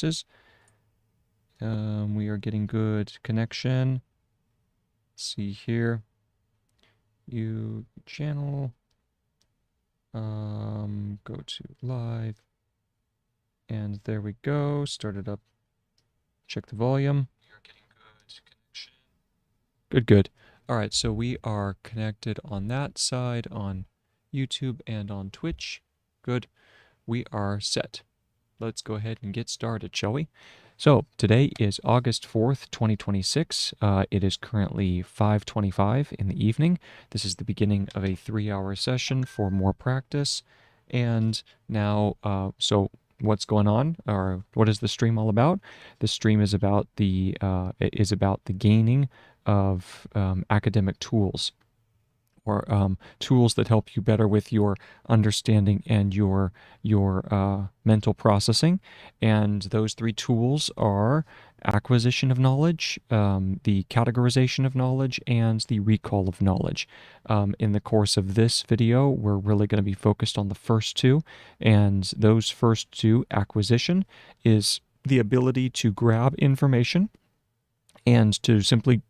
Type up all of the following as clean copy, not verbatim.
devices. We are getting good connection. Let's see here. You channel. Go to live. And there we go. Start it up. Check the volume. We are getting good connection. Good, good. All right, so we are connected on that side, on YouTube and on Twitch. Good. We are set. Let's go ahead and get started, shall we? So today is August 4th, 2026. It is currently 5:25 in the evening. This is the beginning of a 3-hour session for more practice. And now, so what's going on, or what is the stream all about? The stream is about the gaining of academic tools, or tools that help you better with your understanding and your mental processing. And those 3 tools are acquisition of knowledge, the categorization of knowledge, and the recall of knowledge. In the course of this video, we're really going to be focused on the first 2, and those first 2, acquisition, is the ability to grab information and to simply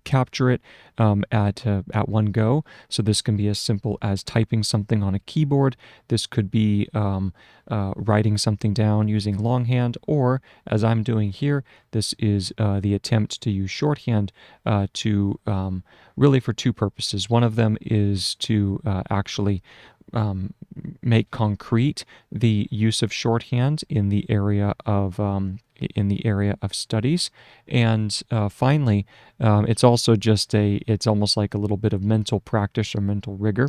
capture it at one go. So this can be as simple as typing something on a keyboard. This could be writing something down using longhand, or as I'm doing here, this is the attempt to use shorthand to really for 2 purposes. One of them is to actually make concrete the use of shorthand in the area of studies, and finally, it's also just it's almost like a little bit of mental practice or mental rigor.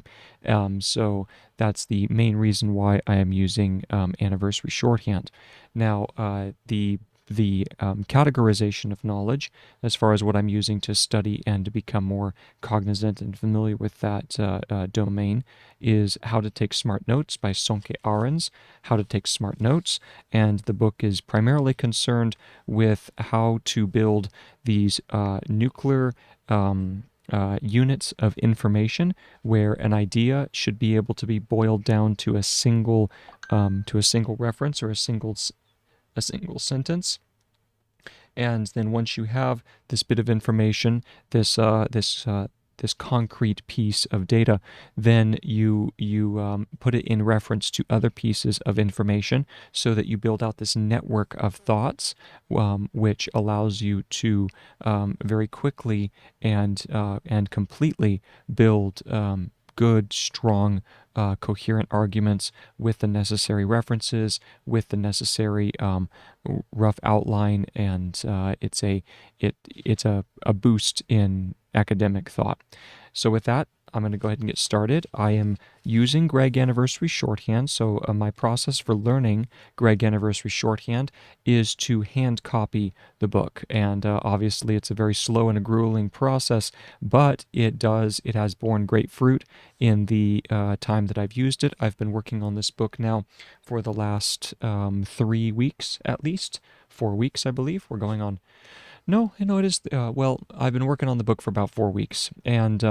So that's the main reason why I am using Anniversary Shorthand. Now, the categorization of knowledge, as far as what I'm using to study and to become more cognizant and familiar with that domain, is How to Take Smart Notes by Sonke Ahrens. How to Take Smart Notes, and the book is primarily concerned with how to build these nuclear units of information, where an idea should be able to be boiled down to a single reference or a single sentence. And then once you have this bit of information, this concrete piece of data, then you put it in reference to other pieces of information, so that you build out this network of thoughts, which allows you to very quickly and completely build good, strong, coherent arguments with the necessary references, with the necessary rough outline, and it's a boost in academic thought. So with that, I'm going to go ahead and get started. I am using Gregg Anniversary Shorthand, so my process for learning Gregg Anniversary Shorthand is to hand copy the book. And obviously it's a very slow and a grueling process, but it has borne great fruit in the time that I've used it. I've been working on this book now for the last 3 weeks, at least 4 weeks, I believe. We're going on. No, it is. Well, I've been working on the book for about 4 weeks, and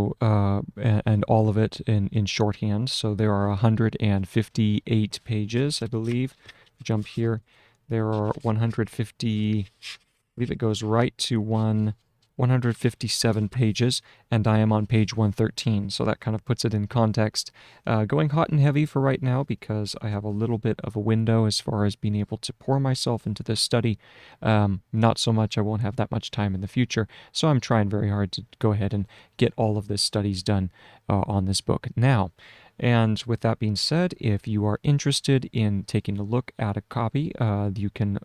and all of it in shorthand. So there are 158 pages, I believe. Jump here. There are 150. I believe it goes right to 157 pages, and I am on page 113, so that kind of puts it in context. Going hot and heavy for right now, because I have a little bit of a window as far as being able to pour myself into this study. Not so much, I won't have that much time in the future, so I'm trying very hard to go ahead and get all of this studies done on this book now. And with that being said, if you are interested in taking a look at a copy, you can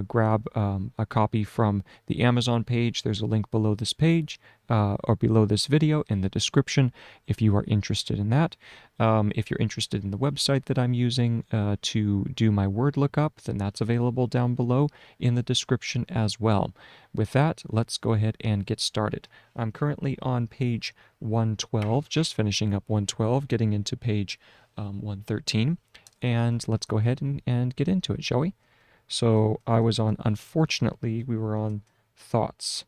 grab a copy from the Amazon page. There's a link below this page, or below this video in the description, if you are interested in that. If you're interested in the website that I'm using to do my word lookup, then that's available down below in the description as well. With that, let's go ahead and get started. I'm currently on page 112, just finishing up 112, getting into page 113, and let's go ahead and get into it, shall we? So I was on, unfortunately, we were on thoughts.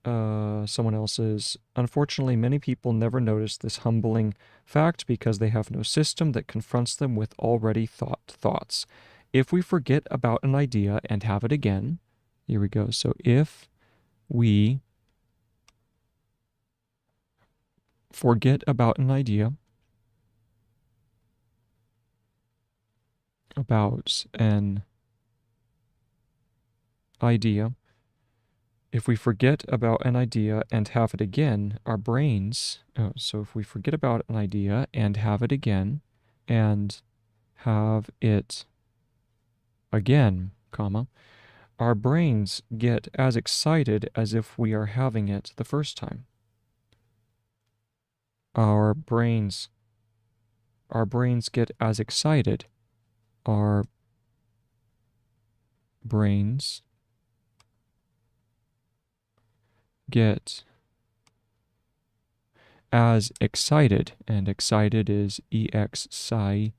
someone else's. Unfortunately, many people never notice this humbling fact because they have no system that confronts them with already thoughts. If we forget about an idea and have it again, here we go. So if we forget about an idea, if we forget about an idea and have it again, our brains, so if we forget about an idea and have it again, and have it again, comma, our brains get as excited as if we are having it the first time. Our brains get as excited. Our brains get as excited, and excited is EX-SCI.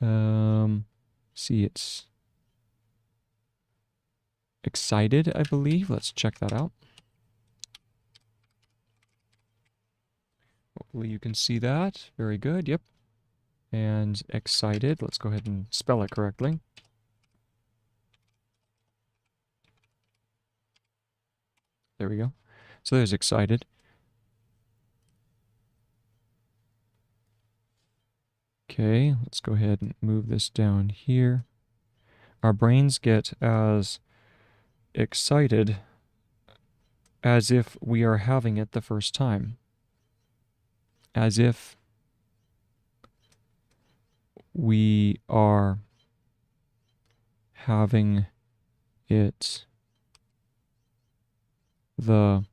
See, it's excited, I believe. Let's check that out. Hopefully you can see that. Very good, yep. And excited, let's go ahead and spell it correctly. There we go. So there's excited. Okay, let's go ahead and move this down here. Our brains get as excited as if we are having it the first time. As if we are having it the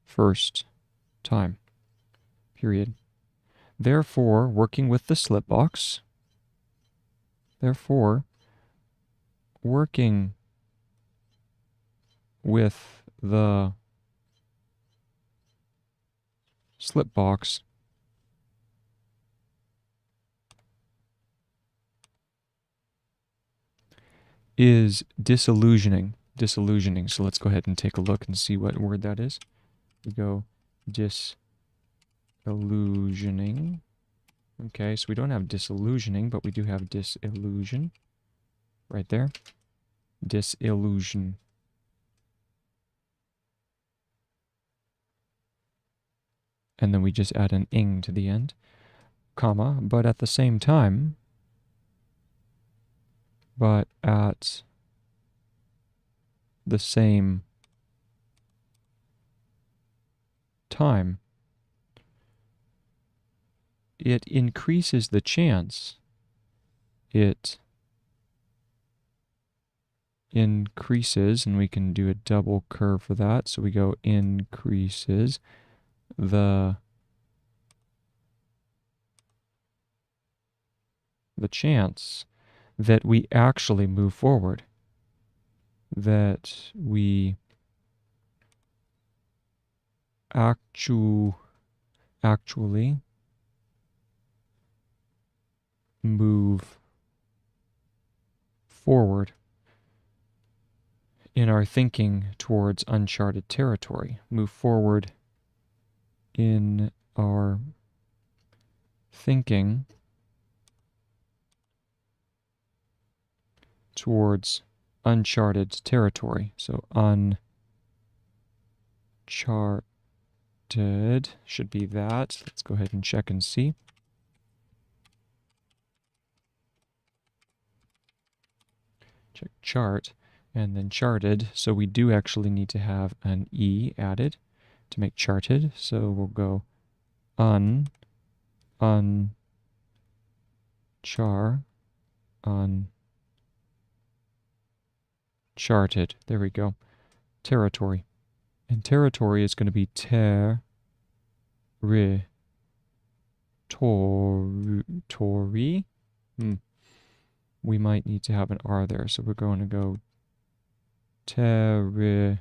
first time. Period. Therefore, working with the slip box, therefore, working with the slip box is disillusioning. Disillusioning. So let's go ahead and take a look and see what word that is. We go disillusioning. Okay, so we don't have disillusioning, but we do have disillusion. Right there. Disillusion. And then we just add an ing to the end, comma, but at the same time, it increases the chance. It increases, and we can do a double curve for that. So we go increases the chance that we actually move forward. That we actually move forward in our thinking towards uncharted territory. Move forward in our thinking towards uncharted territory. So uncharted should be that. Let's go ahead and check and see. Check chart and then charted. So we do actually need to have an E added to make charted. So we'll go uncharted. There we go. Territory. And territory is going to be territory. We might need to have an R there, so we're going to go territory.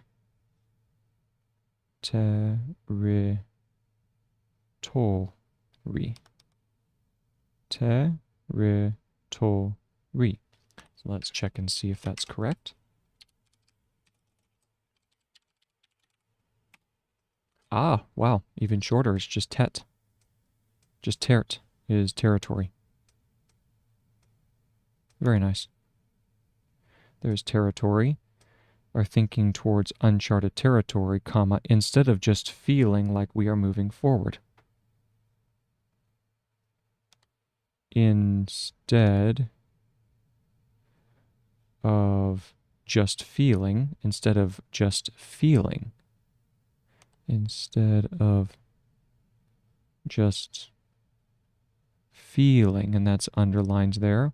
So let's check and see if that's correct. Ah, wow, even shorter. It's just tet. Just tert is territory. Very nice. There's territory. Are thinking towards uncharted territory, comma, instead of just feeling like we are moving forward. Instead of just feeling, instead of just feeling, instead of just feeling, and that's underlined there,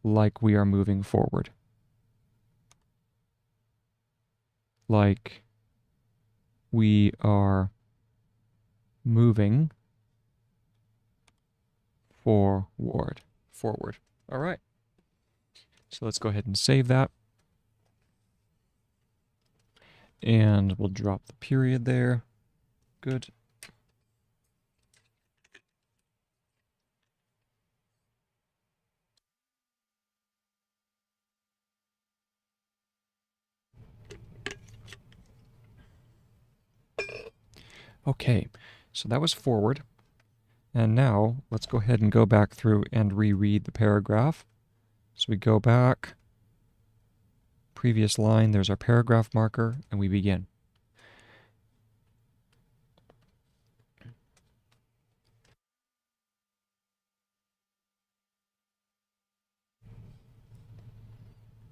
like we are moving forward. Like we are moving forward. Forward. All right. So let's go ahead and save that. And we'll drop the period there. Good. Okay, so that was forward. And now let's go ahead and go back through and reread the paragraph. So we go back, previous line, there's our paragraph marker, and we begin.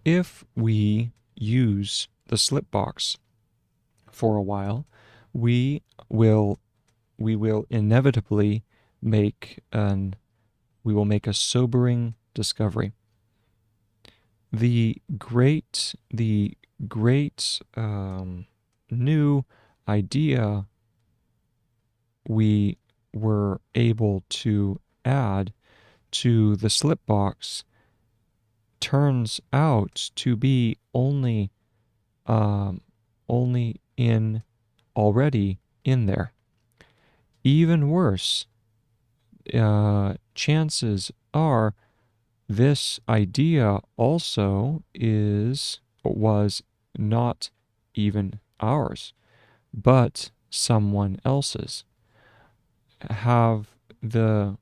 If we use the slip box for a while, we will inevitably make a sobering discovery. The great new idea we were able to add to the slip box turns out to be already in there. Even worse, chances are this idea also was not even ours, but someone else's. Have the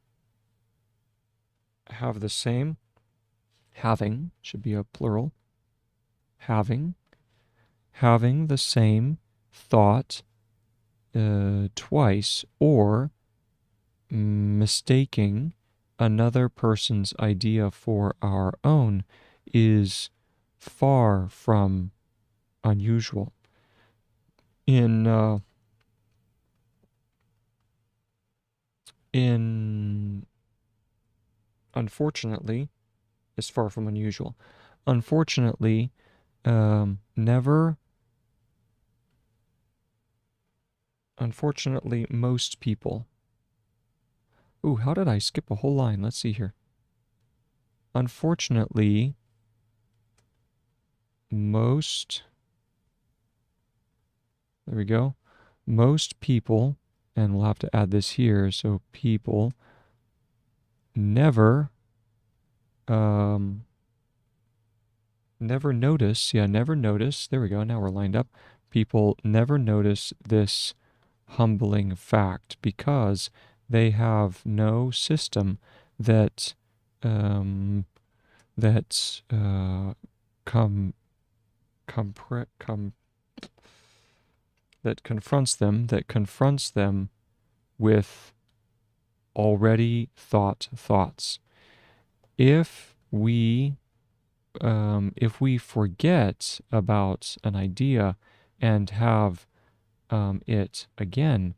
same, having should be a plural, having the same thought twice, or mistaking another person's idea for our own is far from unusual. In unfortunately, is far from unusual. Unfortunately, most people. Ooh, how did I skip a whole line? Let's see here. Unfortunately, most, there we go, most people, and we'll have to add this here, so people never notice, never notice, there we go, now we're lined up. People never notice this humbling fact because they have no system that that confronts them with already thought thoughts. If we forget about an idea and have it again,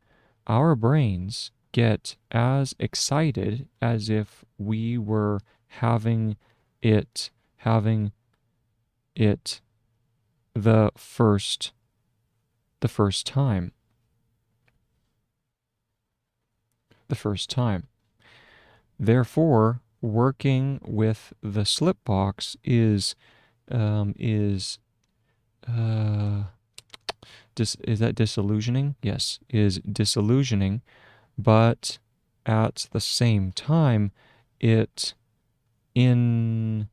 our brains get as excited as if we were having it the first time. Therefore, working with the slip box is is that disillusioning? Yes, is disillusioning, but at the same time, it increases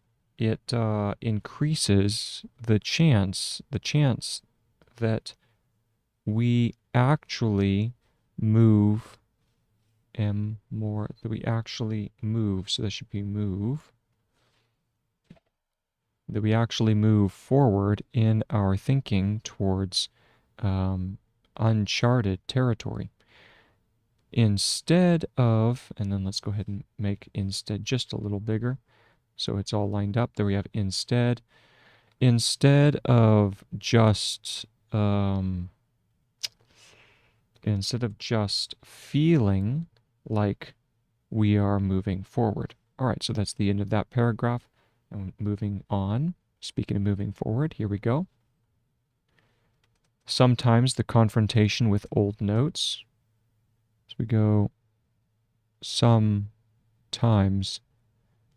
the chance that we actually move that we actually move, so that should be move, that we actually move forward in our thinking towards uncharted territory. Instead of, and then let's go ahead and make instead just a little bigger, so it's all lined up. There we have instead. Instead of just feeling like we are moving forward. All right, so that's the end of that paragraph. And moving on, speaking of moving forward, here we go. Sometimes the confrontation with old notes. So we go sometimes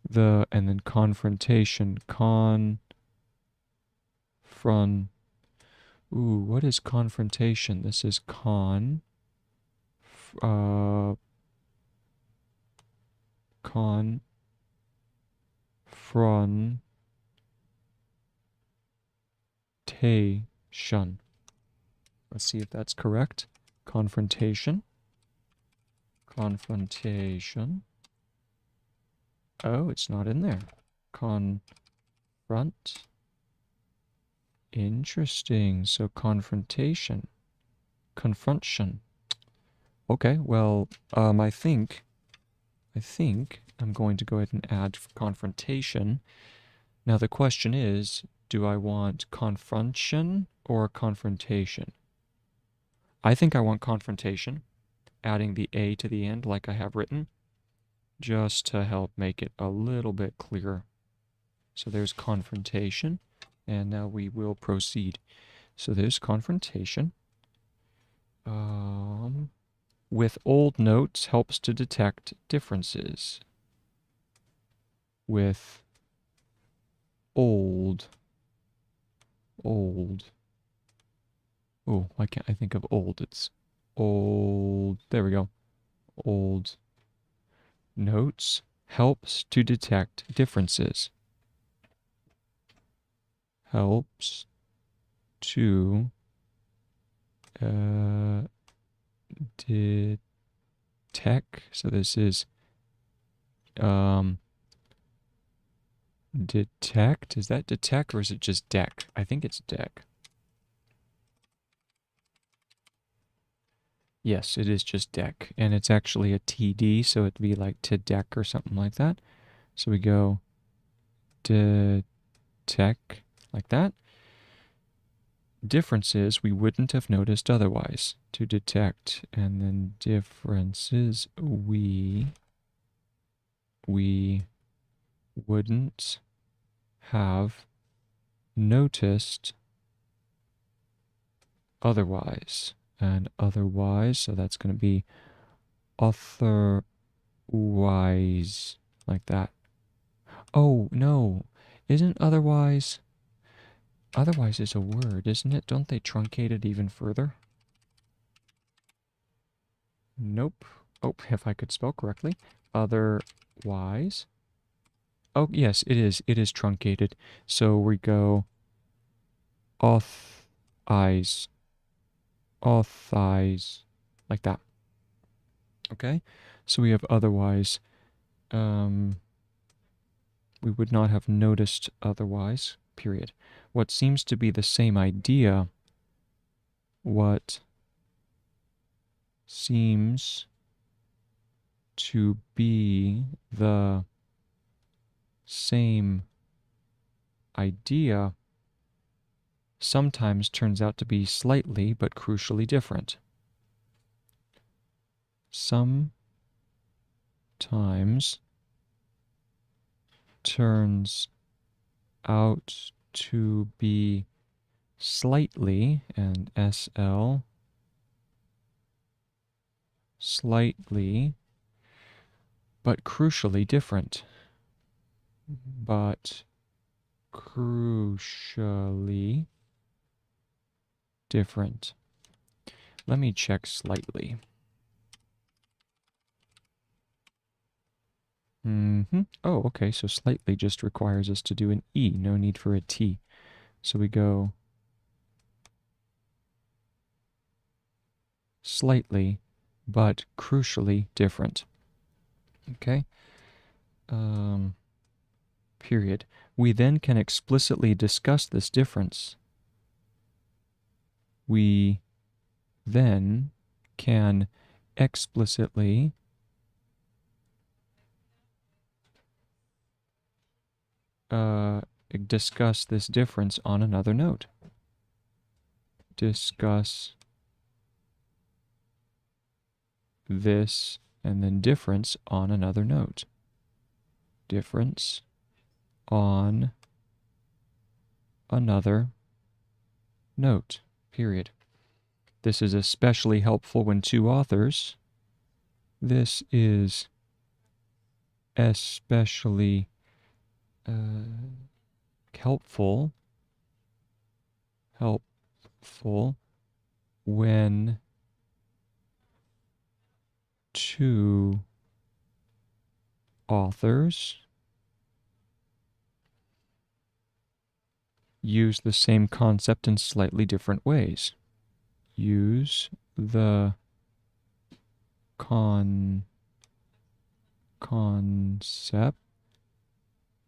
the, and then confrontation, ooh, what is confrontation? This is confrontation. Let's see if that's correct. Confrontation. Confrontation. Oh, it's not in there. Confront. Interesting. So confrontation. Confrontation. Okay, well, I think I'm going to go ahead and add confrontation. Now the question is, do I want confrontation or confrontation? I think I want confrontation, adding the A to the end like I have written, just to help make it a little bit clearer. So there's confrontation, and now we will proceed. So there's confrontation. With old notes helps to detect differences. With old. Oh, why can't I think of old? It's old. There we go. Old notes helps to detect differences. Helps to detect. So this is detect. Is that detect or is it just deck? I think it's deck. Yes, it is just deck, and it's actually a TD, so it'd be like to deck or something like that. So we go detect like that. Differences we wouldn't have noticed otherwise. To detect, and then differences we wouldn't have noticed otherwise. And otherwise, so that's going to be otherwise, like that. Oh, no. Isn't otherwise... Otherwise is a word, isn't it? Don't they truncate it even further? Nope. Oh, if I could spell correctly. Otherwise. Oh, yes, it is. It is truncated. So we go eyes. Eyes. Like that. Okay? So we have otherwise. We would not have noticed otherwise. Period. What seems to be the same idea. What seems to be the same idea sometimes turns out to be slightly but crucially different. Sometimes turns out to be slightly, and SL, slightly, but crucially different. But crucially different. Let me check slightly. Oh, okay, so slightly just requires us to do an E, no need for a T. So we go slightly, but crucially different. Okay? Period. We then can explicitly discuss this difference. We then can explicitly discuss this difference on another note. Discuss this and then difference on another note. Difference on another note, period. This is especially helpful when two authors. This is especially helpful when two authors use the same concept in slightly different ways. Use the concept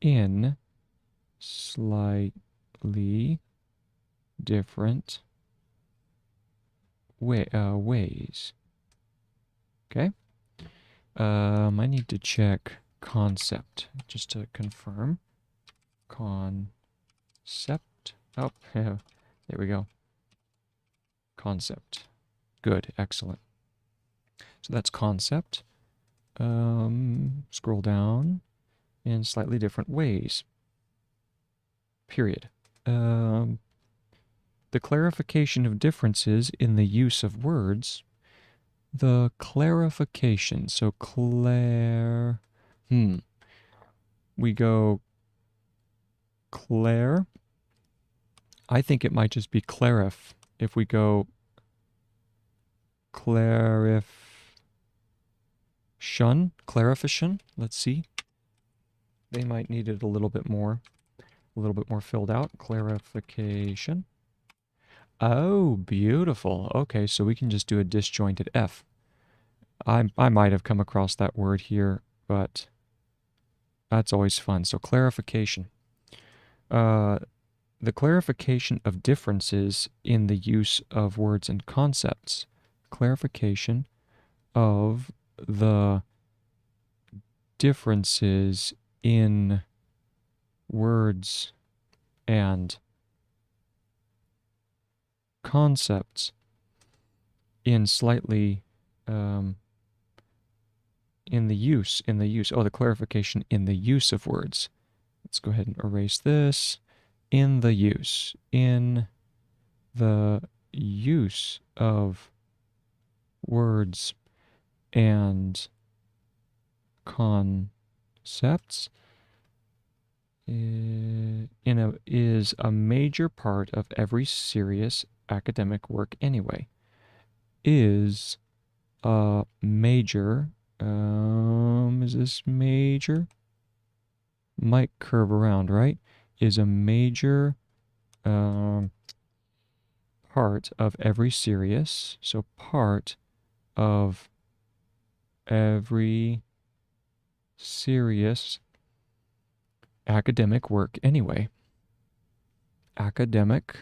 in slightly different ways. Okay? I need to check concept just to confirm. Concept. Oh, yeah, there we go. Concept. Good, excellent. So that's concept. Scroll down in slightly different ways. Period. The clarification of differences in the use of words. The clarification. So we go clair. I think it might just be clarif. If we go clarification, let's see. They might need it a little bit more filled out. Clarification. Oh, beautiful. Okay, so we can just do a disjointed F. I might have come across that word here, but that's always fun. So clarification. The clarification of differences in the use of words and concepts. Clarification of the differences in words and concepts in slightly in the use. Oh, the clarification in the use of words. Let's go ahead and erase this. In the use of words and concepts is a major part of every serious academic work anyway. Is a major, is this major? Might curve around, right? Is a major part of every serious, so part of every serious academic work anyway. Academic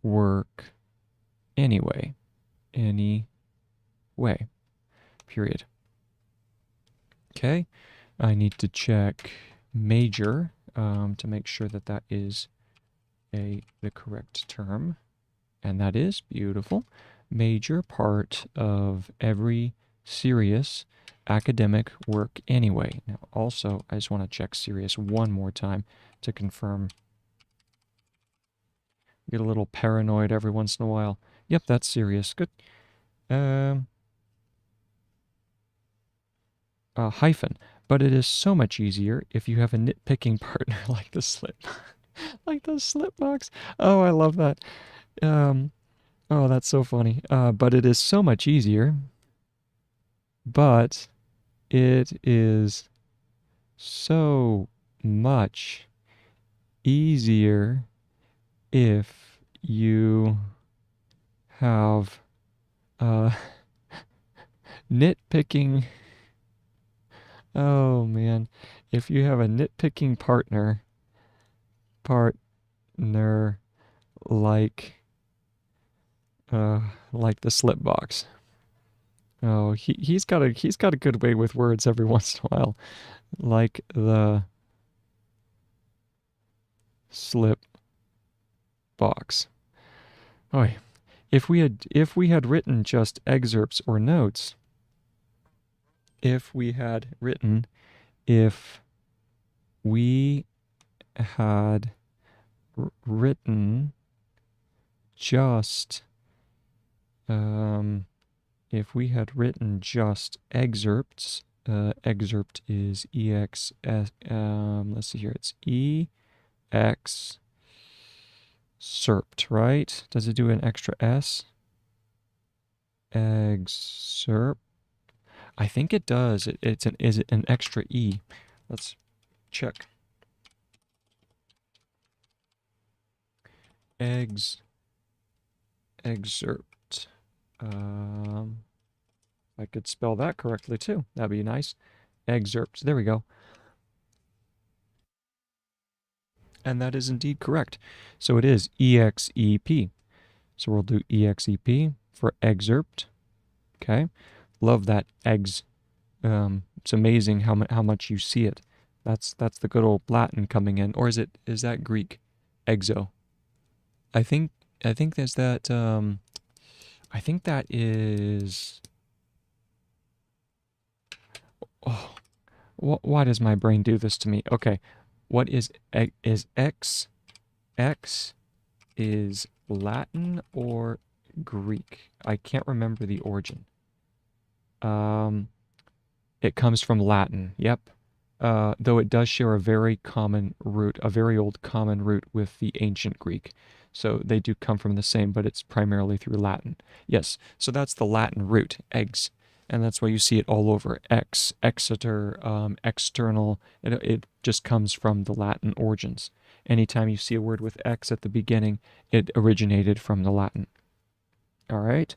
work anyway. Anyway. Period. Okay, I need to check major to make sure that that is the correct term. And that is beautiful. Major part of every serious academic work anyway. Now also, I just want to check serious one more time to confirm. Get a little paranoid every once in a while. Yep, that's serious. Good. Hyphen. But it is so much easier if you have a nitpicking partner like the slip. Like the slip box. Oh, I love that. Oh, that's so funny. But it is so much easier. But it is so much easier if you have nitpicking, oh man, if you have a nitpicking partner like uh like the slip box. Oh, he's got a good way with words every once in a while, like the slip box. Oh, if we had written just excerpts or notes, if we had written if we had written just um if we had written just excerpts, excerpt is ex let's see here, it's excerpt, right? Does it do an extra s? Excerpt. I think it does. Is it an extra e? Let's check. Excerpt. I could spell that correctly too. That'd be nice. Excerpt. There we go. And that is indeed correct. So it is EXEP. So we'll do EXEP for excerpt. Okay. Love that eggs. It's amazing how much you see it. That's the good old Latin coming in. Or is that Greek? Exo. I think there's that I think that is, oh, why does my brain do this to me? Okay. What is X? X is Latin or Greek? I can't remember the origin. It comes from Latin. Yep. Though it does share a very common root, a very old common root with the ancient Greek. So they do come from the same, but it's primarily through Latin. Yes, so that's the Latin root, eggs. And that's why you see it all over. Exeter, external. It just comes from the Latin origins. Anytime you see a word with X at the beginning, it originated from the Latin. All right.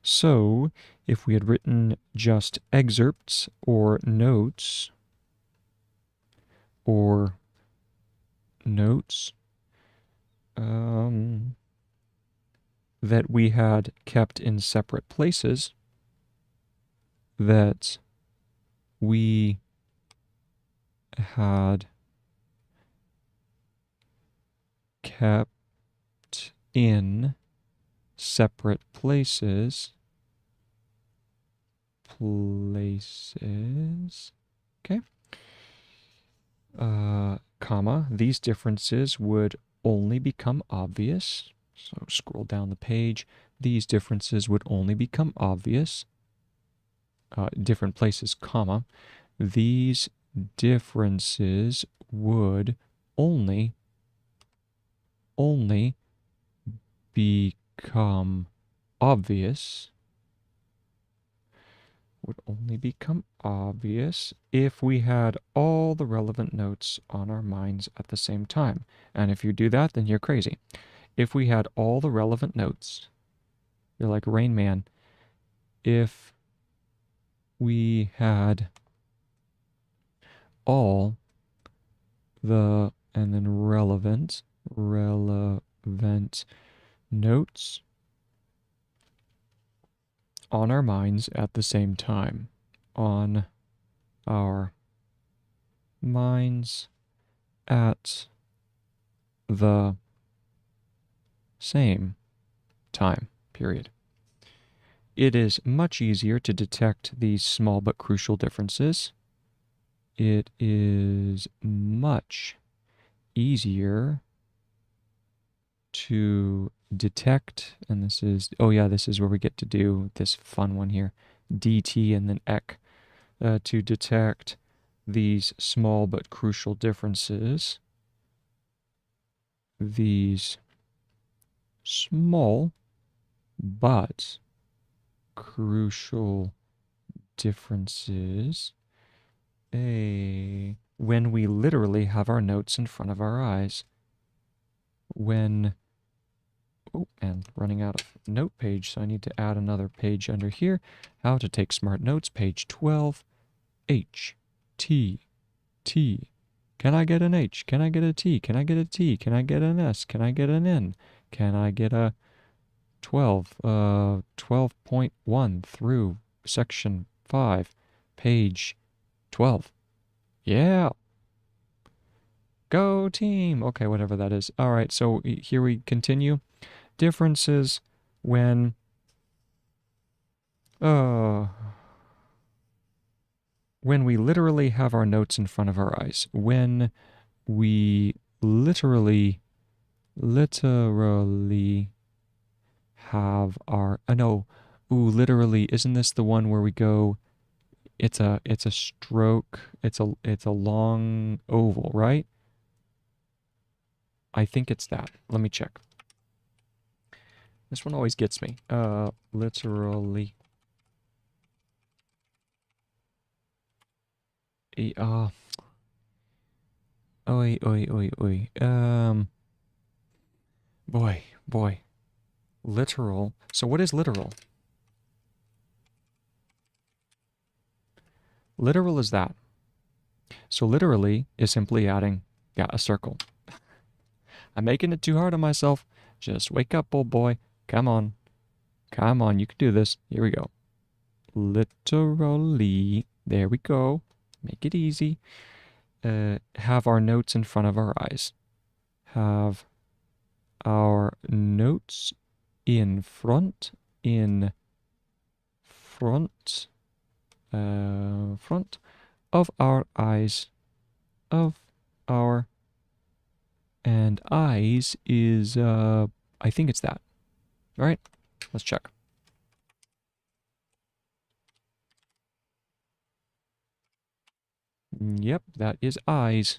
So if we had written just excerpts or notes, or notes that we had kept in separate places, that we had kept in separate places, okay, comma, these differences would only become obvious. So scroll down the page. These differences would only become obvious. Different places, comma. These differences would only become obvious if we had all the relevant notes on our minds at the same time. And if you do that, then you're crazy. If we had all the relevant notes, you're like Rain Man. If we had all the, and then relevant notes on our minds at the same time. On our minds at the same time, period. It is much easier to detect these small but crucial differences. It is much easier to detect, and this is, oh yeah, this is where we get to do this fun one here, DT and then EC, to detect these small but crucial differences. These small but crucial differences when we literally have our notes in front of our eyes. When Oh, and running out of note page, so I need to add another page under here. How to take smart notes, page 12. H, T, T. Can I get an H? Can I get a T? Can I get a T? Can I get an S? Can I get an N? Can I get a 12.1 through section 5, page 12. Yeah. Go team. Okay, whatever that is. All right, so here we continue. Differences when when we literally have our notes in front of our eyes. When we literally have our no, ooh, literally, isn't this the one where we go, it's a stroke, it's a long oval, right? I think it's that. Let me check. This one always gets me. Literally. Oi, oi, oi, oi. Boy. Literal. So what is literal? Literal is that. So literally is simply adding, yeah, a circle. I'm making it too hard on myself. Just wake up, old boy. Come on. Come on, you can do this. Here we go. Literally. There we go. Make it easy. Have our notes in front of our eyes. Have our notes in front of our eyes, and eyes is, I think it's that. All right, let's check. Yep, that is eyes.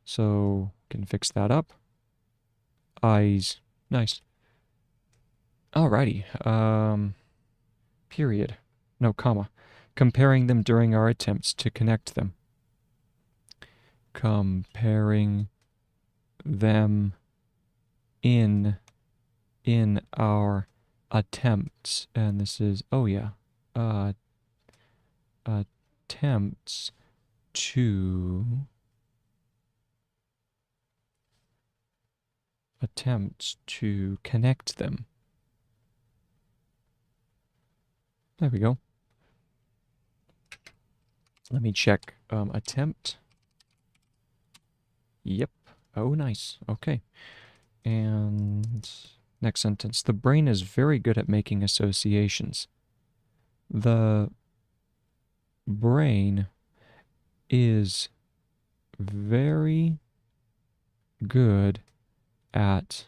So, can fix that up. Eyes. Nice. Alrighty. Period. No, comma. Comparing them during our attempts to connect them. Comparing them in our attempts. And this is, oh yeah, attempts to connect them. There we go. Let me check. Attempt. Yep. Oh, nice. Okay. And next sentence. The brain is very good at making associations. The brain is very good at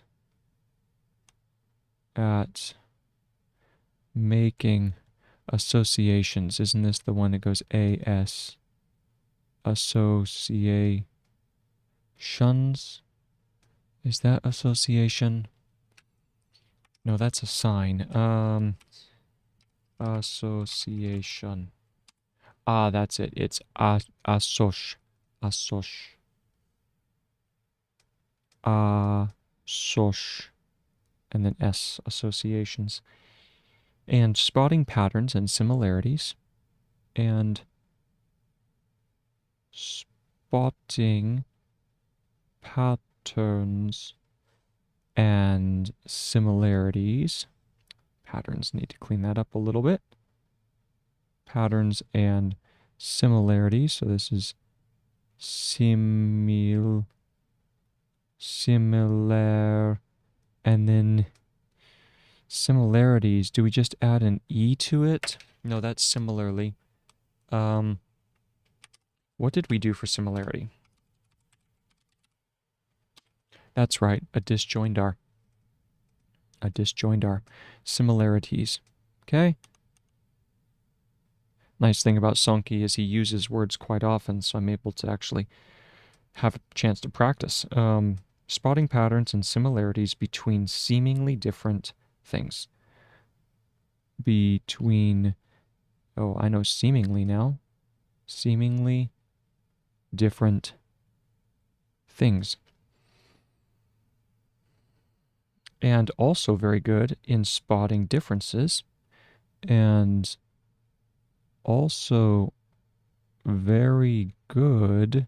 making associations. Isn't this the one that goes A-S? Associations? Is that association? No, that's a sign. Association. Ah, that's it. It's assoc. And then S, associations. And spotting patterns and similarities. And spotting patterns and similarities. Patterns, need to clean that up a little bit. Patterns and similarities. So this is similar, and then similarities. Do we just add an E to it? No, that's similarly. What did we do for similarity? That's right, a disjoinder. A disjoinder. Similarities. Okay? Nice thing about Sonke is he uses words quite often, so I'm able to actually have a chance to practice. Spotting patterns and similarities between seemingly different things. Between, oh, I know seemingly now. Seemingly different things. and also very good in spotting differences, and also very good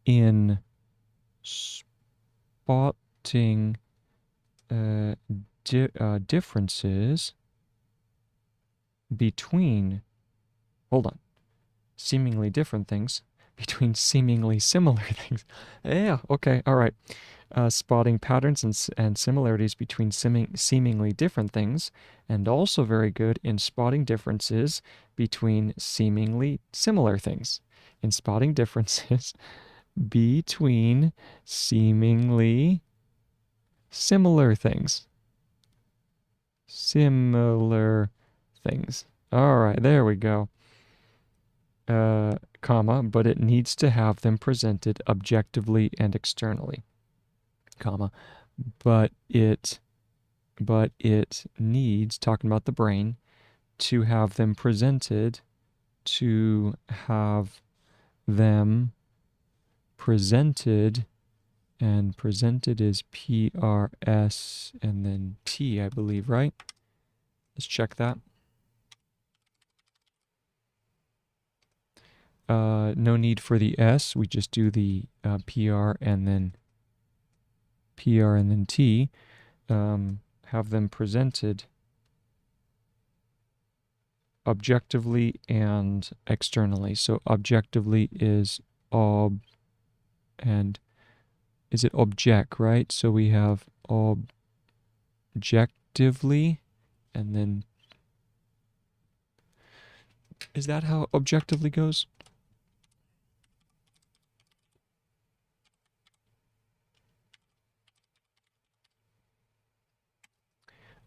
in spotting differences between, hold on, seemingly different things, between seemingly similar things. Yeah, okay, all right. Spotting patterns and similarities between seemingly different things, and also very good in spotting differences between seemingly similar things. In spotting differences between seemingly similar things. Similar things. All right, there we go. Comma, but it needs to have them presented objectively and externally. Comma, but it needs, talking about the brain, to have them presented, to have them presented, and presented is PRS and then T, I believe, right? Let's check that. No need for the S, we just do the PR and then T. Have them presented objectively and externally. So objectively is ob, and is it object, right? So we have objectively, and then, is that how objectively goes?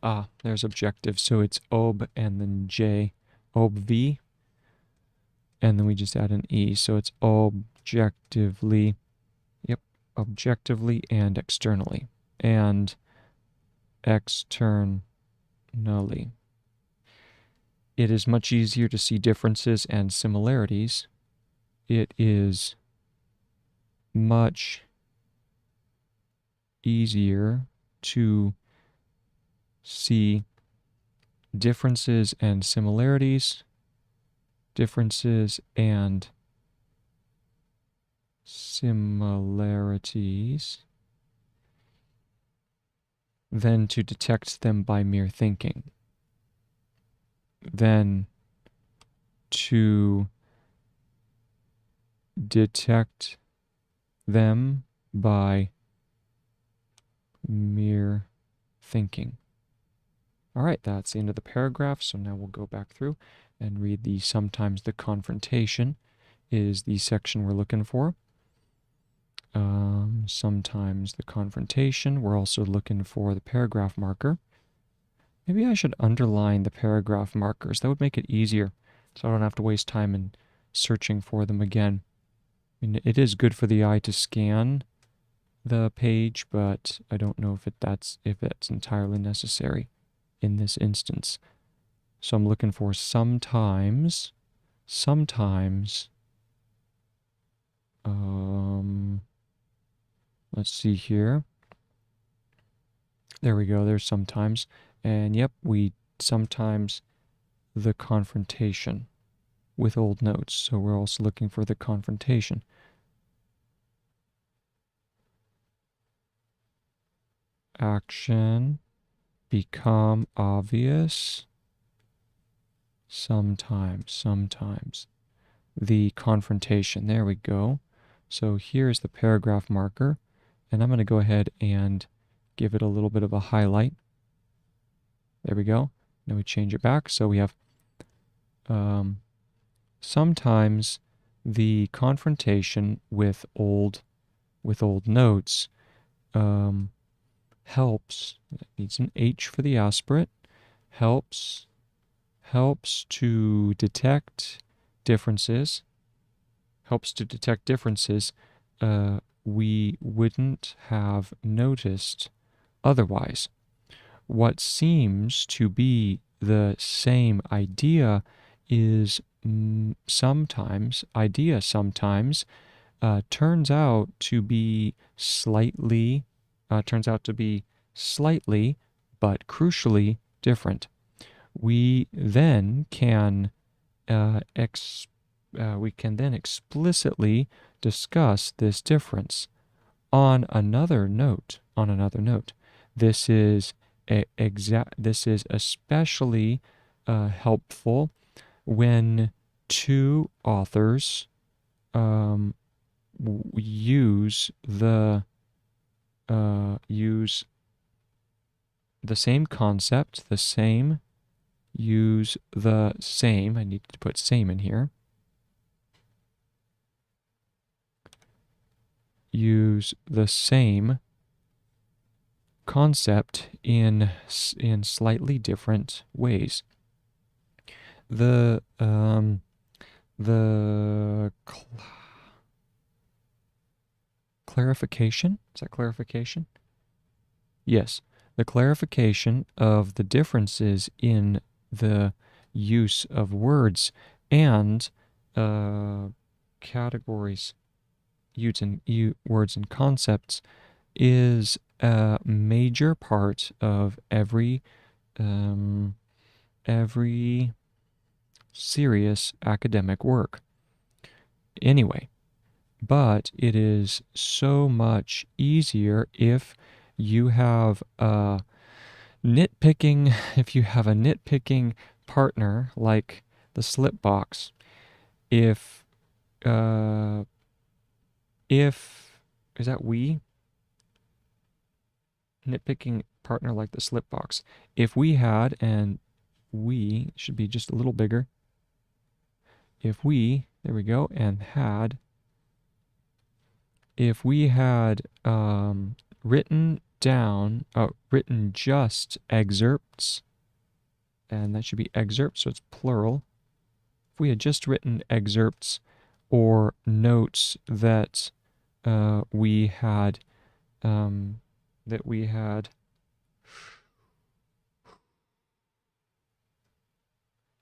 Ah, there's objective, so it's ob and then J, ob V, and then we just add an E, so it's objectively, yep, objectively and externally, and externally. It is much easier to see differences and similarities. It is much easier to see differences and similarities, than to detect them by mere thinking. Than to detect them by mere thinking. All right, that's the end of the paragraph, so now we'll go back through and read the sometimes the confrontation is the section we're looking for. Sometimes the confrontation, we're also looking for the paragraph marker. Maybe I should underline the paragraph markers. That would make it easier, so I don't have to waste time in searching for them again. I mean, it is good for the eye to scan the page, but I don't know if that's entirely necessary in this instance. So I'm looking for sometimes, let's see here. There we go, there's sometimes. And yep, we sometimes the confrontation with old notes. So we're also looking for the confrontation. Action become obvious sometimes. The confrontation, there we go. So here's the paragraph marker, and I'm going to go ahead and give it a little bit of a highlight. There we go. Now we change it back. So we have sometimes the confrontation with old notes helps. It needs an H for the aspirate. Helps to detect differences. We wouldn't have noticed otherwise. What seems to be the same idea is sometimes turns out to be slightly but crucially different. We then can explicitly discuss this difference on another note. This is especially helpful when two authors use the same concept, use the same, I need to put same in here, use the same concept in slightly different ways. The clarification, is that clarification? Yes, the clarification of the differences in the use of words and categories, words and concepts is a major part of every serious academic work. Anyway, but it is so much easier if you have a nitpicking partner like the slip box. If is that we? Nitpicking partner like the slip box. If we had, and we should be just a little bigger. If we, there we go, and had, if we had written just excerpts, and that should be excerpts, so it's plural. If we had just written excerpts or notes that we had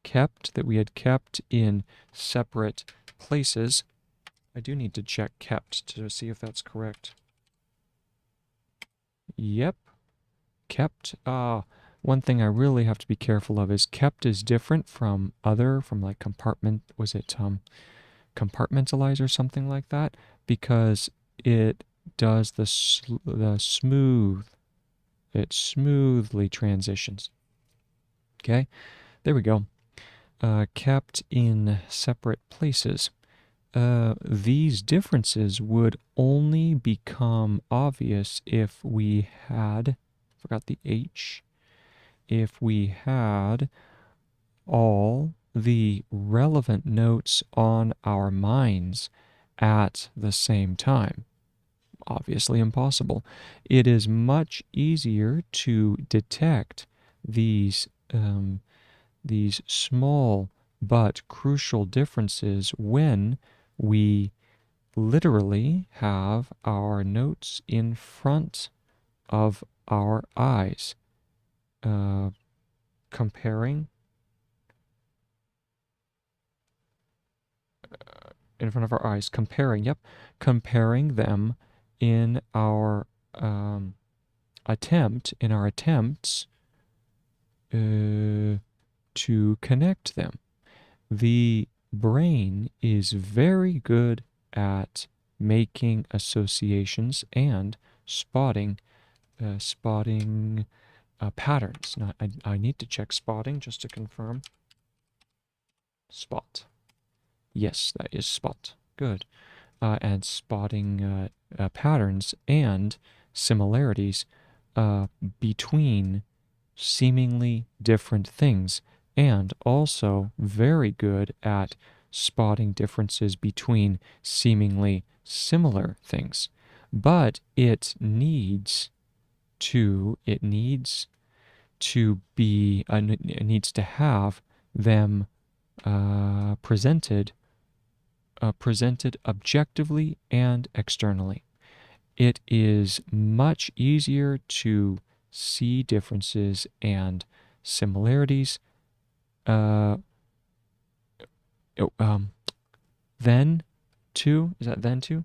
kept in separate places. I do need to check kept to see if that's correct. Yep, kept. One thing I really have to be careful of is kept is different from like compartment. Was it compartmentalize or something like that? Because it does the smooth. It smoothly transitions. Okay, there we go. Kept in separate places. These differences would only become obvious if we had, forgot the H, if we had all the relevant notes on our minds at the same time. Obviously impossible. It is much easier to detect these small but crucial differences when we literally have our notes in front of our eyes. Comparing in front of our eyes, comparing them in our attempts to connect them. The brain is very good at making associations and spotting patterns. Now, I need to check spotting just to confirm. Spot. Yes, that is spot. Good. And spotting patterns and similarities between seemingly different things, and also very good at spotting differences between seemingly similar things. But it needs to have them presented objectively and externally. It is much easier to see differences and similarities then to, is that then to?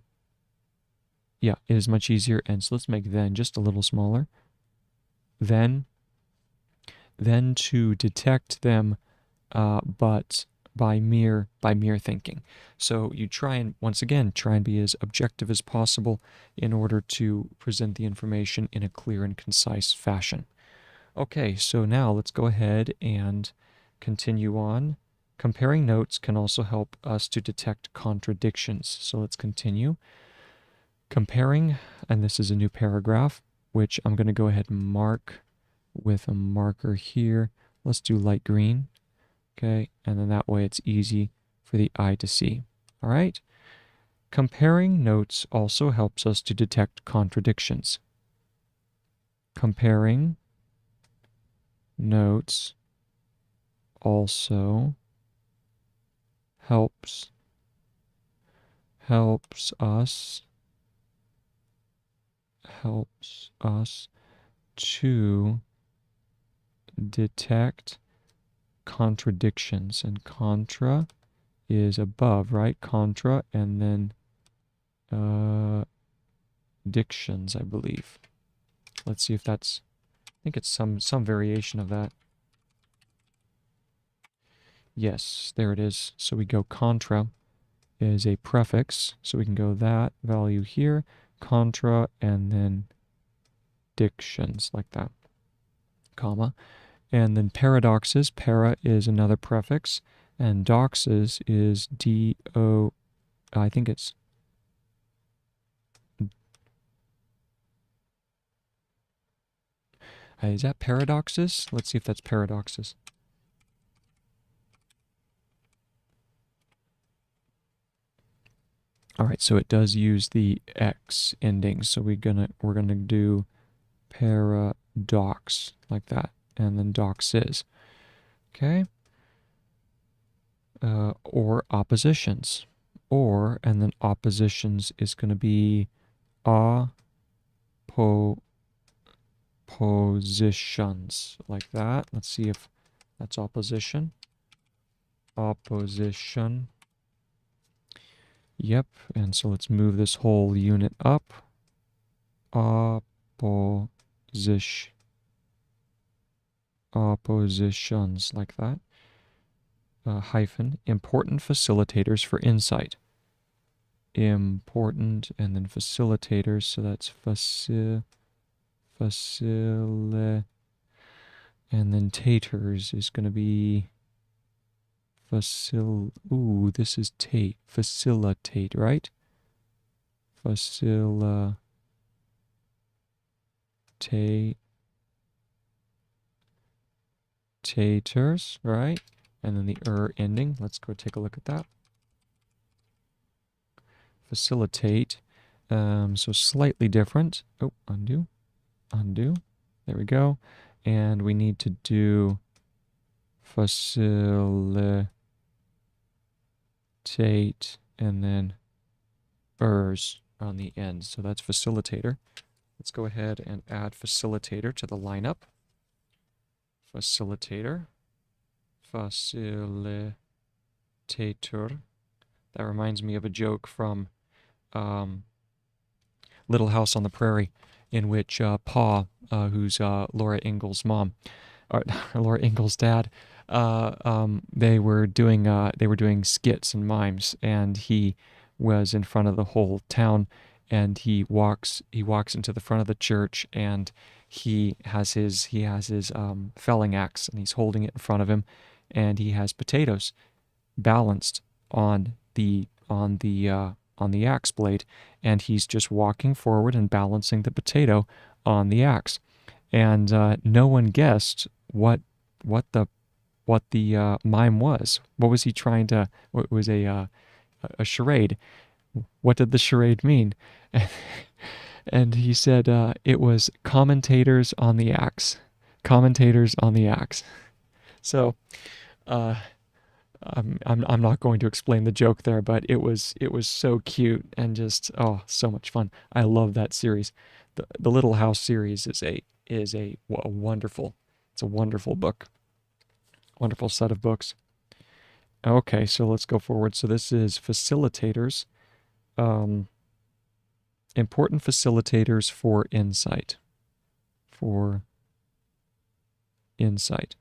Yeah, it is much easier, and so let's make then just a little smaller. then to detect them, but by mere thinking. So you try and, once again, try and be as objective as possible in order to present the information in a clear and concise fashion. Okay, so now let's go ahead and continue on. Comparing notes can also help us to detect contradictions. So let's continue. Comparing, and this is a new paragraph, which I'm going to go ahead and mark with a marker here. Let's do light green. Okay, and then that way it's easy for the eye to see. All right. Comparing notes also helps us to detect contradictions. Comparing notes also helps us to detect contradictions. And contra is above, right? Contra, and then dictions, I believe. Let's see if that's, I think it's some variation of that. Yes, there it is. So we go contra is a prefix, so we can go that value here, contra, and then dictions, like that, comma. And then paradoxes, para is another prefix, and doxes is D-O, I think it's, is that paradoxes? Let's see if that's paradoxes. All right, so it does use the X ending, so we're gonna do paradox, like that, and then doxes. Okay. Or oppositions. Or, and then oppositions is going to be oppositions, like that. Let's see if that's opposition. Opposition. Yep, and so let's move this whole unit up. Oppositions, like that. Hyphen, important facilitators for insight. Important, and then facilitators, so that's and then taters is going to be ooh, this is facilitate, right? Facilitate, taters, right? And then the ending, let's go take a look at that. Facilitate, so slightly different. Oh, undo, there we go. And we need to do facilitate, and then ers on the end. So that's facilitator. Let's go ahead and add facilitator to the lineup. Facilitator. Facilitator. That reminds me of a joke from Little House on the Prairie, in which Pa, who's Laura Ingalls' mom, or Laura Ingalls' dad, they were doing skits and mimes, and he was in front of the whole town, and he walks into the front of the church, and he has his felling axe, and he's holding it in front of him, and he has potatoes balanced on the axe blade, and he's just walking forward and balancing the potato on the axe, and no one guessed what the mime was. What was he trying to? What was a charade? What did the charade mean? And he said it was commentators on the axe. Commentators on the axe. So. I'm not going to explain the joke there, but it was so cute and just so much fun. I love that series. The Little House series is a wonderful, it's a wonderful book, wonderful set of books. Okay, so let's go forward. So this is facilitators, important facilitators for insight, insight.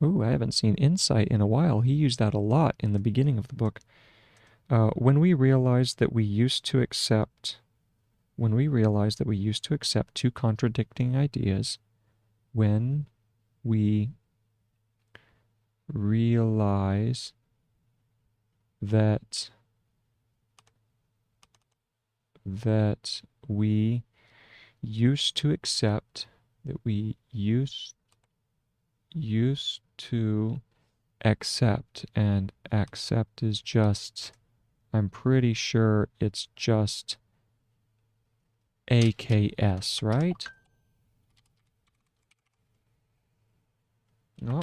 Ooh, I haven't seen insight in a while. He used that a lot in the beginning of the book. When we realized that we used to accept two contradicting ideas, when we realize that we used to accept and accept is just, I'm pretty sure it's just AKS, right? No.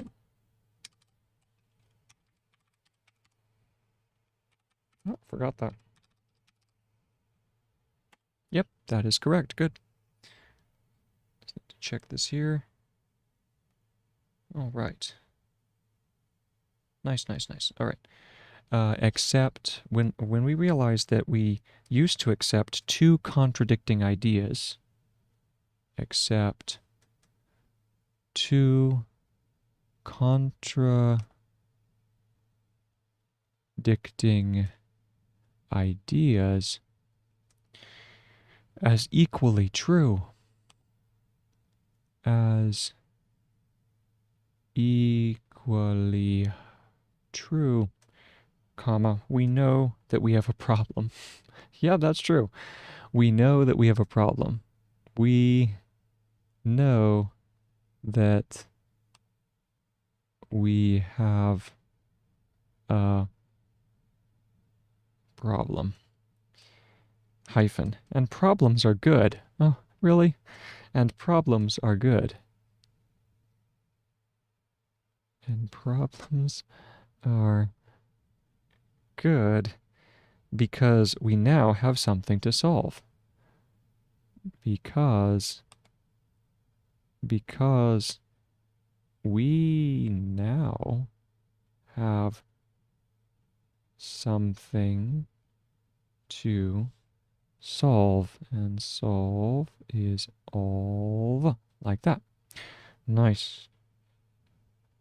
Oh, forgot that. Yep, that is correct. Good. Just need to check this here. All right. Nice, nice, nice. All right. Accept, when we realize that we used to accept two contradicting ideas, accept two contradicting ideas as equally true, as equally true, comma, we know that we have a problem. Yeah, that's true. We know that we have a problem. We know that we have a problem. Hyphen. And problems are good. Oh, really? And problems are good. And problems are good because we now have something to solve. Because we now have something to solve, and solve is all like that. Nice.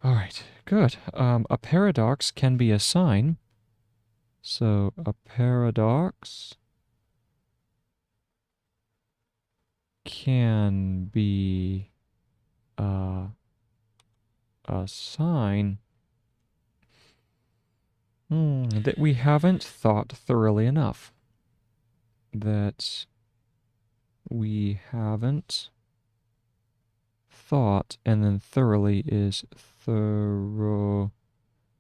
All right, good. A paradox can be a sign. So a paradox can be a sign that we haven't thought thoroughly enough. That we haven't thought, and then thoroughly is thorough.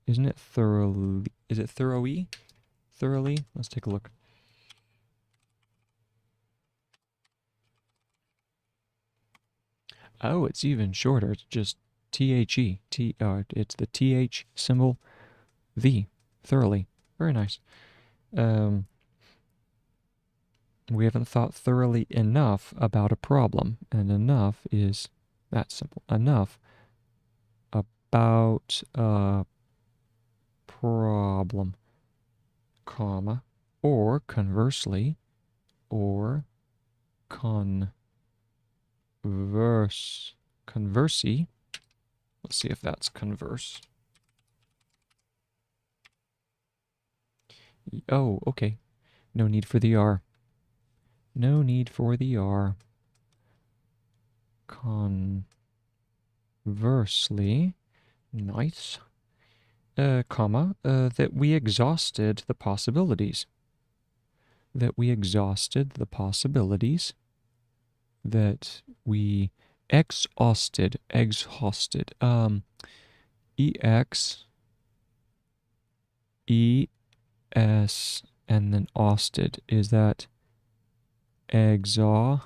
Isn't it thoroughly? Is it thoroughly? Thoroughly? Let's take a look. Oh, it's even shorter. It's just THE. It's the TH symbol V. Thoroughly. Very nice. We haven't thought thoroughly enough about a problem, and enough is that simple. Enough about a problem, comma, or conversely, or conversely. Let's see if that's converse. Oh, okay. No need for the R. No need for the R. Conversely, nice. Comma, that we exhausted the possibilities. That we exhausted the possibilities. That we exhausted. EX, ES, and then austed. Is that exhausted?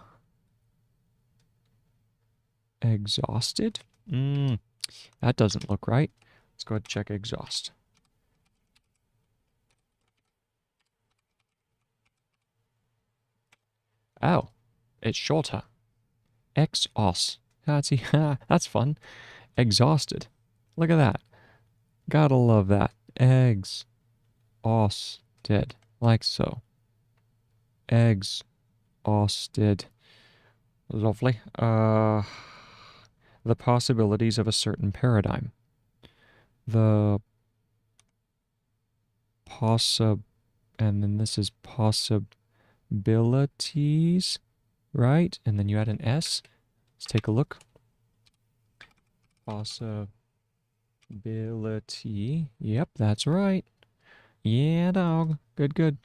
That doesn't look right. Let's go ahead and check exhaust. Oh, it's shorter. Exhaust. That's fun. Exhausted. Look at that. Gotta love that. Exhausted. Like so. Exhausted. Lovely. the possibilities of a certain paradigm. The and then this is possibilities, right? And then you add an S. Let's take a look. Possibility. Yep, that's right. Yeah, dog. Good, good.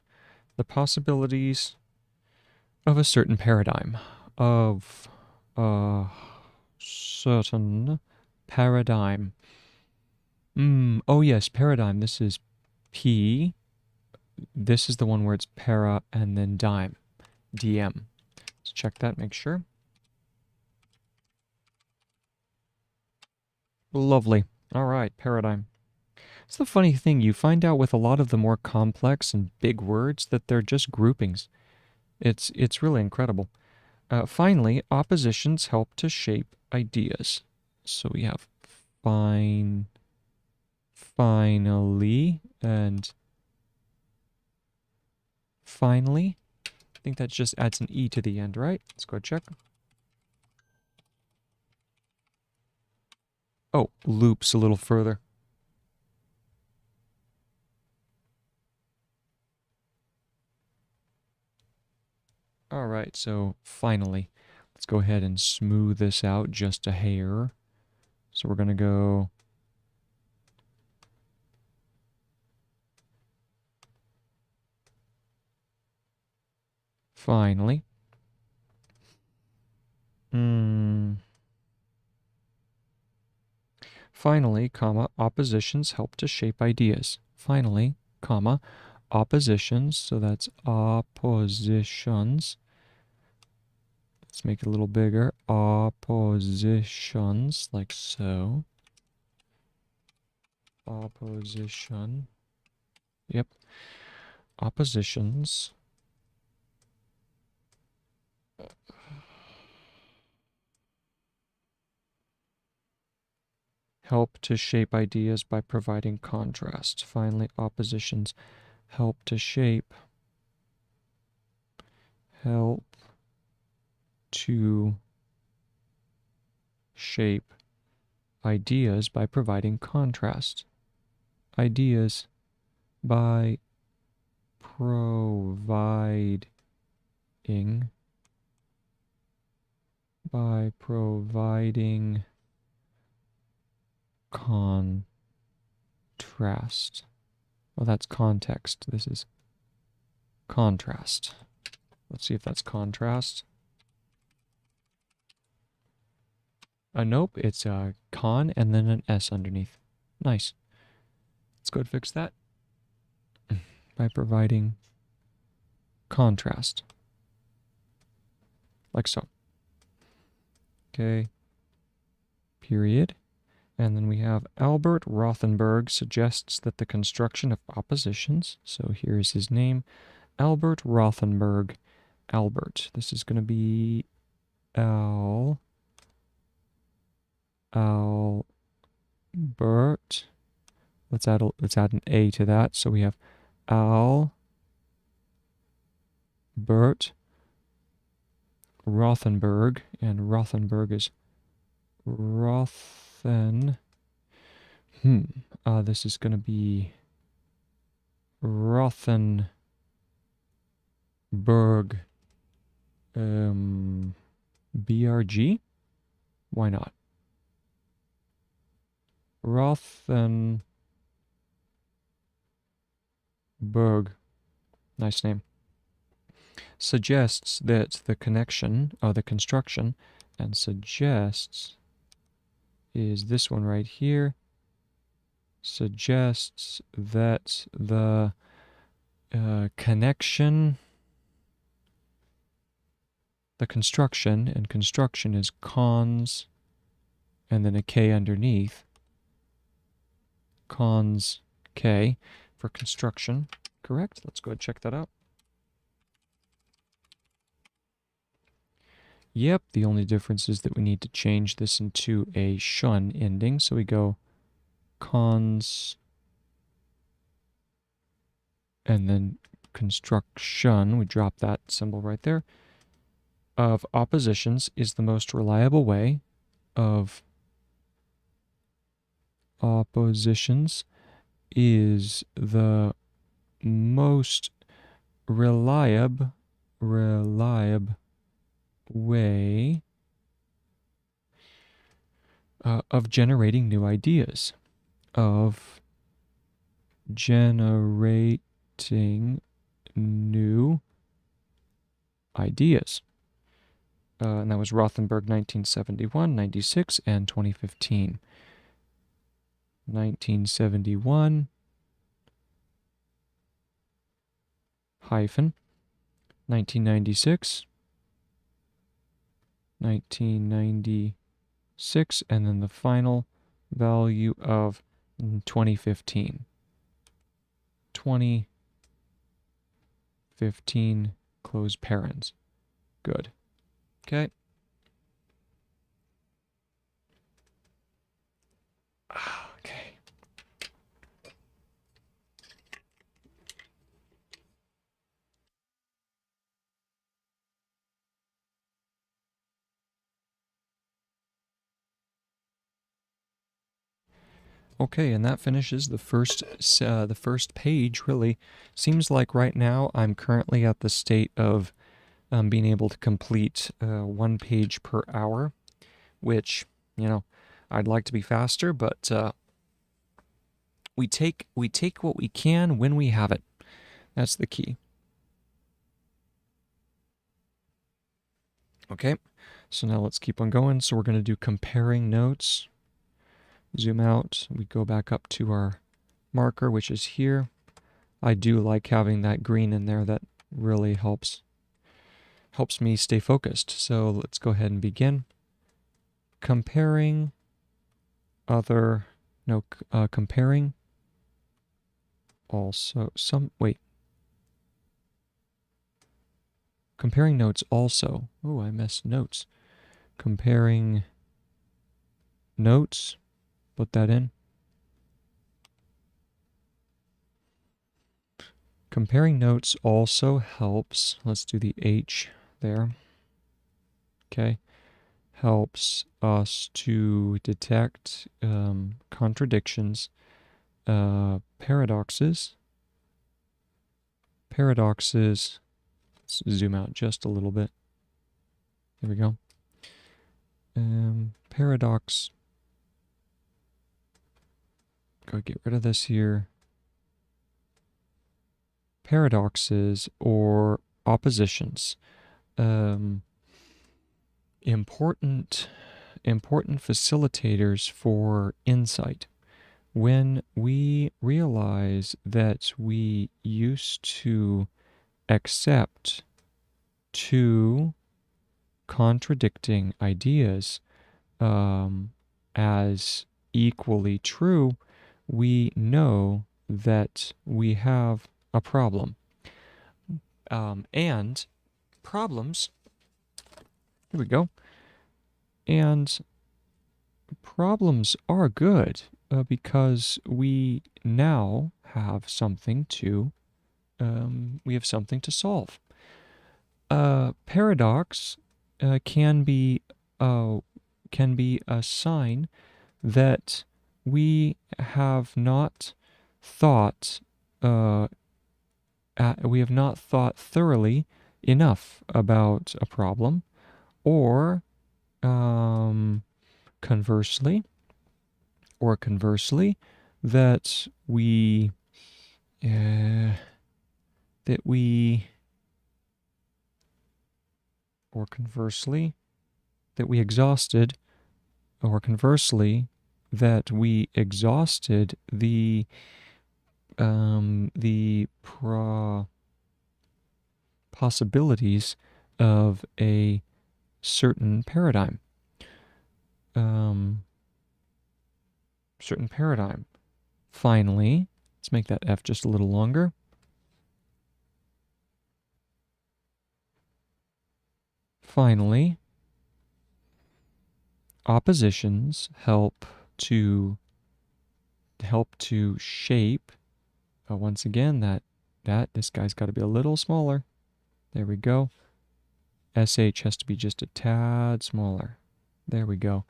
The possibilities of a certain paradigm. Of a certain paradigm. Oh yes, paradigm. This is P. This is the one where it's para and then dime. DM. Let's check that, make sure. Lovely. All right, paradigm. It's the funny thing, you find out with a lot of the more complex and big words that they're just groupings. It's really incredible. Finally, oppositions help to shape ideas. So we have finally, and finally. I think that just adds an E to the end, right? Let's go check. Oh, loops a little further. All right, so finally, let's go ahead and smooth this out just a hair. So we're going to go finally. Finally, comma, oppositions help to shape ideas. Finally, comma, oppositions, so that's oppositions. Let's make it a little bigger. Oppositions, like so. Opposition. Yep. Oppositions help to shape ideas by providing contrast. Finally, oppositions help to shape ideas by providing contrast. Ideas by providing contrast. Well, that's context. This is contrast. Let's see if that's contrast. Nope, it's a con and then an S underneath. Nice. Let's go ahead and fix that by providing contrast. Like so. Okay. Period. And then we have Albert Rothenberg suggests that the construction of oppositions, so here's his name, Albert Rothenberg. Albert. This is going to be Albert. Let's add an A to that. So we have Albert Rothenberg, and Rothenberg is this is going to be Rothenberg. BRG? Why not? Rothenberg. Nice name. Suggests that the construction, and suggests is this one right here. Suggests that the connection, the construction, and construction is cons, and then a K underneath. Cons K for construction. Correct? Let's go ahead and check that out. Yep, the only difference is that we need to change this into a shun ending. So we go cons and then construction. We drop that symbol right there. Of oppositions is the most reliable way of oppositions is the most reliable way of generating new ideas. Of generating new ideas. And that was Rothenberg 1971, 96, and 2015. 1971 hyphen 1996, 1996, and then the final value of 2015. 2015 close parens. Good. Okay. Okay. Okay, and that finishes the first page. Really, seems like right now I'm currently at the state of being able to complete 1 page per hour, which, you know, I'd like to be faster, but we take what we can when we have it. That's the key. Okay, so now let's keep on going. So we're going to do comparing notes. Zoom out. We go back up to our marker, which is here. I do like having that green in there. That really helps me stay focused. So let's go ahead and begin. Comparing comparing also comparing notes also. Oh, I missed notes. Comparing notes, put that in. Comparing notes also helps, let's do the H there. Okay. Helps us to detect contradictions, paradoxes. Paradoxes. Let's zoom out just a little bit. There we go. Paradox. Go get rid of this here. Paradoxes or oppositions. Important facilitators for insight. When we realize that we used to accept two contradicting ideas as equally true, we know that we have a problem. And problems, here we go, and problems are good because we now have something to solve. Paradox can be a sign that we have not thought thoroughly enough about a problem, or conversely, that we exhausted, or conversely, that we exhausted the possibilities of a certain paradigm. Finally, let's make that F just a little longer. Finally, oppositions help to shape. Once again, this guy's got to be a little smaller. There we go. SH has to be just a tad smaller. There we go.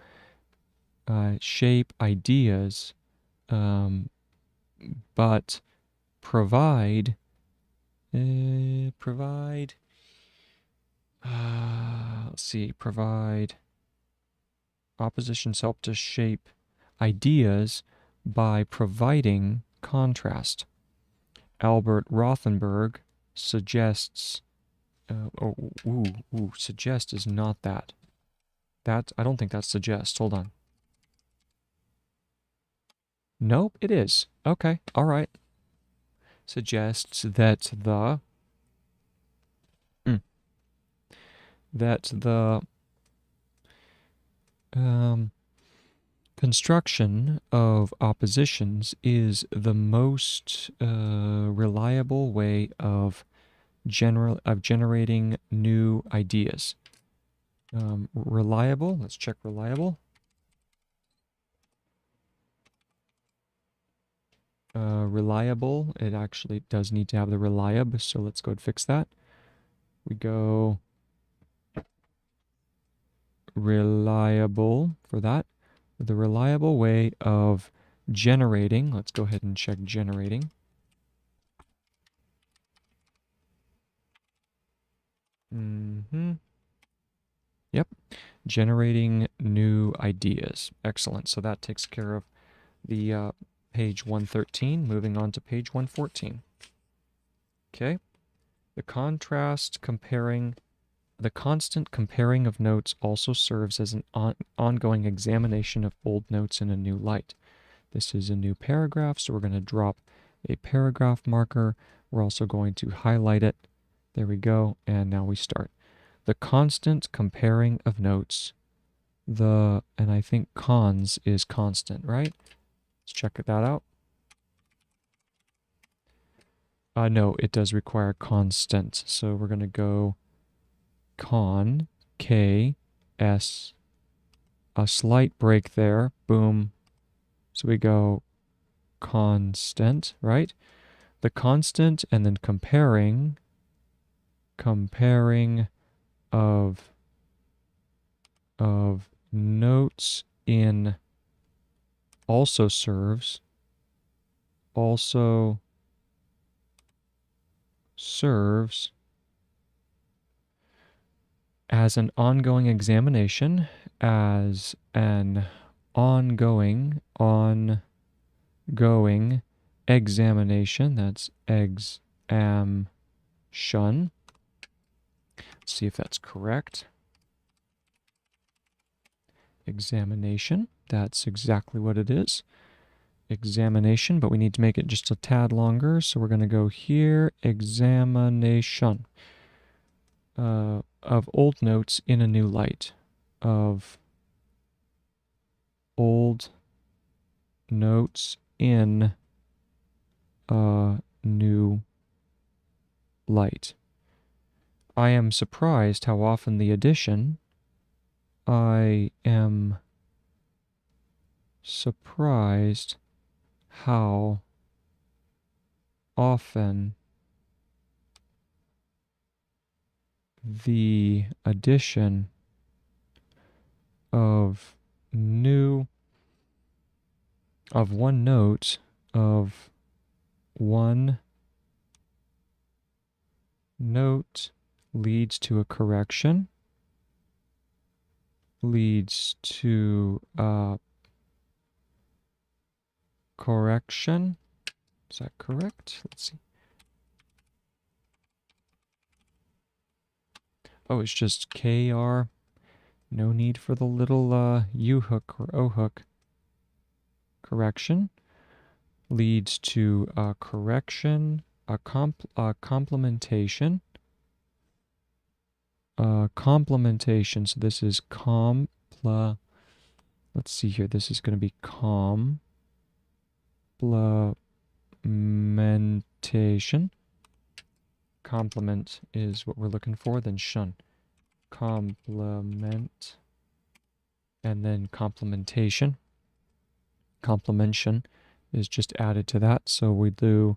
shape ideas, but provide let's see, provide oppositions help to shape ideas by providing contrast. Albert Rothenberg suggests, suggest is not that. I don't think that's suggest. Hold on. Nope, it is. Okay, all right. Suggests that the construction of oppositions is the most reliable way of generating new ideas. Reliable. Let's check reliable. Reliable. It actually does need to have the reliab, so let's go and fix that. We go reliable for that. The reliable way of generating. Let's go ahead and check generating. Yep. Generating new ideas. Excellent. So that takes care of the page 113. Moving on to page 114. Okay. The constant comparing of notes also serves as an ongoing examination of old notes in a new light. This is a new paragraph, so we're going to drop a paragraph marker. We're also going to highlight it. There we go, and now we start. The constant comparing of notes. And I think cons is constant, right? Let's check that out. No, it does require constant. So we're going to go con, K, S, a slight break there, boom. So we go constant, right? The constant and then comparing of notes in also serves as an ongoing examination, as an ongoing examination. That's examtion. Let's see if that's correct. Examination. That's exactly what it is. Examination, but we need to make it just a tad longer, so we're going to go here, examination of old notes in a new light. Of old notes in a new light. I am surprised how often the addition. I am surprised how often the addition of one note leads to a correction, leads to correction. Is that correct? Let's see. Oh, it's just KR. No need for the little U hook or O hook. Correction leads to a correction, a complementation. Complementation. So this is let's see here. This is going to be complementation. Complement is what we're looking for, then shun. Complement, and then complementation. Complementation is just added to that, so we do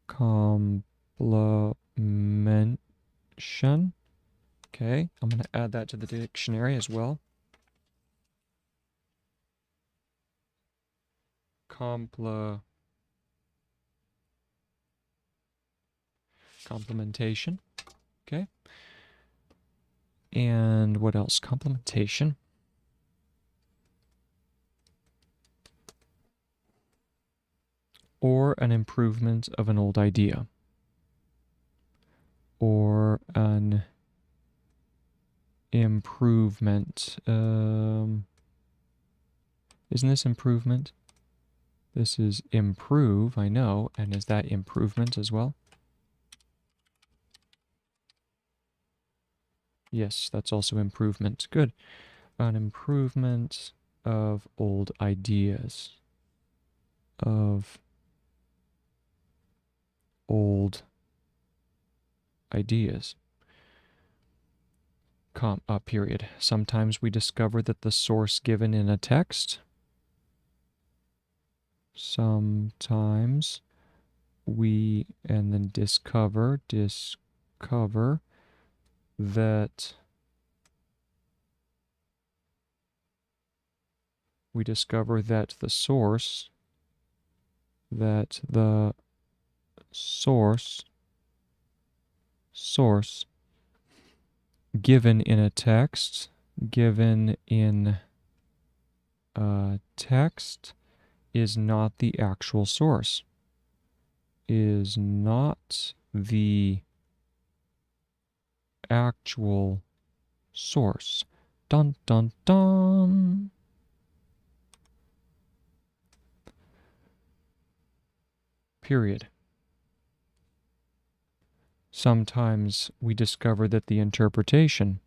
complementation. Okay, I'm going to add that to the dictionary as well. complementation. Okay. And what else? Complementation. Or an improvement of an old idea. Or an improvement. Isn't this improvement? This is improve, I know. And is that improvement as well? Yes, that's also improvement. Good. An improvement of old ideas. Of old ideas. Period. Sometimes we discover that the source given in a text. Sometimes we, and then discover that we discover that the source given in a text, is not the actual source. Is not the actual source. Dun dun dun. Period. Sometimes we discover that the interpretation.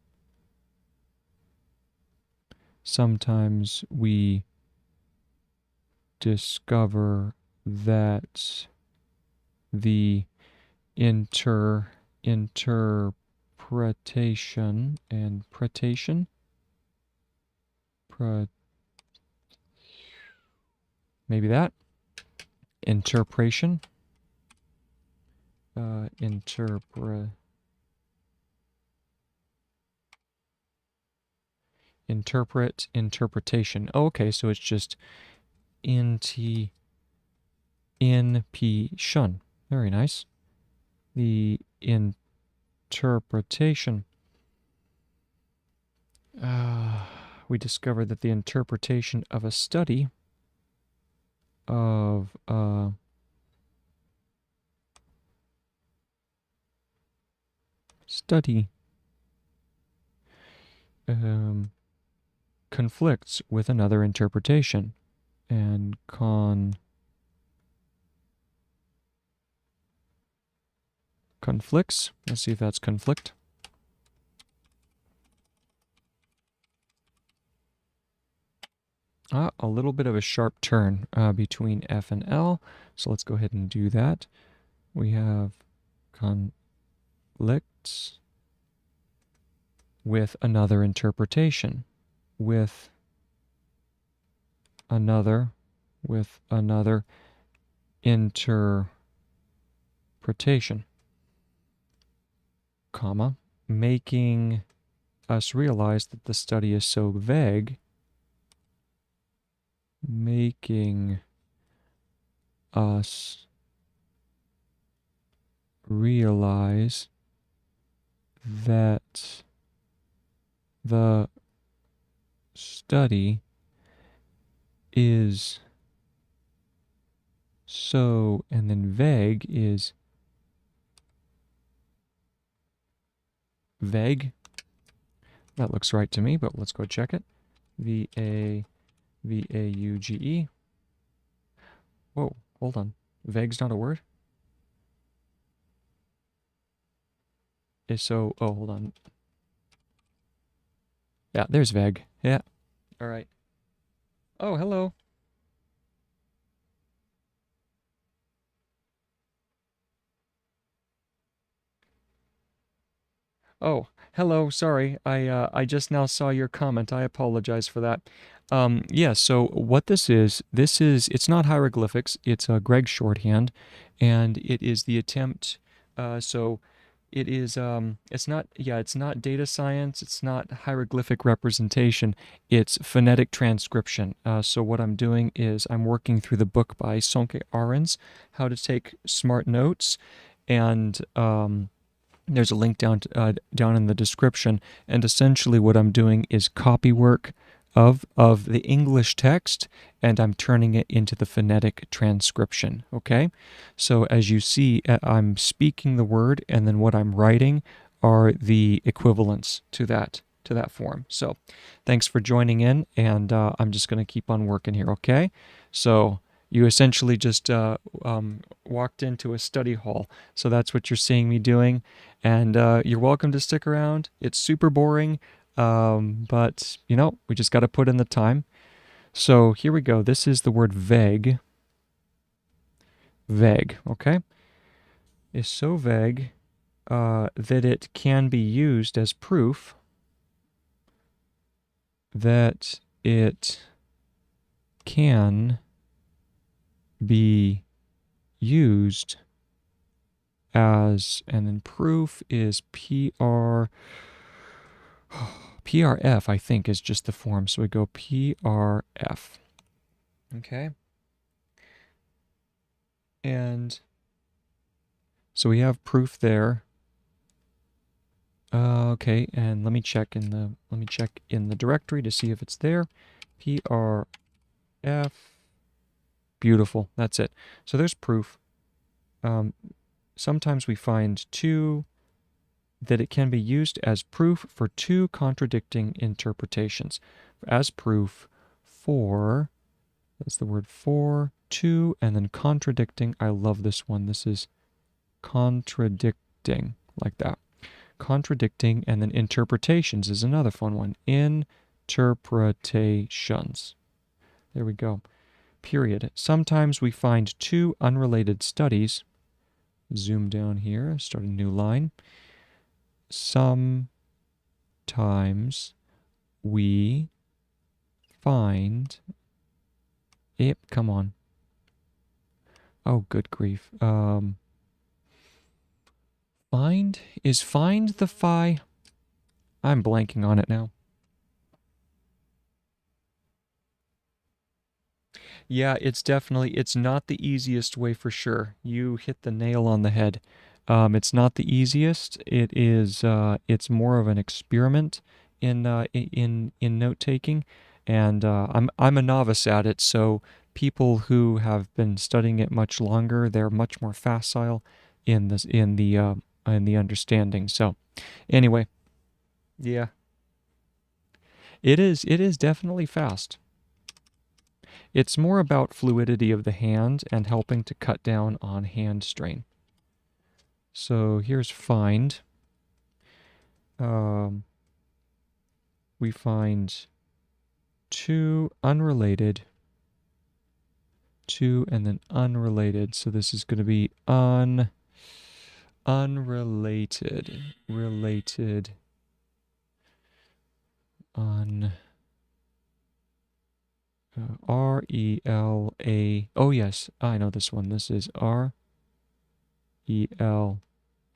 Sometimes we discover that the interpretation and pretation maybe that interpretation interpretation. Oh, okay, so it's just inption. Very nice. The interpretation. We discovered that the interpretation of a study of conflicts with another interpretation. And conflicts. Let's see if that's conflict. A little bit of a sharp turn between F and L. So let's go ahead and do that. We have conflicts with another interpretation. With another interpretation. Comma, making us realize that the study is so vague. Making us realize that the study is so, and then vague is vague. That looks right to me, but let's go check it. V-A-U-G-E. Whoa, hold on. Vague's not a word? Oh, hold on. Yeah, there's vague. Yeah. All right. Oh, hello. Oh, hello. Sorry, I just now saw your comment. I apologize for that. Yeah. So what it's not hieroglyphics. It's a Gregg shorthand, and it is the attempt. So it is it's not data science, it's not hieroglyphic representation, it's phonetic transcription. So what I'm doing is I'm working through the book by Sonke Ahrens, How to Take Smart Notes, and there's a link down in the description. And essentially, what I'm doing is copywork of the English text, and I'm turning it into the phonetic transcription. Okay, so as you see, I'm speaking the word, and then what I'm writing are the equivalents to that form. So, thanks for joining in, and I'm just going to keep on working here. Okay, so. You essentially just walked into a study hall. So that's what you're seeing me doing. And you're welcome to stick around. It's super boring, but we just got to put in the time. So here we go. This is the word vague. Vague, okay? Is so vague that it can be used as proof that it can be used as, and then proof is PRF, I think, is just the form. So we go PRF. Okay. And so we have proof there. Okay, and let me check in the directory to see if it's there. PRF. Beautiful. That's it. So there's proof. Sometimes we find that it can be used as proof for two contradicting interpretations. As proof for, that's the word for, two, and then contradicting. I love this one. This is contradicting, like that. Contradicting, and then interpretations is another fun one. Interpretations. There we go. Period. Sometimes we find two unrelated studies. Zoom down here, start a new line. Sometimes we find it. Come on. Oh, good grief. Find the phi? I'm blanking on it now. Yeah, it's not the easiest way for sure. You hit the nail on the head. It's not the easiest. It's more of an experiment in note taking, and I'm a novice at it. So people who have been studying it much longer, they're much more facile in the understanding. So anyway, yeah, it is definitely fast. It's more about fluidity of the hand and helping to cut down on hand strain. So here's find. We find two unrelated, two and then unrelated. So this is going to be unrelated, related, R-E-L-A. Oh, yes, I know this one. This is R-E-L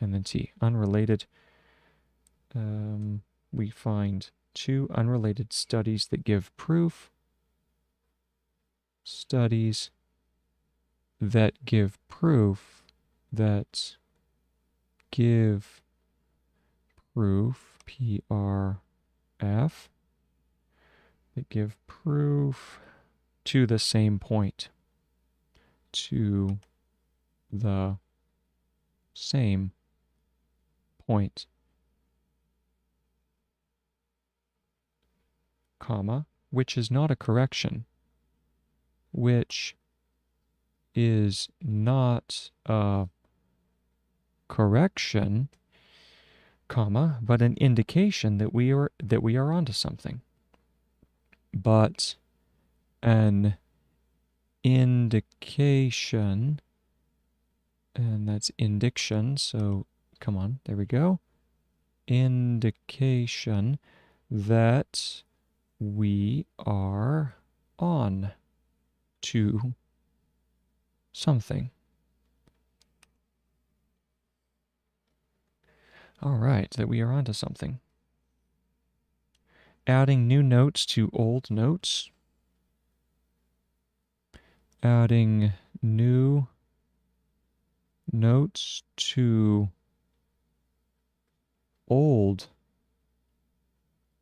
and then T. Unrelated. We find two unrelated studies that give proof. Studies that give proof that give proof, P-R-F, that give proof to the same point. To the same point. Comma, which is not a correction. Which is not a correction, comma, but an indication that we are onto something. But an indication, and that's indiction, so come on, there we go. Indication that we are on to something. All right, that we are onto something. Adding new notes to old notes. Adding new notes to old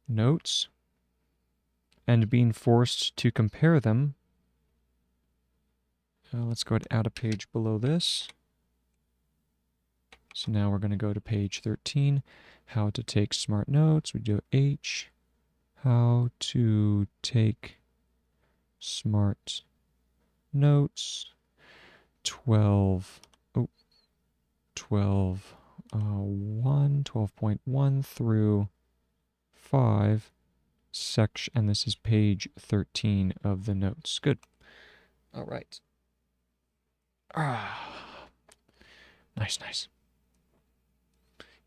notes and being forced to compare them. Let's go ahead and add a page below this. So now we're going to go to page 13, how to take smart notes. We do H, how to take smart notes, 12, 12.1 through 5 section, and this is page 13 of the notes. Good. All right. Nice, nice.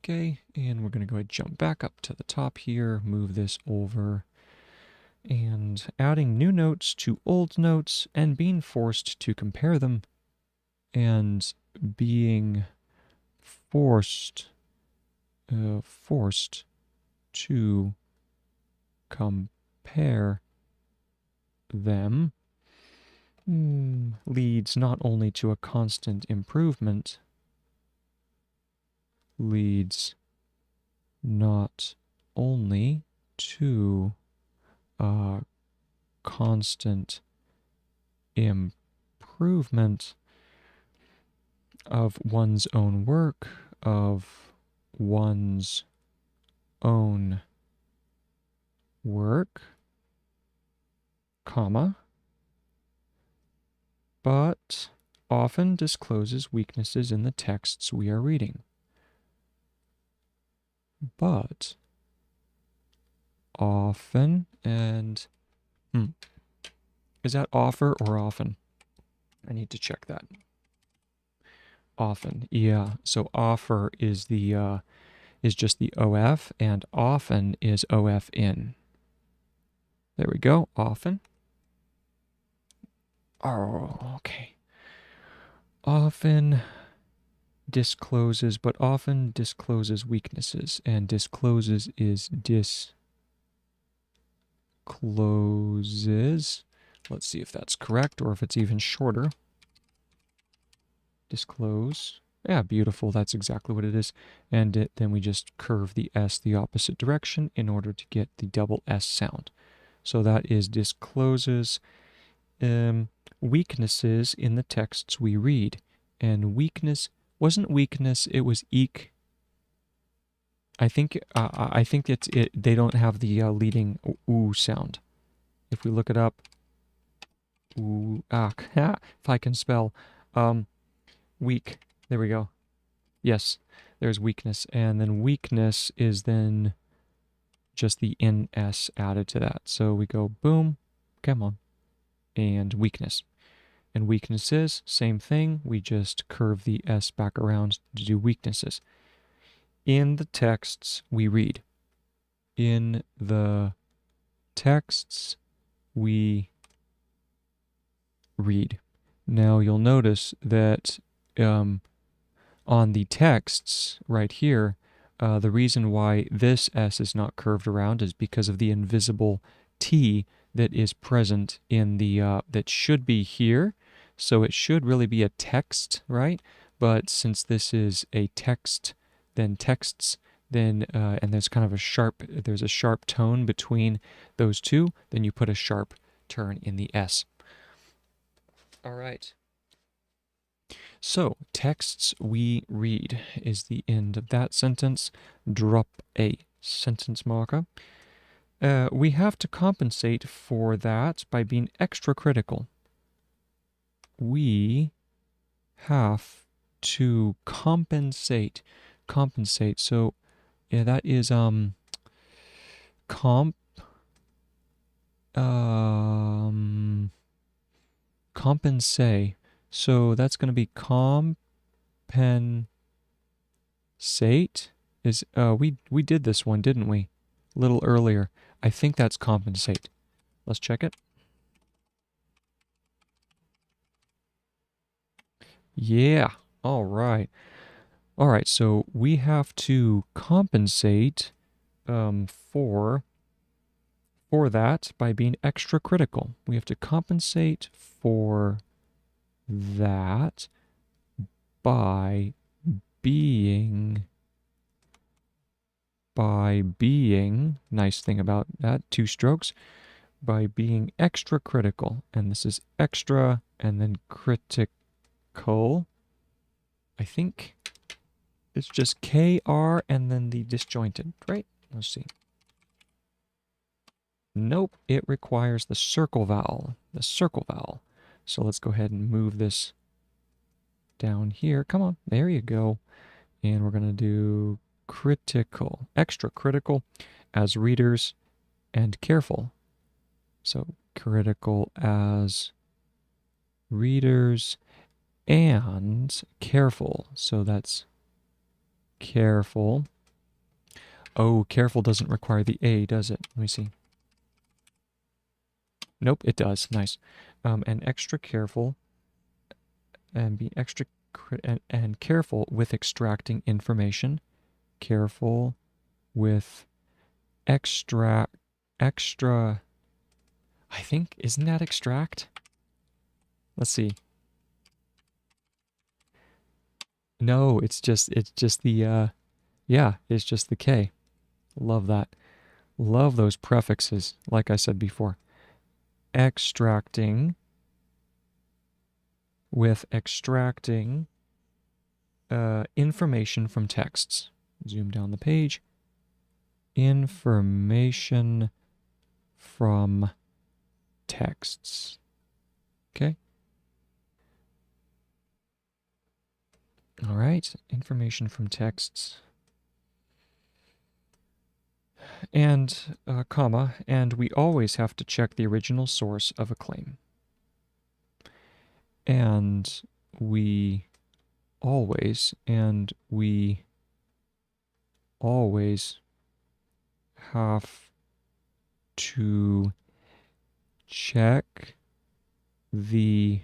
Okay, and we're going to go ahead and jump back up to the top here, move this over, and adding new notes to old notes and being forced to compare them, and being forced to compare them leads not only to a constant improvement, leads not only to a constant improvement of one's own work, of one's own work, comma, but often discloses weaknesses in the texts we are reading. But often, and is that offer or often? I need to check that. Often, yeah. So offer is the is just the OF, and often is OF in. There we go. Often. Oh, okay. Often discloses, but often discloses weaknesses, and discloses is discloses. Let's see if that's correct or if it's even shorter. Disclose. Yeah, beautiful. That's exactly what it is. And then we just curve the S the opposite direction in order to get the double S sound. So that is discloses weaknesses in the texts we read. And weakness wasn't weakness, it was eek. I think it's it. They don't have the leading oo sound. If we look it up, ooh, if I can spell, weak. There we go. Yes, there's weakness, and then weakness is then just the ns added to that. So we go boom, come on, and weakness. And weaknesses, same thing. We just curve the s back around to do weaknesses. In the texts we read. In the texts we read. Now you'll notice that on the texts right here, the reason why this S is not curved around is because of the invisible T that is present in the, that should be here. So it should really be a text, right? But since this is a text, then texts, then, and there's kind of there's a sharp tone between those two, then you put a sharp turn in the S. All right. So, texts we read is the end of that sentence. Drop a sentence marker. We have to compensate for that by being extra critical. We have to compensate. Compensate. So, yeah, that is compensate. So that's going to be compensate. Is we did this one, didn't we? A little earlier. I think that's compensate. Let's check it. Yeah. All right. All right, so we have to compensate for that by being extra critical. We have to compensate for that by being nice thing about that, two strokes, by being extra critical. And this is extra and then critical. I think it's just KR and then the disjointed, right? Let's see. Nope, it requires the circle vowel. The circle vowel. So let's go ahead and move this down here. Come on, there you go. And we're going to do critical, extra critical as readers and careful. So critical as readers and careful. So that's careful. Oh, careful doesn't require the A, does it? Let me see. Nope, it does. Nice. And extra careful and be extra and careful with extracting information. Careful with extra, I think, isn't that extract? Let's see. No, it's just the, yeah, it's just the K. Love that. Love those prefixes, like I said before. Extracting with extracting information from texts. Zoom down the page. Information from texts. Okay. All right. Information from texts. And comma, and we always have to check the original source of a claim. And we always have to check the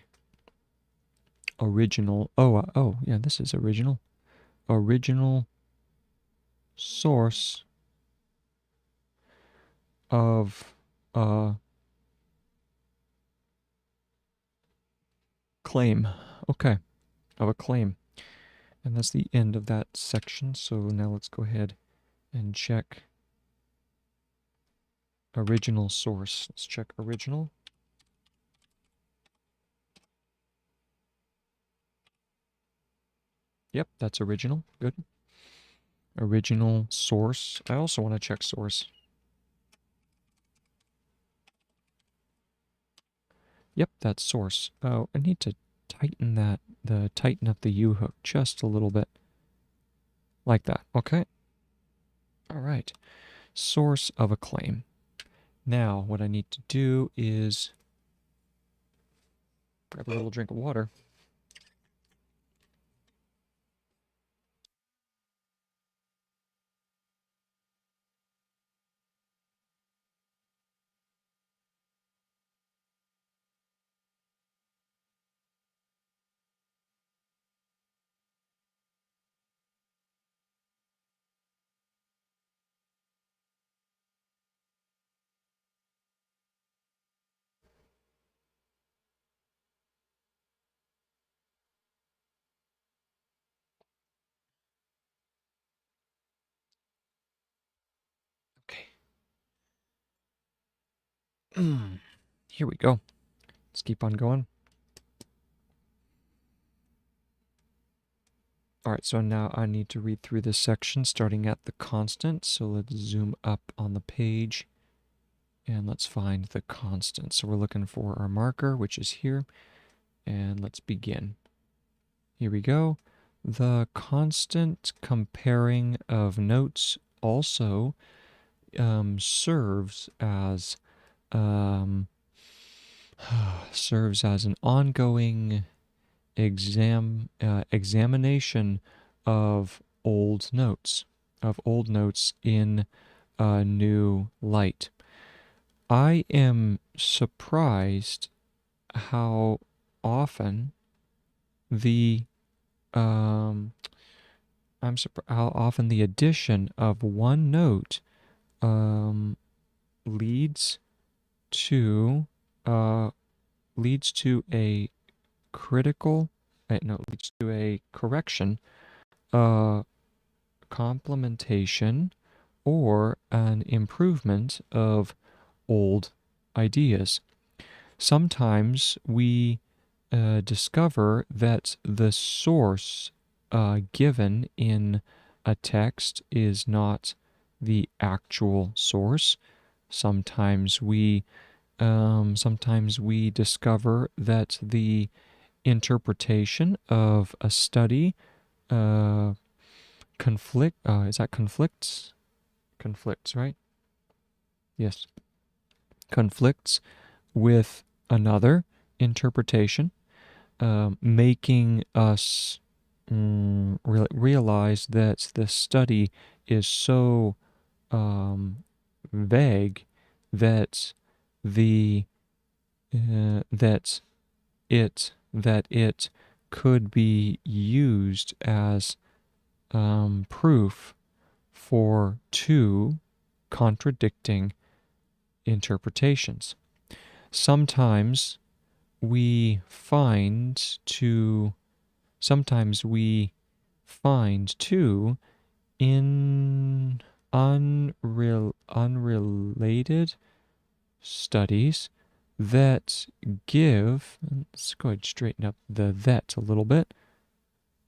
original, oh yeah, this is original source of a claim. Okay, of a claim. And that's the end of that section. So now let's go ahead and check original source. Let's check original. Yep, that's original. Good. Original source. I also want to check source. Yep, that's source. Oh, I need to tighten that, tighten up the U hook just a little bit. Like that, okay? All right. Source of a claim. Now, what I need to do is grab a little drink of water. Okay. Here we go. Let's keep on going. All right, so now I need to read through this section starting at the constant. So let's zoom up on the page and let's find the constant. So we're looking for our marker, which is here, and let's begin. Here we go. The constant comparing of notes also serves as serves as an ongoing examination of old notes in a new light. I am surprised how often the how often the addition of one note leads to leads to a critical no leads to a correction, complementation, or an improvement of old ideas. Sometimes we discover that the source given in a text is not the actual source. Sometimes we discover that the interpretation of a study is that conflicts? Conflicts, right? Yes. Conflicts with another interpretation, making us realize that the study is so vague that the that it could be used as proof for two contradicting interpretations. Sometimes we find two in unrelated studies that give, let's go ahead and straighten up the that a little bit,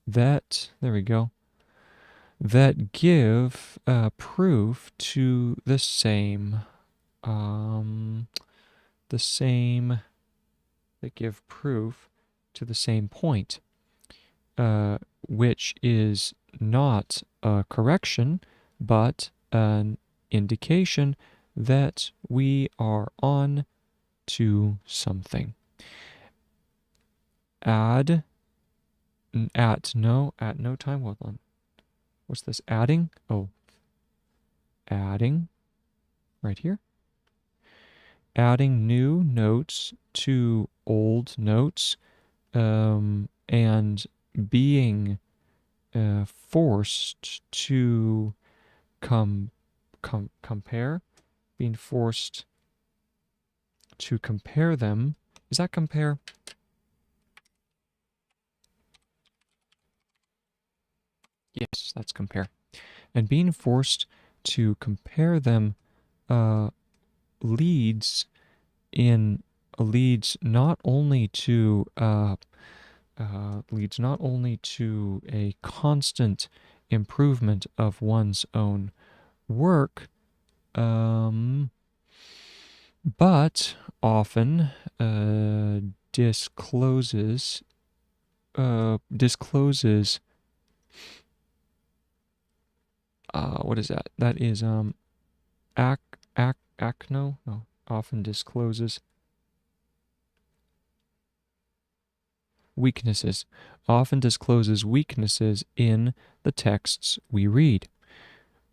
there we go, that give proof to the same, that give proof to the same point, which is not a correction, but an indication that we are on to something. At no time, hold on. What's this? Adding? Oh, adding, right here. Adding new notes to old notes, and being forced to compare, being forced to compare them. Is that compare? Yes, that's compare. And being forced to compare them leads not only to a constant improvement of one's own work, but often discloses what is that? That is often discloses weaknesses. Often discloses weaknesses in the texts we read.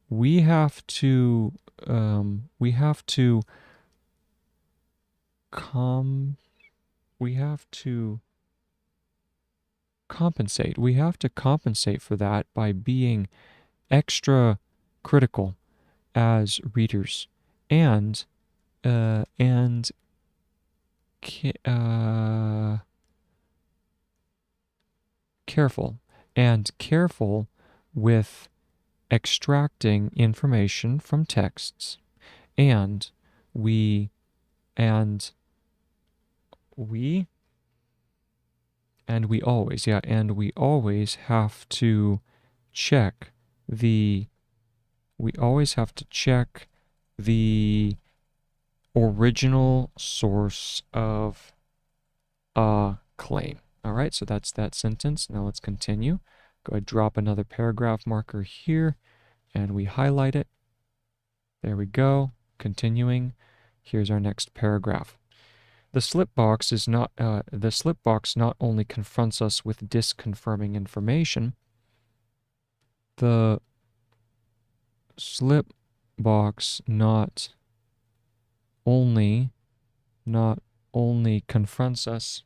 We have to compensate. We have to compensate for that by being extra critical as readers, and careful with extracting information from texts, and we always have to check the original source of a claim. All right, so that's that sentence. Now let's continue. Go ahead, drop another paragraph marker here, and we highlight it. There we go. Continuing. Here's our next paragraph. The slip box not only confronts us with disconfirming information. The slip box not only confronts us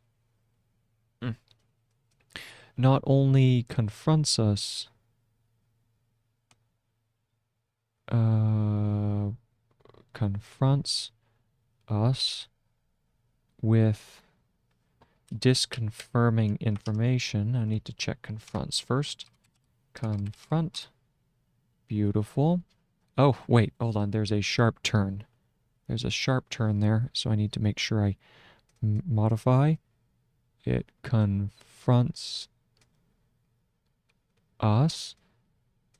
confronts us with disconfirming information. I need to check confronts first. Confront. Beautiful. Oh, wait, hold on. There's a sharp turn. There's a sharp turn there, so I need to make sure I modify. It confronts us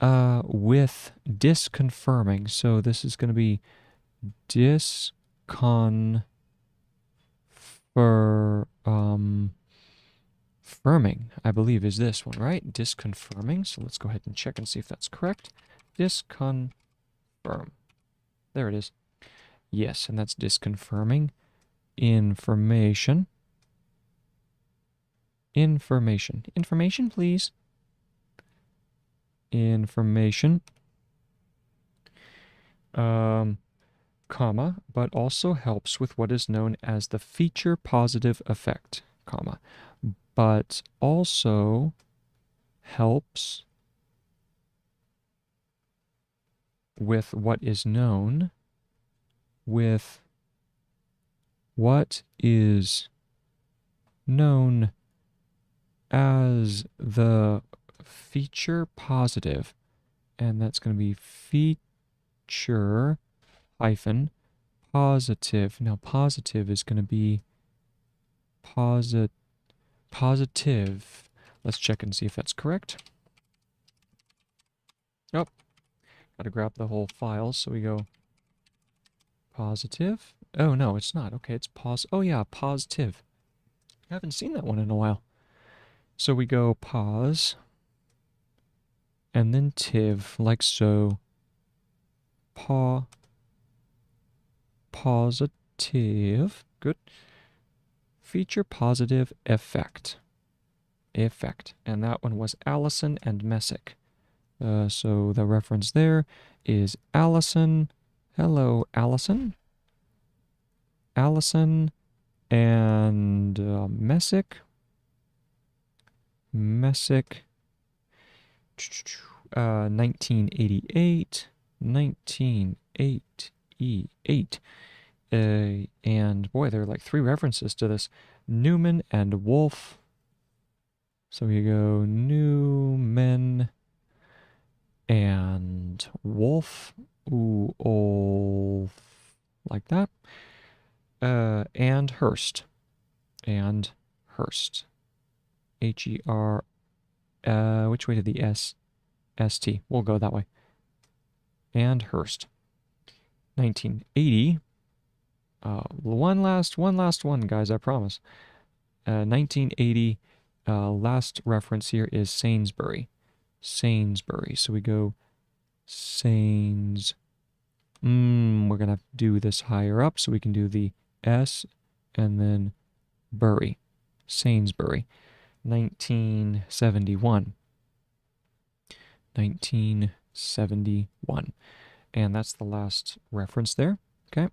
with disconfirming. So this is going to be disconfirming, I believe is this one, right? Disconfirming. So let's go ahead and check and see if that's correct. Disconfirm. There it is. Yes, and that's disconfirming information. Information. Information, please. Information. Comma, but also helps with what is known as the feature positive effect, comma, but also helps with what is known as the feature positive, and that's going to be feature hyphen positive. Now positive is going to be positive. Let's check and see if that's correct. Oh, gotta grab the whole file, so we go positive. Oh no, it's not. Okay, it's oh yeah, positive. I haven't seen that one in a while. So we go pause, and then tiv, like so. Positive. Good. Feature positive effect. And that one was Allison and Messick. So the reference there is Allison. Hello, Allison. Allison and Messick. 1988. 1988. And boy, there are like 3 references to this. Newman and Wolf. So we go Newman and Wolf. Ooh, Wolf. Like that. And Hurst. And Hurst. H-E-R. Which way did the S-T? We'll go that way. And Hurst. 1980. One last one, guys, I promise. 1980, last reference here is Sainsbury. Sainsbury. So we go Sains. We're going to do this higher up, so we can do the S and then Bury. Sainsbury. 1971. 1971. And that's the last reference there. Okay.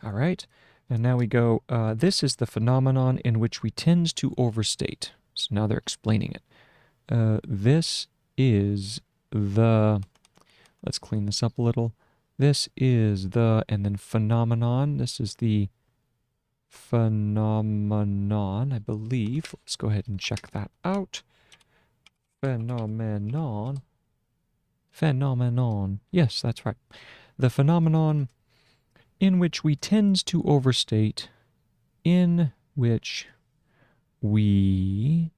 All right. And now we go, this is the phenomenon in which we tend to overstate. So now they're explaining it. This is the, let's clean this up a little. This is the, and then phenomenon. This is the phenomenon, I believe. Let's go ahead and check that out. Phenomenon. Phenomenon. Yes, that's right. The phenomenon in which we tend to overstate, in which we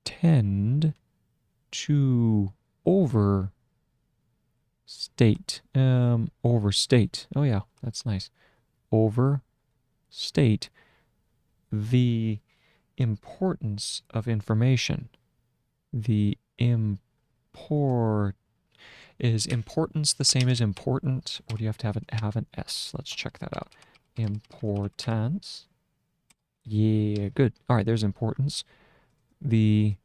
tend to overstate. Overstate. Oh yeah, that's nice. Overstate the importance of information. The is importance the same as important, or do you have to have an S? Let's check that out. Importance. Yeah, good. All right, there's importance. To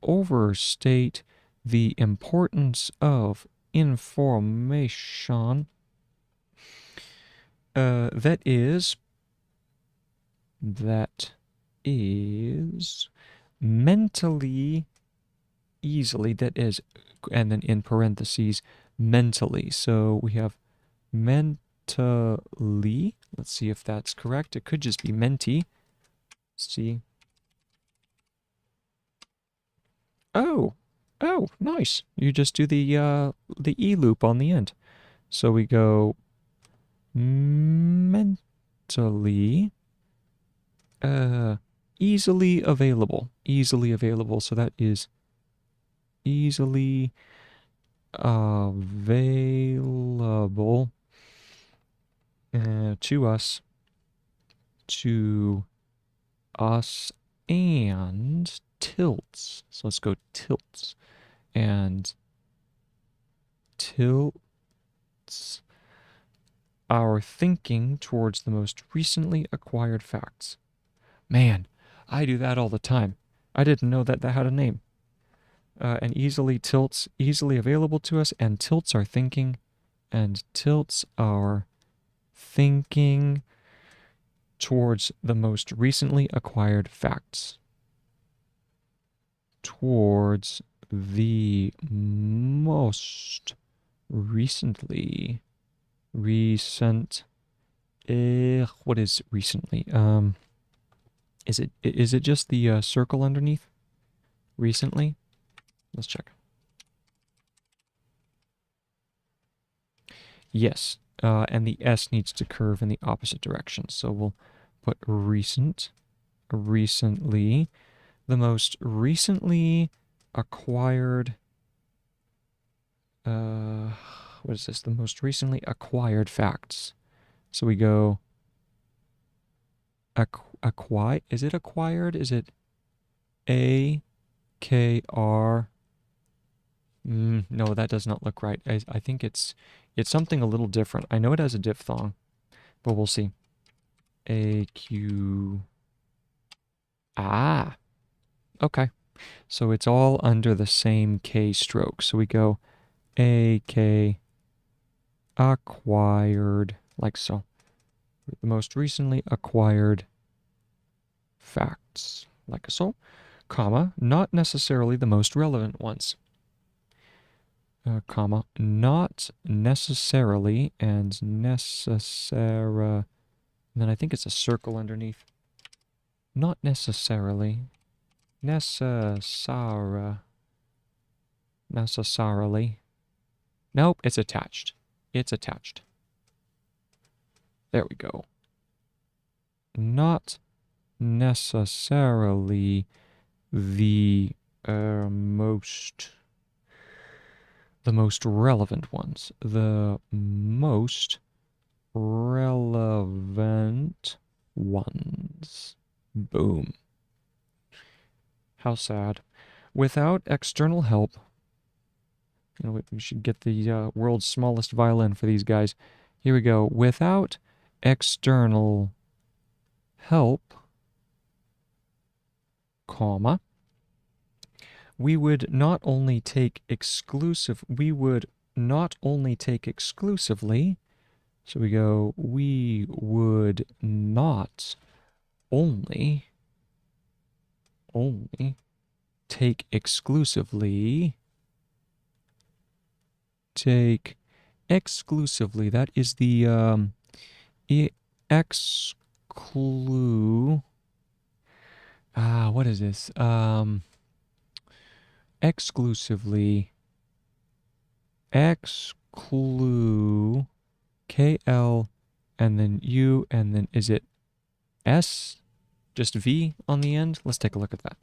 overstate the importance of information. That is mentally easily, that is, and then in parentheses, mentally. So we have mentally. Let's see if that's correct. It could just be menti. See. Oh, oh, nice. You just do the e loop on the end. So we go mentally, easily available. Easily available. So that is easily available to us, and tilts. So let's go tilts. And tilts our thinking towards the most recently acquired facts. Man, I do that all the time. I didn't know that had a name. And easily tilts, easily available to us, and tilts our thinking, and tilts our thinking towards the most recently acquired facts. Towards the most recently, what is recently? Is it just the circle underneath? Recently? Let's check. Yes, and the S needs to curve in the opposite direction. So we'll put recently, the most recently acquired, what is this? The most recently acquired facts. So we go, is it acquired? Is it A-K-R? No, that does not look right. I think it's something a little different. I know it has a diphthong, but we'll see. A-Q... Ah! Okay. So it's all under the same K stroke. So we go A-K acquired, like so. The most recently acquired facts, like so, comma, not necessarily the most relevant ones. Comma, not necessarily, and necessara, and then I think it's a circle underneath. Not necessarily, necessarily. Nope, it's attached. It's attached. There we go. Not necessarily the most relevant ones. The most relevant ones. Boom. How sad. Without external help, we should get the world's smallest violin for these guys. Here we go. Without external help, comma, we would not only take exclusively, so we go, we would not only take exclusively, that is the what is this? Exclusively, KL, and then U, and then is it S? Just V on the end? Let's take a look at that.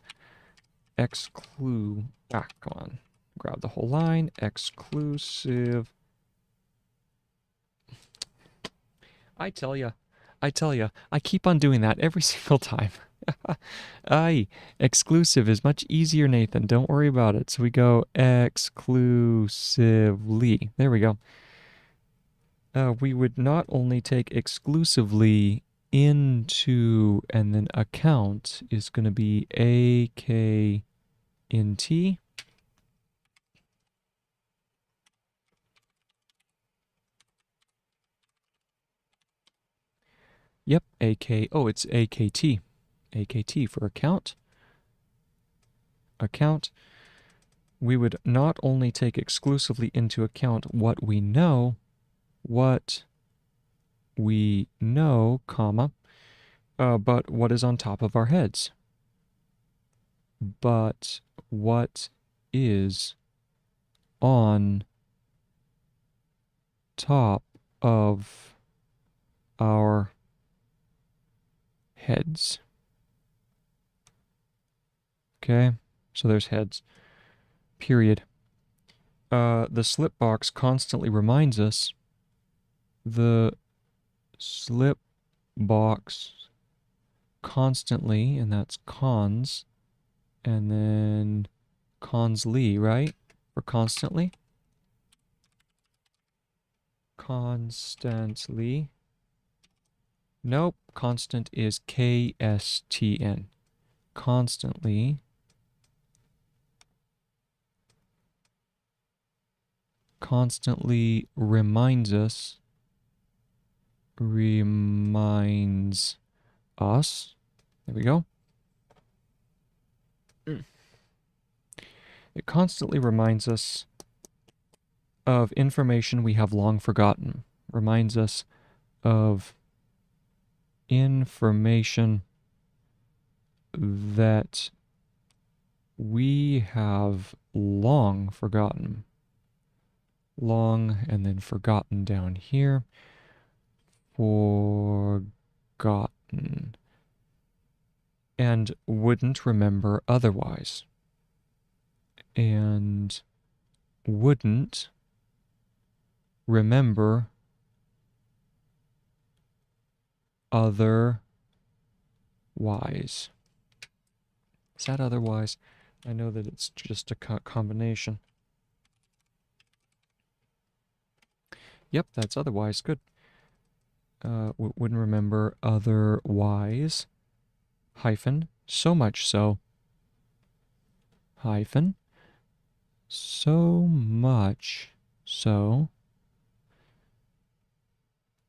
Come on. Grab the whole line. Exclusive. I tell ya, I keep on doing that every single time. Exclusive is much easier, Nathan. Don't worry about it. So we go exclusively. There we go. We would not only take exclusively into, and then account is going to be AKNT. Yep, it's AKT. AKT for account. account, we would not only take exclusively into account what we know, comma, but what is on top of our heads. But what is on top of our heads. Okay, so there's heads. Period. The slip box constantly reminds us. The slip box constantly, and that's cons, and then constantly, right? For constantly. Constantly. Nope, constant is KSTN. Constantly reminds us, there we go. It constantly reminds us of information we have long forgotten. Reminds us of information that we have long forgotten. Long and then forgotten down here. Forgotten. And wouldn't remember otherwise. And wouldn't remember otherwise. Is that otherwise? I know that it's just a combination. Yep, that's otherwise. Good. Wouldn't remember otherwise. Hyphen. So much so. Hyphen. So much so.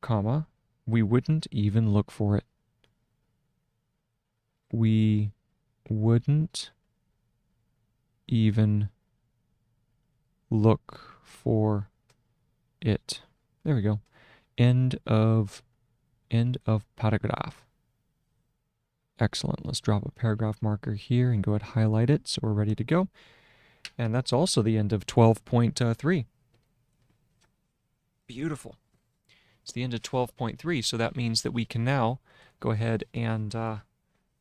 Comma. We wouldn't even look for it. We wouldn't even look for it. There we go. End of paragraph. Excellent. Let's drop a paragraph marker here and go ahead and highlight it so we're ready to go. And that's also the end of 12.3. Beautiful. It's the end of 12.3, so that means that we can now go ahead and, so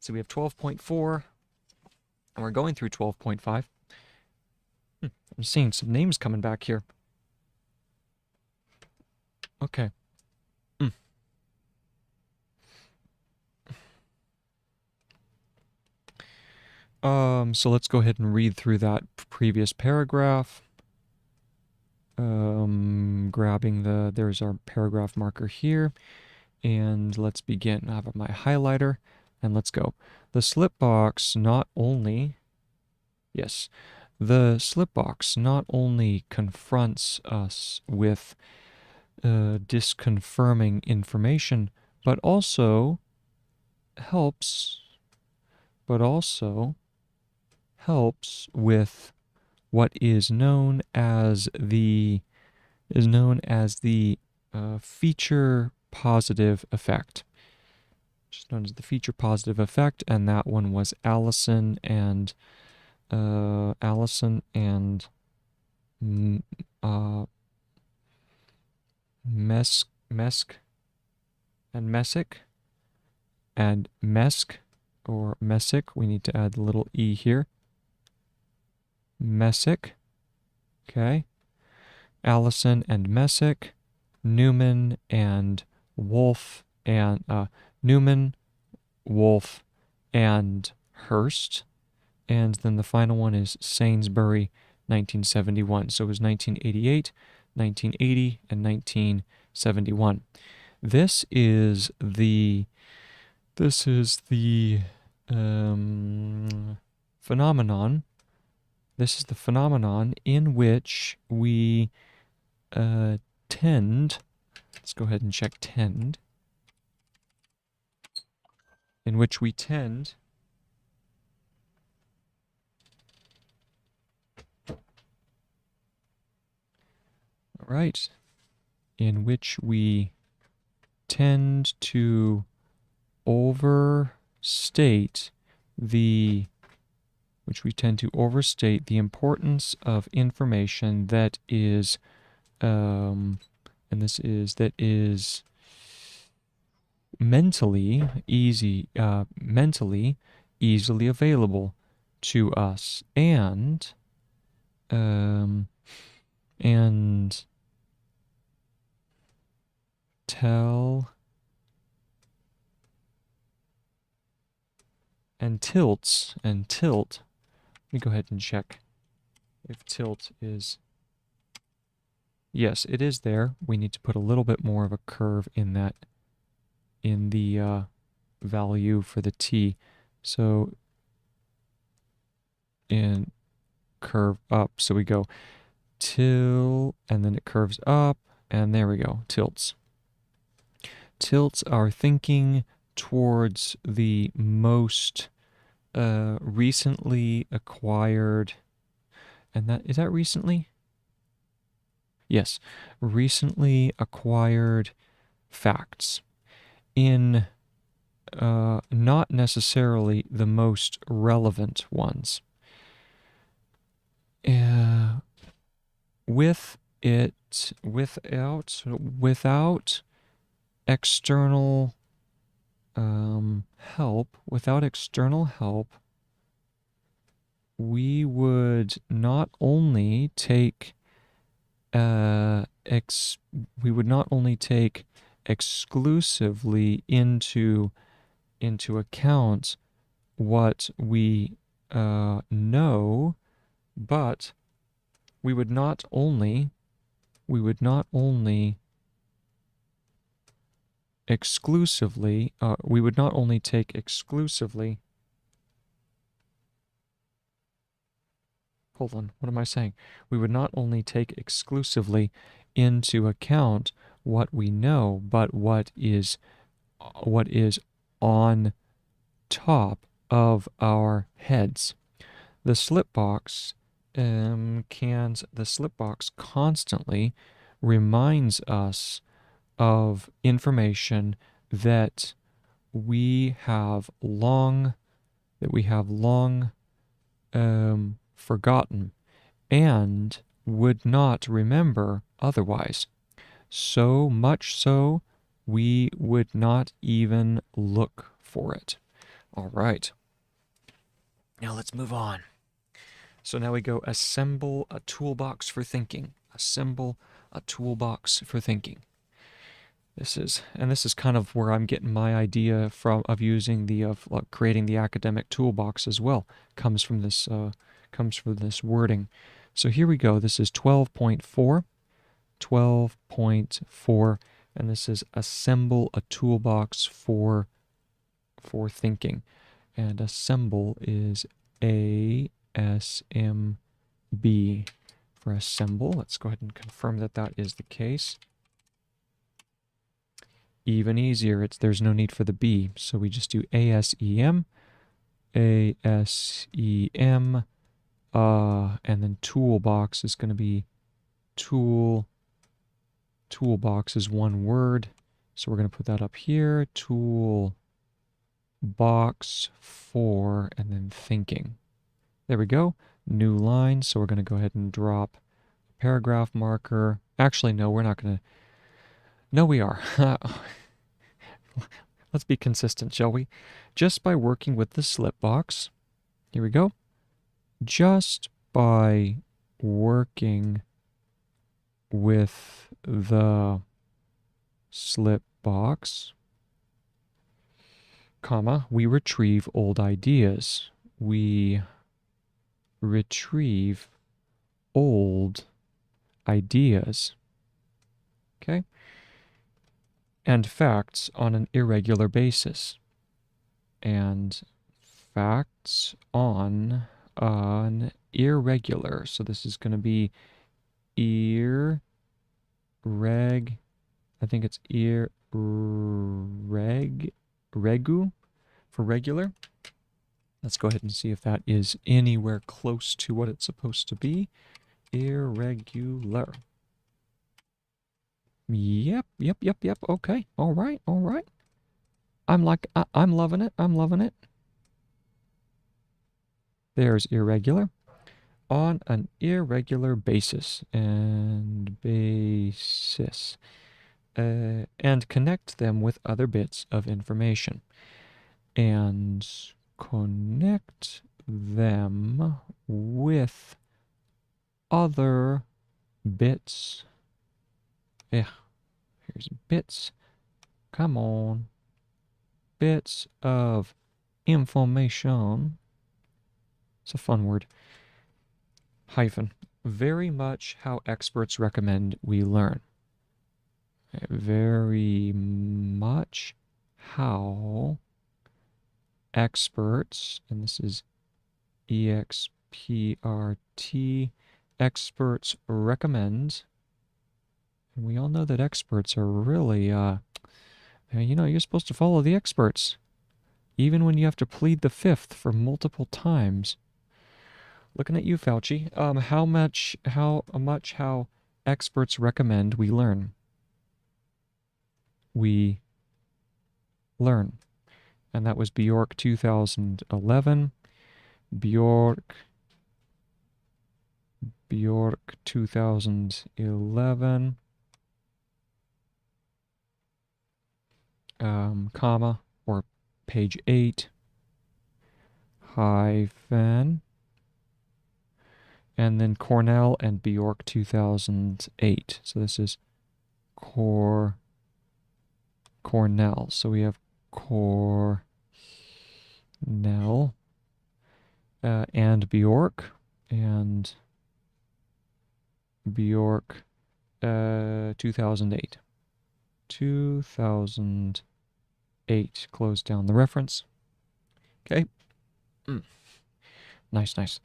we have 12.4, and we're going through 12.5. I'm seeing some names coming back here. Okay. So let's go ahead and read through that previous paragraph. Grabbing there's our paragraph marker here, and let's begin. I have my highlighter, and let's go. The slip box not only, yes, the slip box not only confronts us with disconfirming information, but also helps with what is known as the feature positive effect. Which is known as the feature positive effect, and that one was Allison and Messick and Mesk or Messick. We need to add the little E here. Messick. Okay. Allison and Messick, Newman and Wolf, and Newman, Wolf, and Hurst. And then the final one is Sainsbury, 1971. So it was 1988, 1980, and 1971. This is the phenomenon. This is the phenomenon in which we tend, let's go ahead and check tend, in which we tend right, in which we tend to overstate the importance of information that is that is mentally easily available to us, um, and tell and tilt. Let me go ahead and check if tilt is. Yes, it is there. We need to put a little bit more of a curve in that, in the value for the t. So in curve up, so we go till, and then it curves up, and there we go, tilts. Tilts our thinking towards the most recently acquired, and is that recently? Yes, recently acquired facts in not necessarily the most relevant ones. Without external help, we would not only take exclusively into account what we know, but we would not only take exclusively. Hold on, what am I saying? We would not only take exclusively into account what we know, but what is on top of our heads. The slipbox constantly reminds us of information that we have long forgotten and would not remember otherwise. So much so, we would not even look for it. All right. Now let's move on. So now we go assemble a toolbox for thinking. Assemble a toolbox for thinking. This is kind of where I'm getting my idea of using creating the academic toolbox as well. Comes from this wording. So here we go. This is 12.4. 12.4, and this is assemble a toolbox for thinking. And assemble is ASMB for assemble. Let's go ahead and confirm that that is the case. Even easier, there's no need for the B, so we just do ASEM, ASEM, and then toolbox is going to be toolbox is one word, so we're going to put that up here, toolbox for, and then thinking. There we go, new line, so we're going to go ahead and drop a paragraph marker. Actually, no, we're not going to. No, we are. Let's be consistent, shall we? Just by working with the slip box, here we go. Just by working with the slip box, comma, we retrieve old ideas. We retrieve old ideas. Okay? And facts on an irregular basis. And facts on an irregular. So this is going to be I think it's regu for regular. Let's go ahead and see if that is anywhere close to what it's supposed to be. Irregular. Yep, yep, yep, yep. Okay. All right, all right. I'm loving it. I'm loving it. There's irregular. On an irregular basis and basis. And connect them with other bits of information. And connect them with other bits. Yeah, here's bits. Come on. Bits of information. It's a fun word. Hyphen. Very much how experts recommend we learn. Very much how experts, and this is EXPRT, experts recommend. And we all know that experts are really, you're supposed to follow the experts, even when you have to plead the fifth for multiple times. Looking at you, Fauci. How experts recommend we learn. We learn. And that was Bjork 2011. Bjork 2011. Comma, or page 8, hyphen, and then Cornell and Bjork 2008. So this is Cornell. So we have Cornell and Bjork, and Bjork 2008. 2008. Close down the reference. Okay. Nice, nice.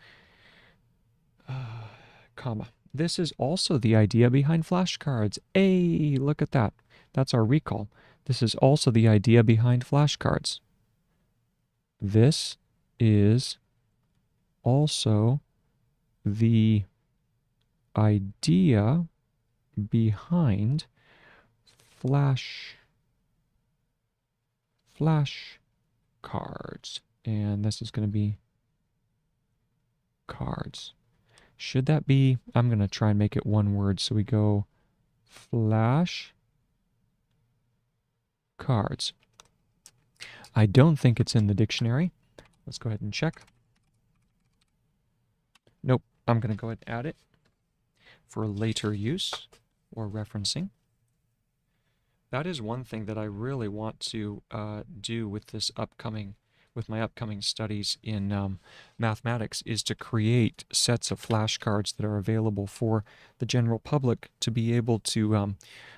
Comma. This is also the idea behind flashcards. Hey, look at that. That's our recall. This is also the idea behind flashcards. This is also the idea behind flashcards. And this is going to be cards. Should that be, I'm going to try and make it one word. So we go flash cards. I don't think it's in the dictionary. Let's go ahead and check. Nope, I'm going to go ahead and add it for later use or referencing. That is one thing that I really want to do with my upcoming studies in mathematics, is to create sets of flashcards that are available for the general public to be able to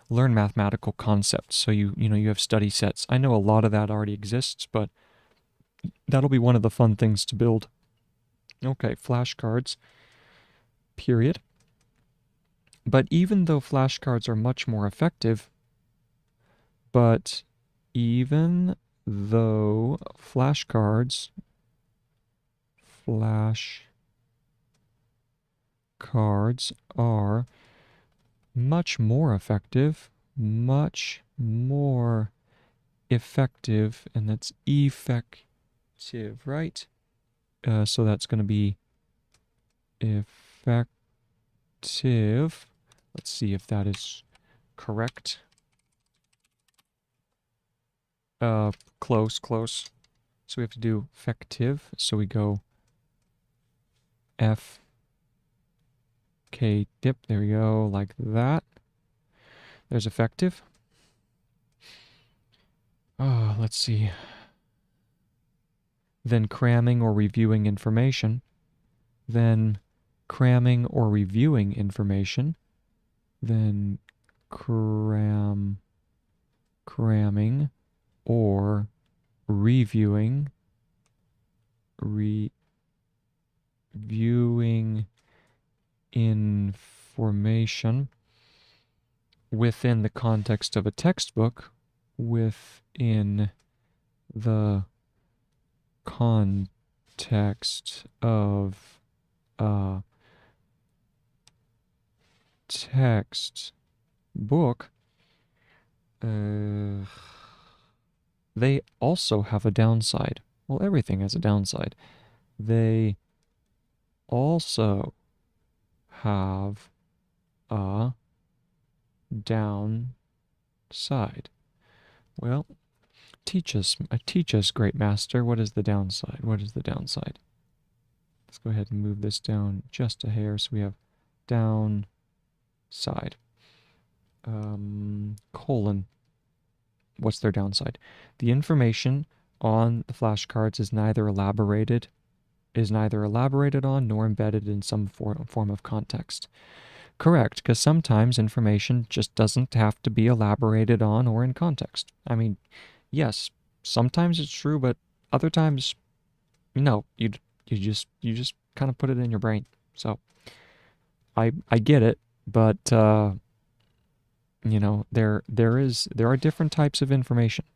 learn mathematical concepts. So you have study sets. I know a lot of that already exists, but that'll be one of the fun things to build. Okay, flashcards, period. But even though flashcards are much more effective, even though flashcards are much more effective, and that's effective, right? So that's going to be effective. Let's see if that is correct. Close. So we have to do effective. So we go F, K, dip. There we go, like that. There's effective. Let's see. Then cramming or reviewing information. Then cramming or reviewing information. Then cramming or reviewing information within the context of a textbook, within the context of a textbook, They also have a downside. Well, everything has a downside. They also have a downside. Well, teach us, great master. What is the downside? What is the downside? Let's go ahead and move this down just a hair so we have downside. Colon. What's their downside? The information on the flashcards is neither elaborated on nor embedded in some form of context. Correct, because sometimes information just doesn't have to be elaborated on or in context. I mean, yes, sometimes it's true, but other times, no. You just kind of put it in your brain. So I get it, but there are different types of information.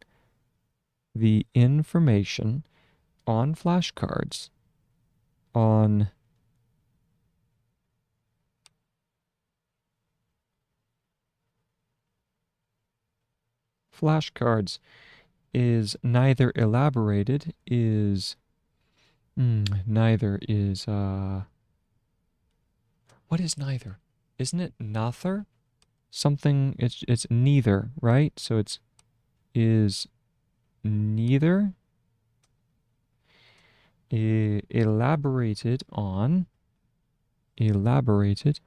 The information on flashcards on flashcards is neither elaborated, neither is, what is neither? Isn't it nother? Something, it's neither, right? So is neither elaborated on, elaborated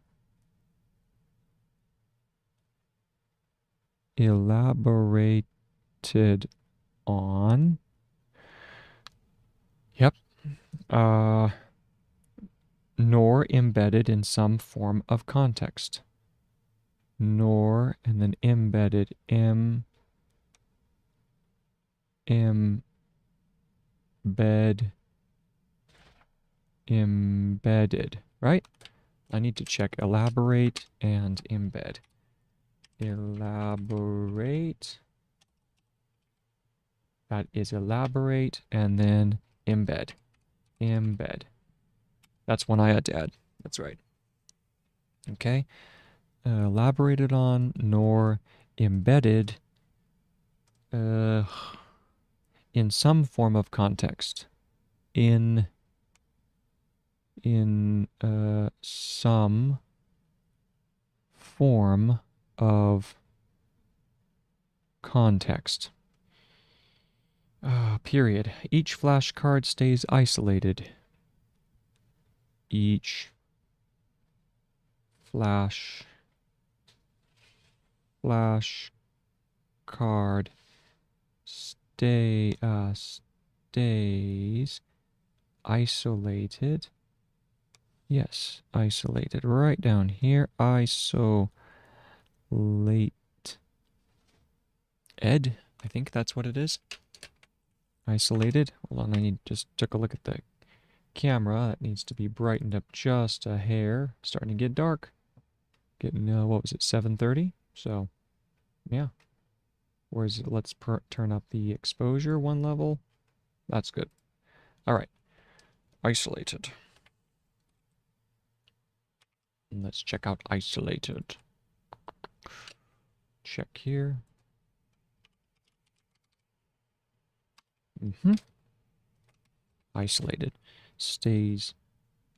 on, yep, nor embedded in some form of context. Nor, and then embedded, embedded, right? I need to check elaborate and embed. Elaborate. That is elaborate, and then embed. Embed. That's one I had to add. That's right. Okay. Elaborated on, nor embedded in some form of context. In some form of context. Period. Each flashcard stays isolated. Each flashcard stays isolated. Yes, isolated. Right down here. Isolate. Ed, I think that's what it is. Isolated. Hold on, I just took a look at the camera. It needs to be brightened up just a hair. Starting to get dark. Getting, what was it, 7:30? So, yeah. Where's it? Let's turn up the exposure one level. That's good. All right. Isolated. And let's check out isolated. Check here. Isolated. Stays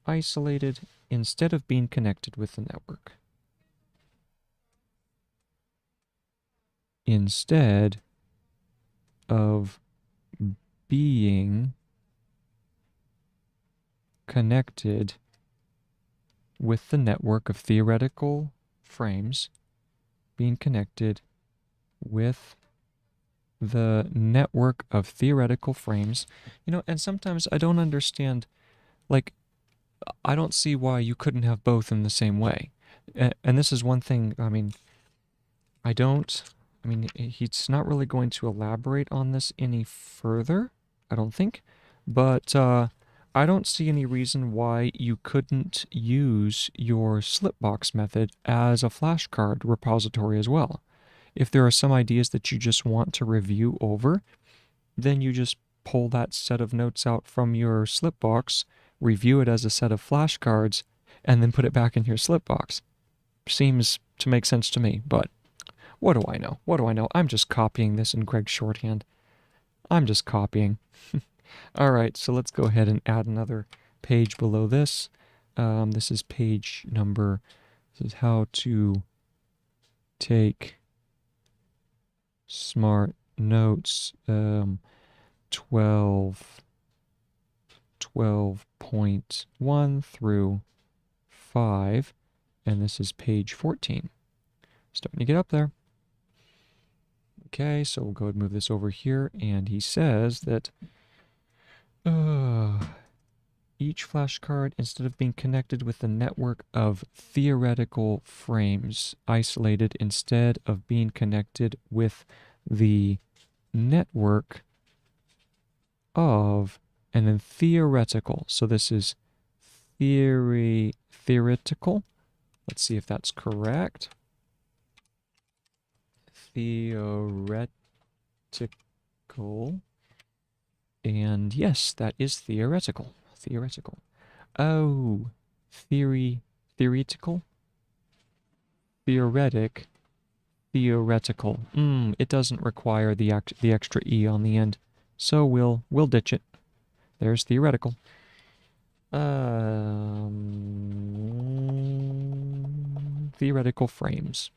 isolated instead of being connected with the network. Instead of being connected with the network of theoretical frames, being connected with the network of theoretical frames. And sometimes I don't understand, like, I don't see why you couldn't have both in the same way. And this is one thing, he's not really going to elaborate on this any further, I don't think. But I don't see any reason why you couldn't use your slipbox method as a flashcard repository as well. If there are some ideas that you just want to review over, then you just pull that set of notes out from your slipbox, review it as a set of flashcards, and then put it back in your slipbox. Seems to make sense to me, but What do I know? What do I know? I'm just copying this in Gregg's shorthand. I'm just copying. All right, so let's go ahead and add another page below this. This is page number, this is how to take smart notes, 12.1 through 5, and this is page 14. Starting to get up there. Okay, so we'll go ahead and move this over here, and he says that each flashcard, instead of being connected with the network of theoretical frames, isolated instead of being connected with the network of, and then theoretical. So this is theoretical. Let's see if that's correct. Theoretical. And yes, that is theoretical. Theoretical. Oh, theoretical? Theoretic. Theoretical. It doesn't require the extra E on the end. So we'll ditch it. There's theoretical. Theoretical frames.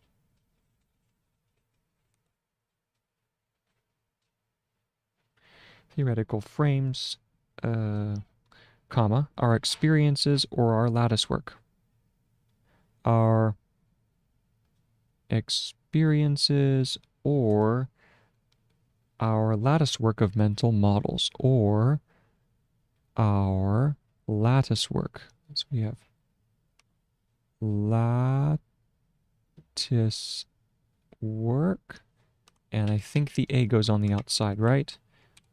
Theoretical frames, comma, our experiences or our lattice work. Our experiences or our lattice work of mental models, or our lattice work. So we have lattice work, and I think the A goes on the outside, right?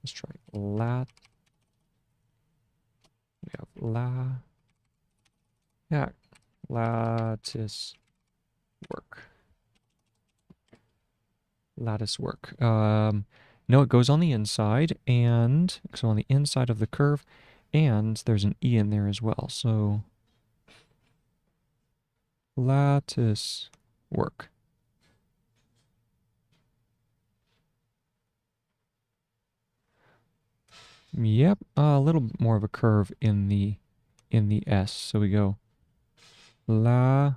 Let's try we have lattice work. Lattice work. No, it goes on the inside, and so on the inside of the curve, and there's an E in there as well. So lattice work. Yep, a little bit more of a curve in the S. So we go lattice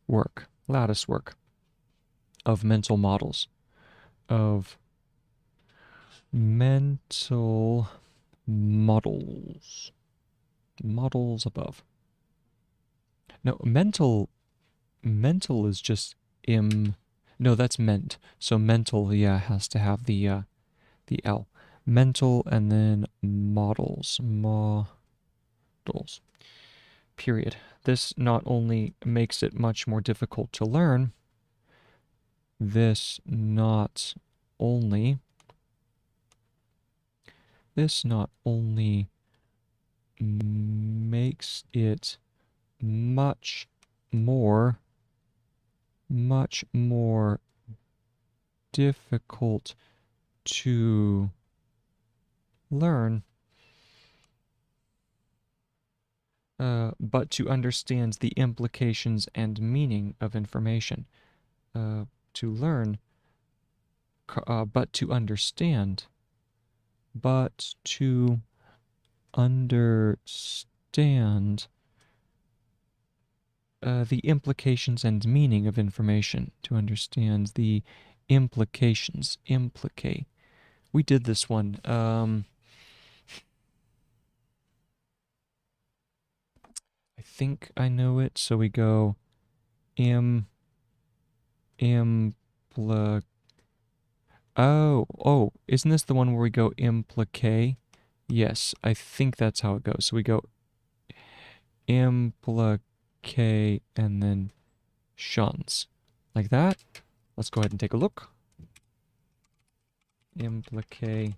work, lattice work of mental models, of mental models, models above. No, mental is just no, that's ment. So mental, yeah, has to have the L. Mental and then models, period. This not only makes it much more difficult to learn, this not only makes it much more difficult to learn, but to understand the implications and meaning of information. To learn, but to understand, the implications and meaning of information. To understand the implications. Implicate. We did this one. I think I know it. So we go Oh, isn't this the one where we go implicate? Yes, I think that's how it goes. So we go implicate and then shuns. Like that. Let's go ahead and take a look. Implicate.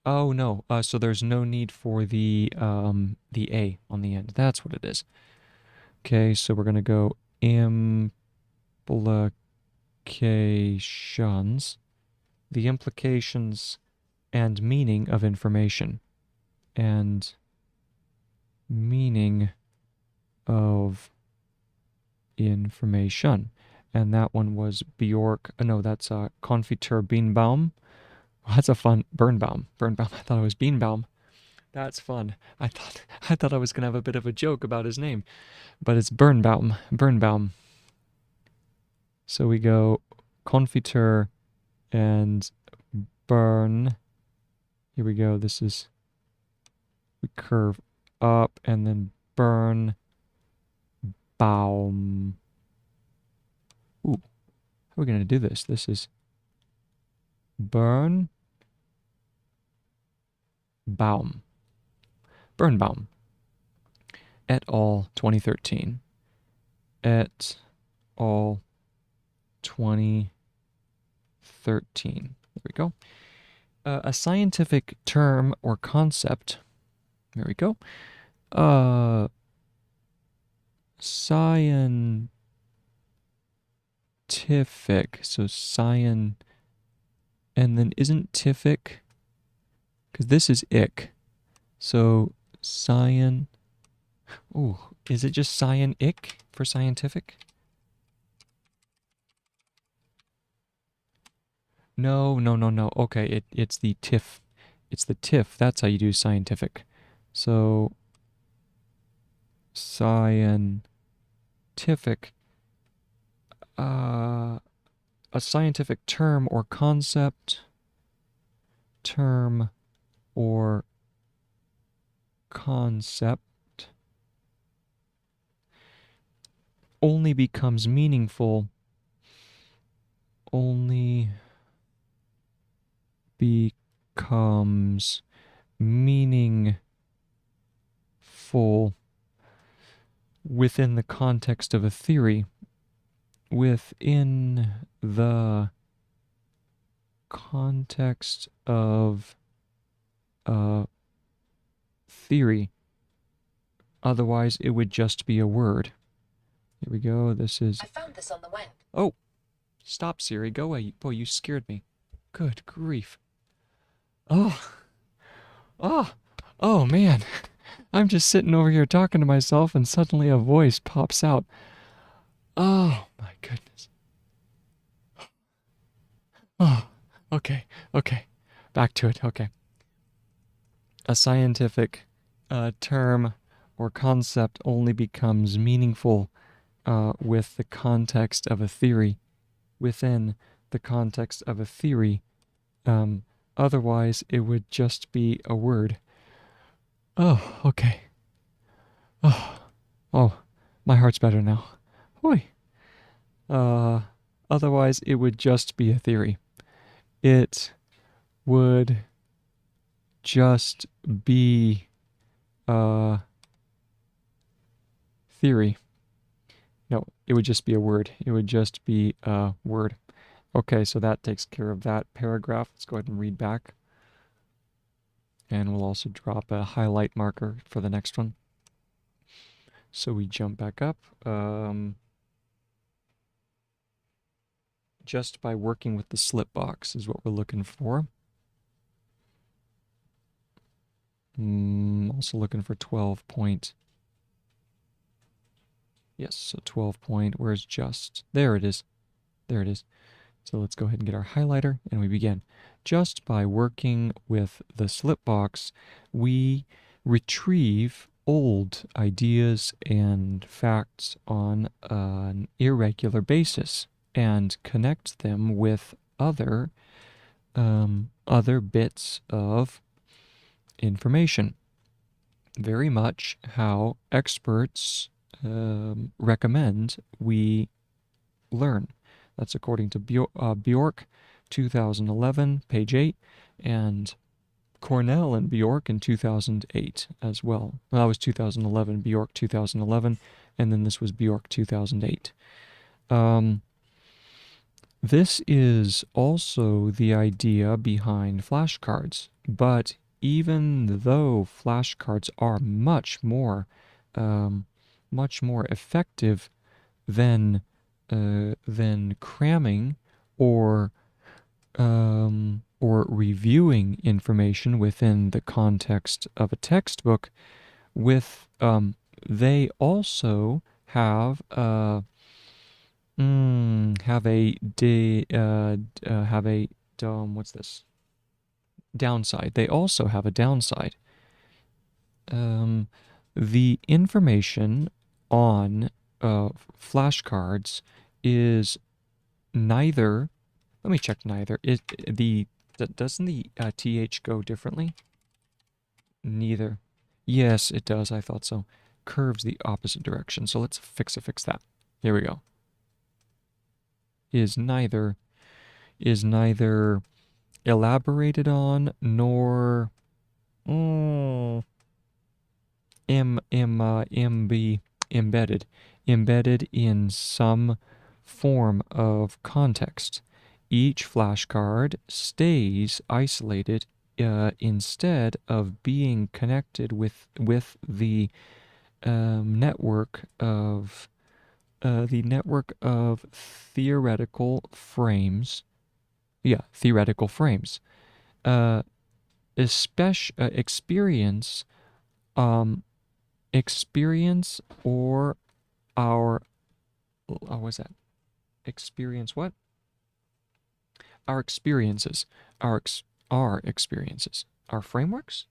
Oh no, so there's no need for the A on the end. That's what it is. Okay, so we're gonna go implications, the implications and meaning of information, and meaning of information. And that one was Bjork. No, that's Konfitur Bienbaum. That's a fun Birnbaum. Birnbaum. I thought it was Beanbaum. That's fun. I thought I was gonna have a bit of a joke about his name, but it's Birnbaum. Birnbaum. So we go Konfitur and burn. Here we go. We curve up and then burn Baum. Ooh, how are we gonna do this? This is burn Baum. Birnbaum. Et al. 2013. Et al. 2013. There we go. A scientific term or concept. There we go. Scientific. So and then isn't tific? Because this is ick. So Ooh, is it just ick for scientific? No. Okay, it's the TIFF. It's the TIFF. That's how you do scientific. So scientific. A scientific term or concept. Term or concept only becomes meaningful. Only becomes meaningful within the context of a theory. Within the context of a theory. Otherwise, it would just be a word. Here we go. I found this on the web. Oh, stop, Siri. Go away. Boy, you scared me. Good grief. Oh, man. I'm just sitting over here talking to myself and suddenly a voice pops out. Oh, my goodness. Oh, okay. Back to it. Okay. A scientific term or concept only becomes meaningful with the context of a theory. Within the context of a theory. Otherwise, it would just be a word. Oh, okay. Oh, my heart's better now. Hoi. Otherwise, it would just be a theory. It would just be a theory. No, it would just be a word. It would just be a word. Okay, so that takes care of that paragraph. Let's go ahead and read back. And we'll also drop a highlight marker for the next one. So we jump back up. Just by working with the slip box is what we're looking for. Also looking for 12 point. Yes, so 12 point. Where's just? There it is. There it is. So let's go ahead and get our highlighter and we begin. Just by working with the slip box, we retrieve old ideas and facts on an irregular basis and connect them with other bits of information. Very much how experts recommend we learn. That's according to Bjork, 2011, page 8, and Cornell and Bjork in 2008 as well. Well, that was 2011, Bjork 2011, and then this was Bjork 2008. This is also the idea behind flashcards, but even though flashcards are much more effective than cramming or reviewing information within the context of a textbook, with they also have have a what's this? Downside. They also have a downside. Um, the information on flashcards is neither. Let me check neither. Doesn't the th go differently? Neither. Yes, it does. I thought so. Curves the opposite direction. So let's fix that. Here we go. Is neither elaborated on nor be embedded in some form of context. Each flashcard stays isolated instead of being connected with the network of theoretical frames. Yeah, theoretical frames. Uh, experience experience or our what's that? Experience what? Our experiences. Our experiences. Our frameworks?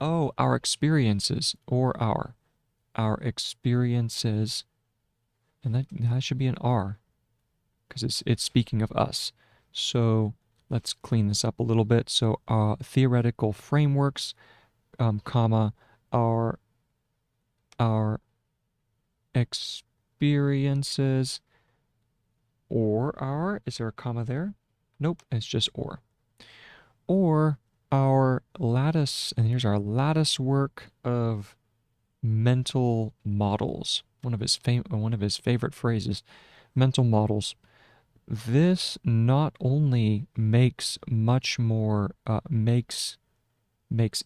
Oh, our experiences or our experiences, and that should be an R because it's speaking of us. So let's clean this up a little bit. So theoretical frameworks, comma, our experiences or is there a comma there? Nope, it's just or our lattice, and here's our lattice work of mental models. One of his favorite phrases, mental models. This not only makes much more makes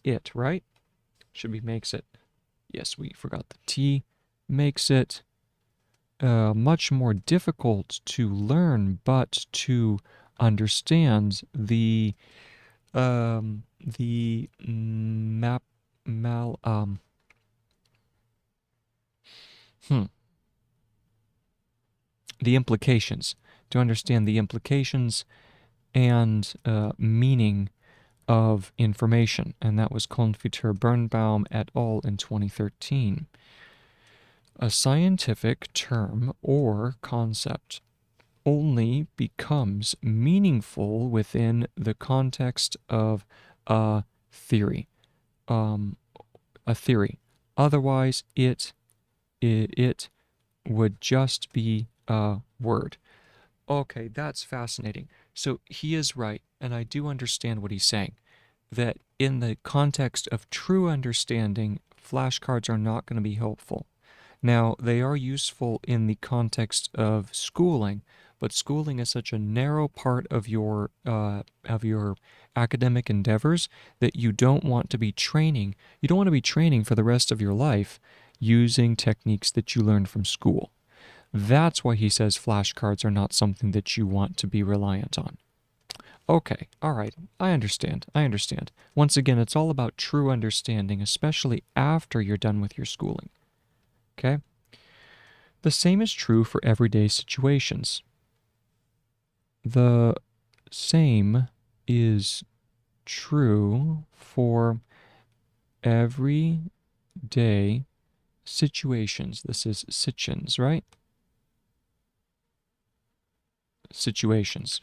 it, right? Should be makes it. Yes, we forgot the T. Makes it much more difficult to learn, but to understand the map mal hmm, the implications, to understand the implications and meaning of information, and that was Konfiter Birnbaum et al. In 2013. A scientific term or concept only becomes meaningful within the context of a theory. Um, a theory. Otherwise, it would just be a word. Okay, that's fascinating. So he is right, and I do understand what he's saying. That in the context of true understanding, flashcards are not going to be helpful. Now, they are useful in the context of schooling, but schooling is such a narrow part of your academic endeavors that you don't want to be training. You don't want to be training for the rest of your life using techniques that you learned from school. That's why he says flashcards are not something that you want to be reliant on. Okay, all right, I understand. Once again, it's all about true understanding, especially after you're done with your schooling. Okay? The same is true for everyday situations. The same is true for everyday situations. This is situations, right? Situations.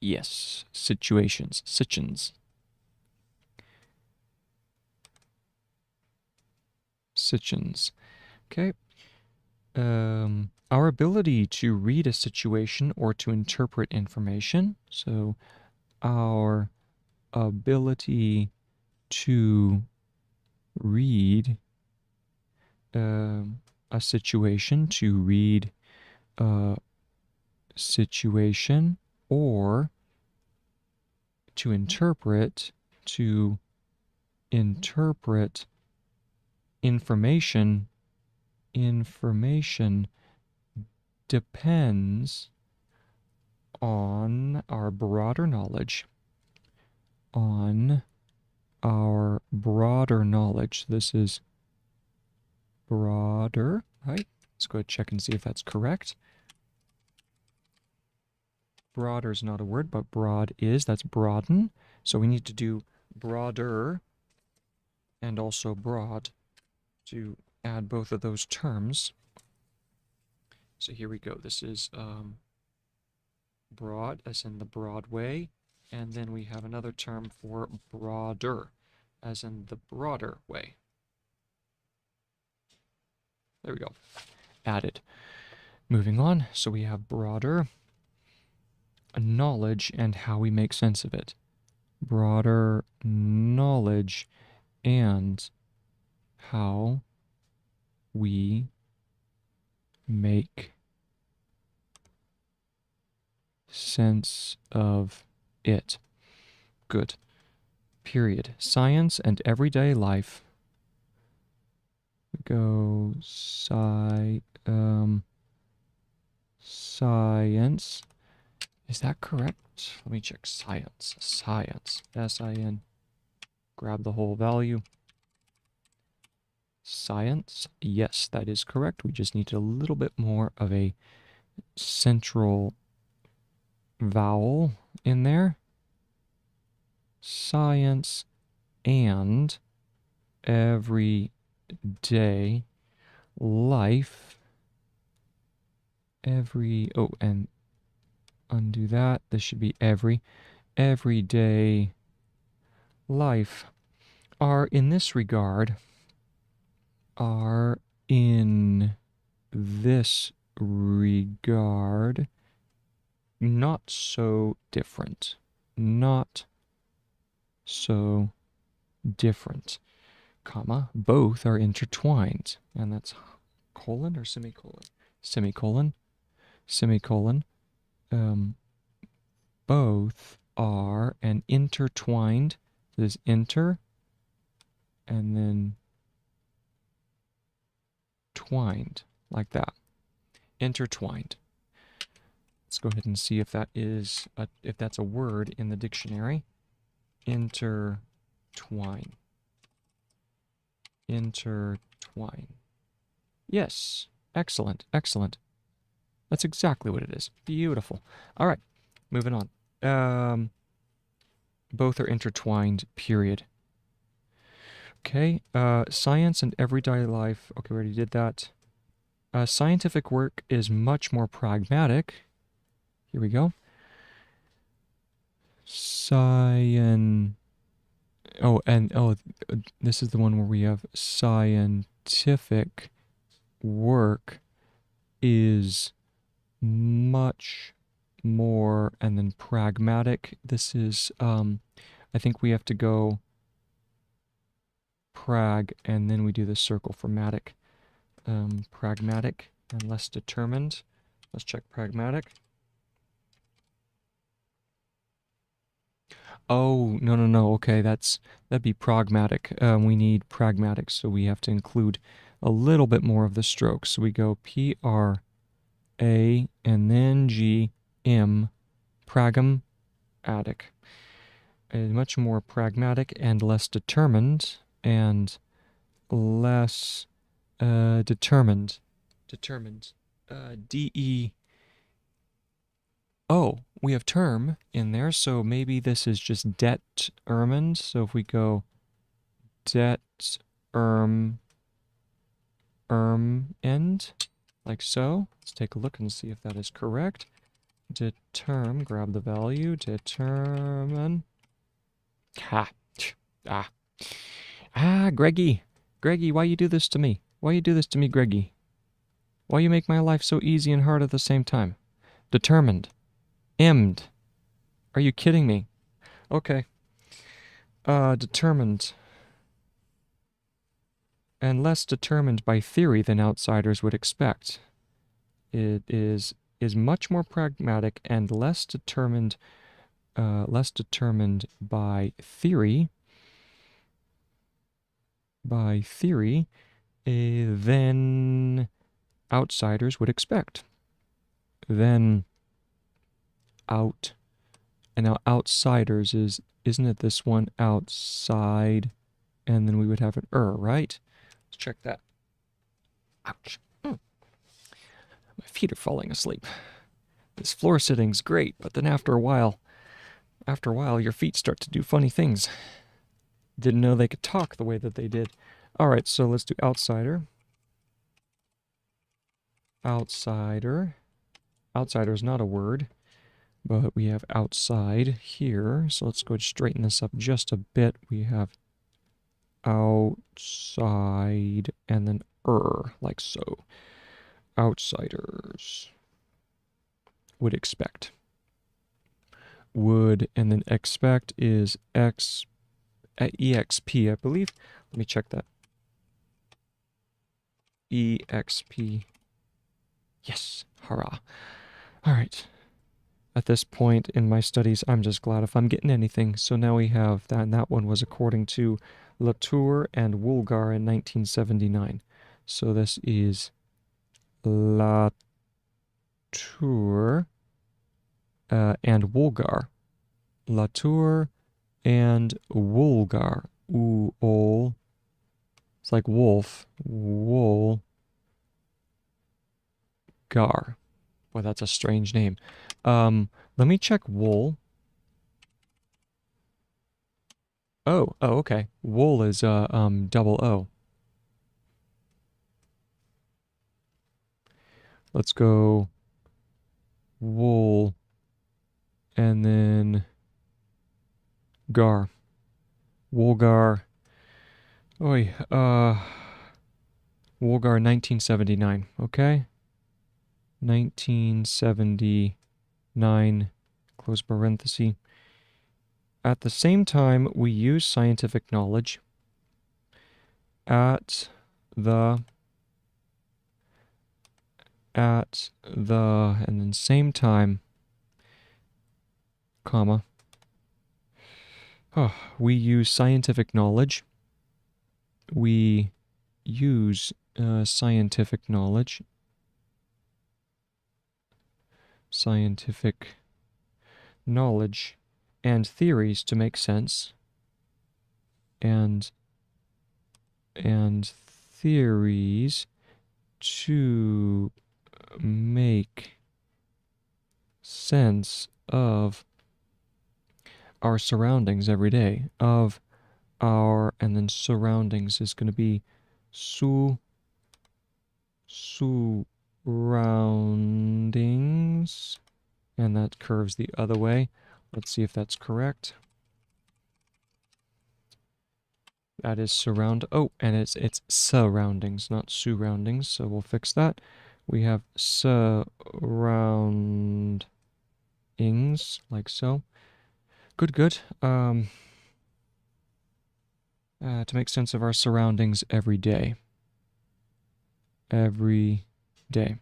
Yes, situations. Situations. Okay. Our ability to read a situation or to interpret information. So our ability to read a situation, to read a situation, or to interpret information depends on our broader knowledge. On our broader knowledge. This is broader, right? Let's go ahead and check and see if that's correct. Broader is not a word, but broad is. That's broaden. So we need to do broader and also broad to add both of those terms. So here we go. This is broad, as in the Broadway, and then we have another term for broader, as in the broader way. There we go. Added. Moving on, so we have broader knowledge and how we make sense of it. Broader knowledge and how we make sense of it. Good. Period. Science and everyday life. We go science. Is that correct? Let me check science. Science. S-I-N. Grab the whole value. Science. Yes, that is correct. We just need a little bit more of a central vowel in there. Science and everyday life. And undo that. This should be everyday life are in this regard not so different. Not so different, comma, both are intertwined. And that's colon or semicolon? Semicolon. Semicolon. Both are and intertwined. This is inter and then twined, like that. Intertwined. Let's go ahead and see if that is if that's a word in the dictionary. Intertwine. Intertwine. Yes. Excellent. Excellent. That's exactly what it is. Beautiful. All right. Moving on. Both are intertwined, period. Okay. Science and everyday life. Okay, we already did that. Scientific work is much more pragmatic. Here we go. This is the one where we have scientific work is much more, and then pragmatic. This is, I think we have to go prag, and then we do the circle for matic. Pragmatic and less determined. Let's check pragmatic. Oh, no. Okay, that'd be pragmatic. We need pragmatic, so we have to include a little bit more of the strokes. So we go P-R-A and then G-M, pragmatic. Much more pragmatic and less determined, and less determined. Determined. D-E... Oh, we have term in there, so maybe this is just determined. So if we go end, like so. Let's take a look and see if that is correct. Grab the value, determine. Greggy, why you do this to me? Why you do this to me, Greggy? Why you make my life so easy and hard at the same time? Determined. Emmed. Are you kidding me? Okay. Determined. And less determined by theory than outsiders would expect. It is much more pragmatic and less determined by theory. Than outsiders would expect. Than out. And now outsiders isn't it this one? Outside. And then we would have an right? Let's check that. Ouch. My feet are falling asleep. This floor sitting's great, but then after a while, your feet start to do funny things. Didn't know they could talk the way that they did. All right, so let's do outsider. Outsider. Outsider is not a word, but we have outside here. So let's go straighten this up just a bit. We have outside and then like so. Outsiders. Would expect. Would and then expect is exp, I believe. Let me check that. exp. Yes, hurrah. All right. At this point in my studies, I'm just glad if I'm getting anything. So now we have that, and that one was according to Latour and Woolgar in 1979. So this is Latour and Woolgar. Latour and Woolgar. Ooh, it's like wolf. Wool. Gar. Boy, that's a strange name. Let me check wool. Oh, okay. Wool is double O. Let's go wool and then gar. Woolgar. Oi, Woolgar 1979, okay? 1979, close parenthesis. At the same time, we use scientific knowledge at the, and then same time, comma, we use scientific knowledge. We use scientific knowledge. Scientific knowledge and theories to make sense. And theories to make sense of our surroundings every day, of our, and then surroundings is going to be surroundings, and that curves the other way. Let's see if that's correct. That is surround, and it's surroundings, not surroundings, so we'll fix that. We have surroundings, like so. Good. To make sense of our surroundings every day. Every day.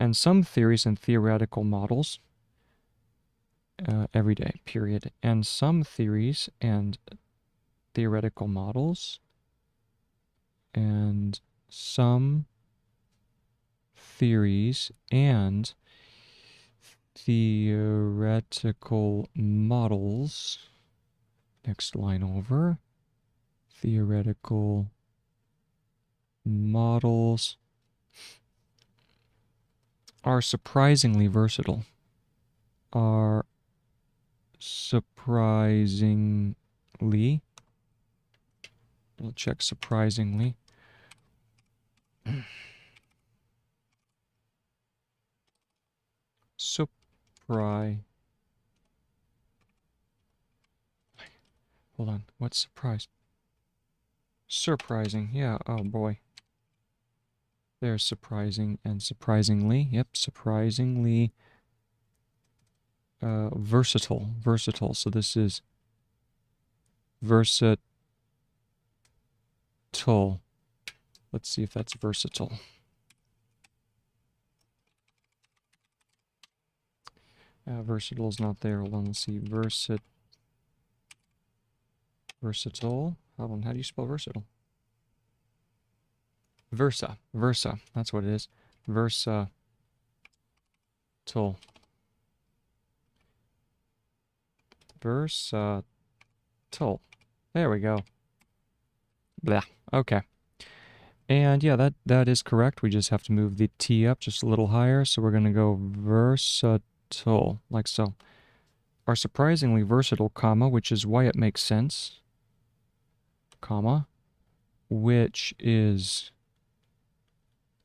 And some theories and theoretical models, every day, period. And some theories and theoretical models, and some theories and theoretical models. Next line over. Theoretical models are surprisingly versatile. Are surprisingly. We'll check surprisingly. Hold on. What's surprise? Surprising. Yeah. Oh boy. There's surprising and surprisingly. Yep. Surprisingly versatile. Versatile. So this is versatile. Let's see if that's versatile. Versatile is not there. Hold on. Let's see. Versatile. Hold on. How do you spell versatile? Versa. That's what it is. Versatile. Versatile. There we go. Blah. Okay. And yeah, that is correct. We just have to move the T up just a little higher. So we're going to go versatile, like so. Are surprisingly versatile, comma, which is why it makes sense, comma, which is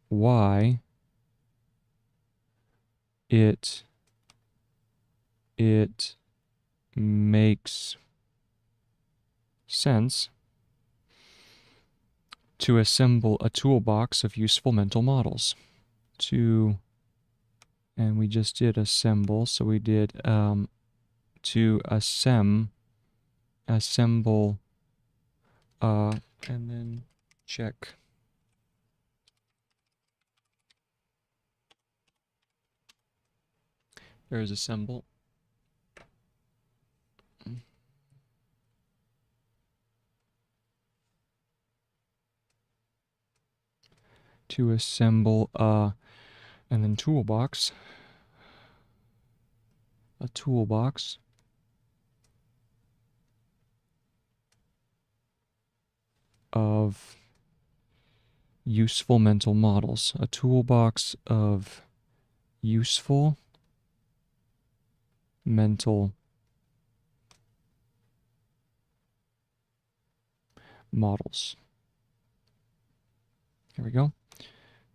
why it makes sense to assemble a toolbox of useful mental models. And we just did assemble, so we did to assemble, and then check. There's assemble. To assemble, and then toolbox. A toolbox of useful mental models. A toolbox of useful mental models. Here we go.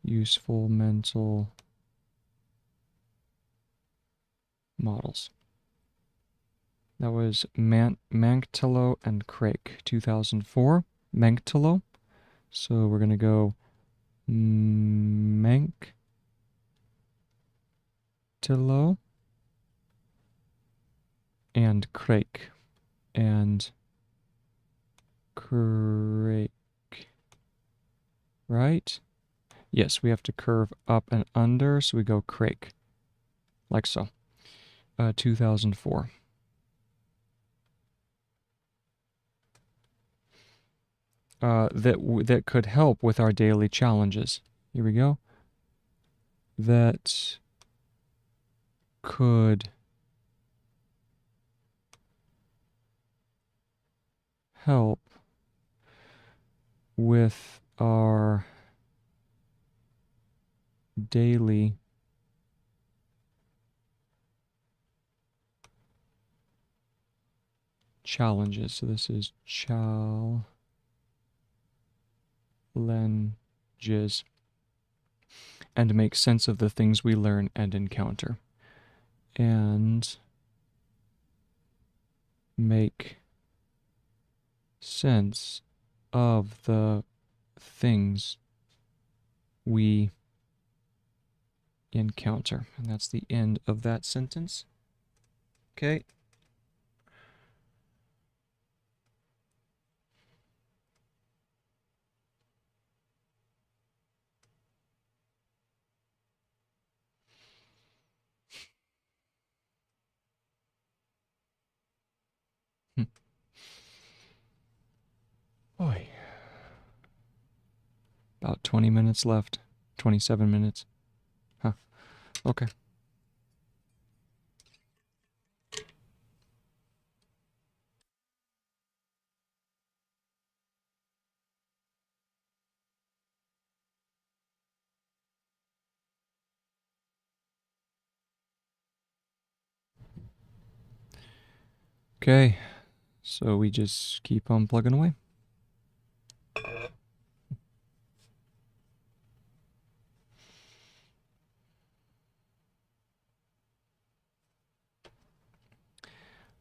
Useful mental models. That was Manctillo and Craig, 2004. Manctillo. So we're going to go Manctillo and Craig. And Craig. Right? Yes, we have to curve up and under, so we go Craig. Like so. 2004. That could help with our daily challenges. Here we go. That could help with our daily challenges. So this is challenges. And make sense of the things we learn and encounter. And make sense of the things we encounter. And that's the end of that sentence. Okay. Boy. About 20 minutes left. 27 minutes. Huh. Okay. Okay. So we just keep on plugging away.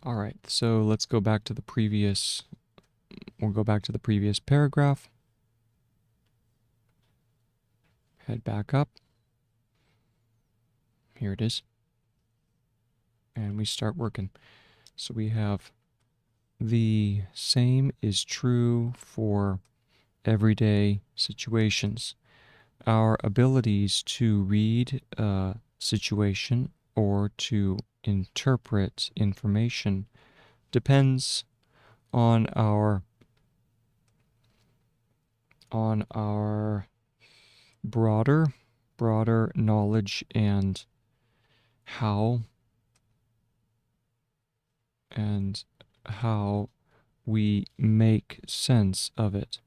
All right, so let's go back to the previous, we'll go back to the previous paragraph. Head back up. Here it is. And we start working. So we have the same is true for everyday situations. Our abilities to read a situation or to interpret information depends on our broader knowledge and how and how we make sense of it.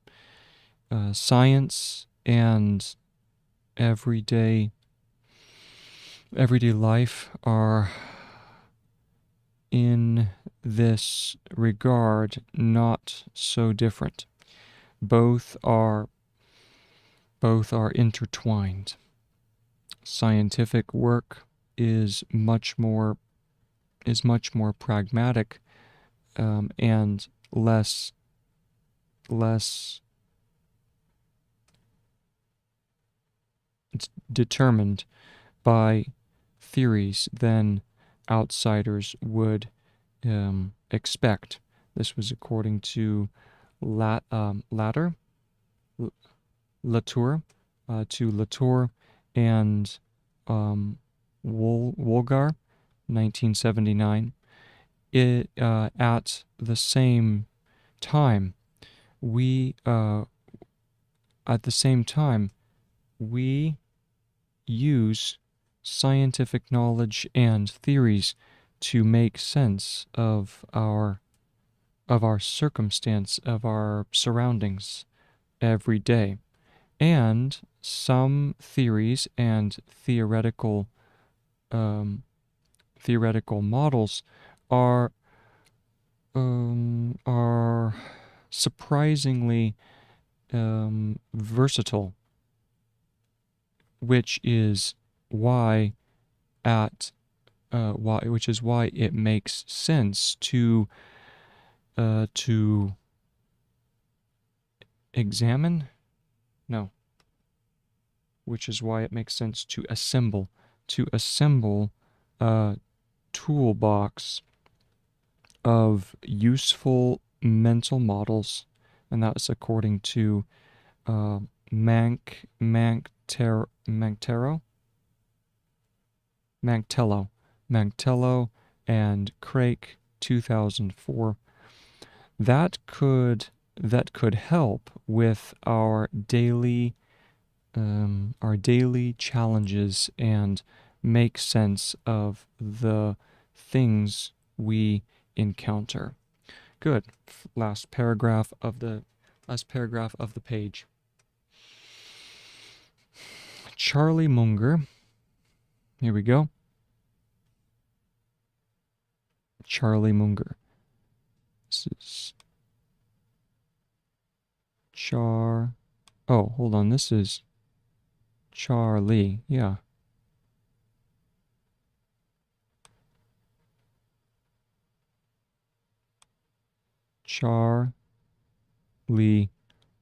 Science and everyday life are, in this regard, not so different. Both are intertwined. Scientific work is much more pragmatic, and less determined by theories than outsiders would expect. This was according to Latour, and Wolgar, 1979. At the same time, we use scientific knowledge and theories to make sense of our circumstance, of our surroundings every day. And some theories and theoretical models are surprisingly versatile, which is why it makes sense to examine. No. Which is why it makes sense to assemble a toolbox of useful mental models, and that's according to Manctello and Craig, 2004. That could help with our daily challenges and make sense of the things we encounter. Good. Last paragraph of the page. Charlie Munger. Here we go. Charlie Munger. This is Oh, hold on. This is Charlie. Yeah. Charlie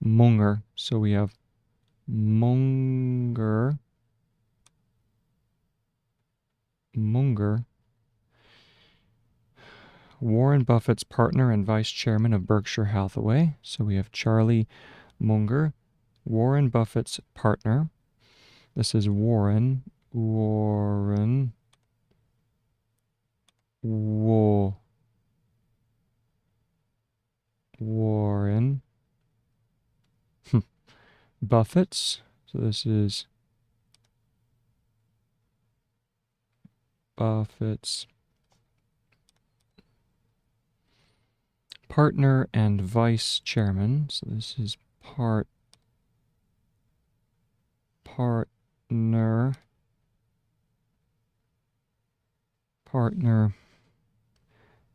Munger. So we have Munger. Warren Buffett's partner and vice chairman of Berkshire Hathaway. So we have Charlie Munger, Warren Buffett's partner. This is Warren. Buffett's. So this is Buffett's partner and vice chairman. So this is partner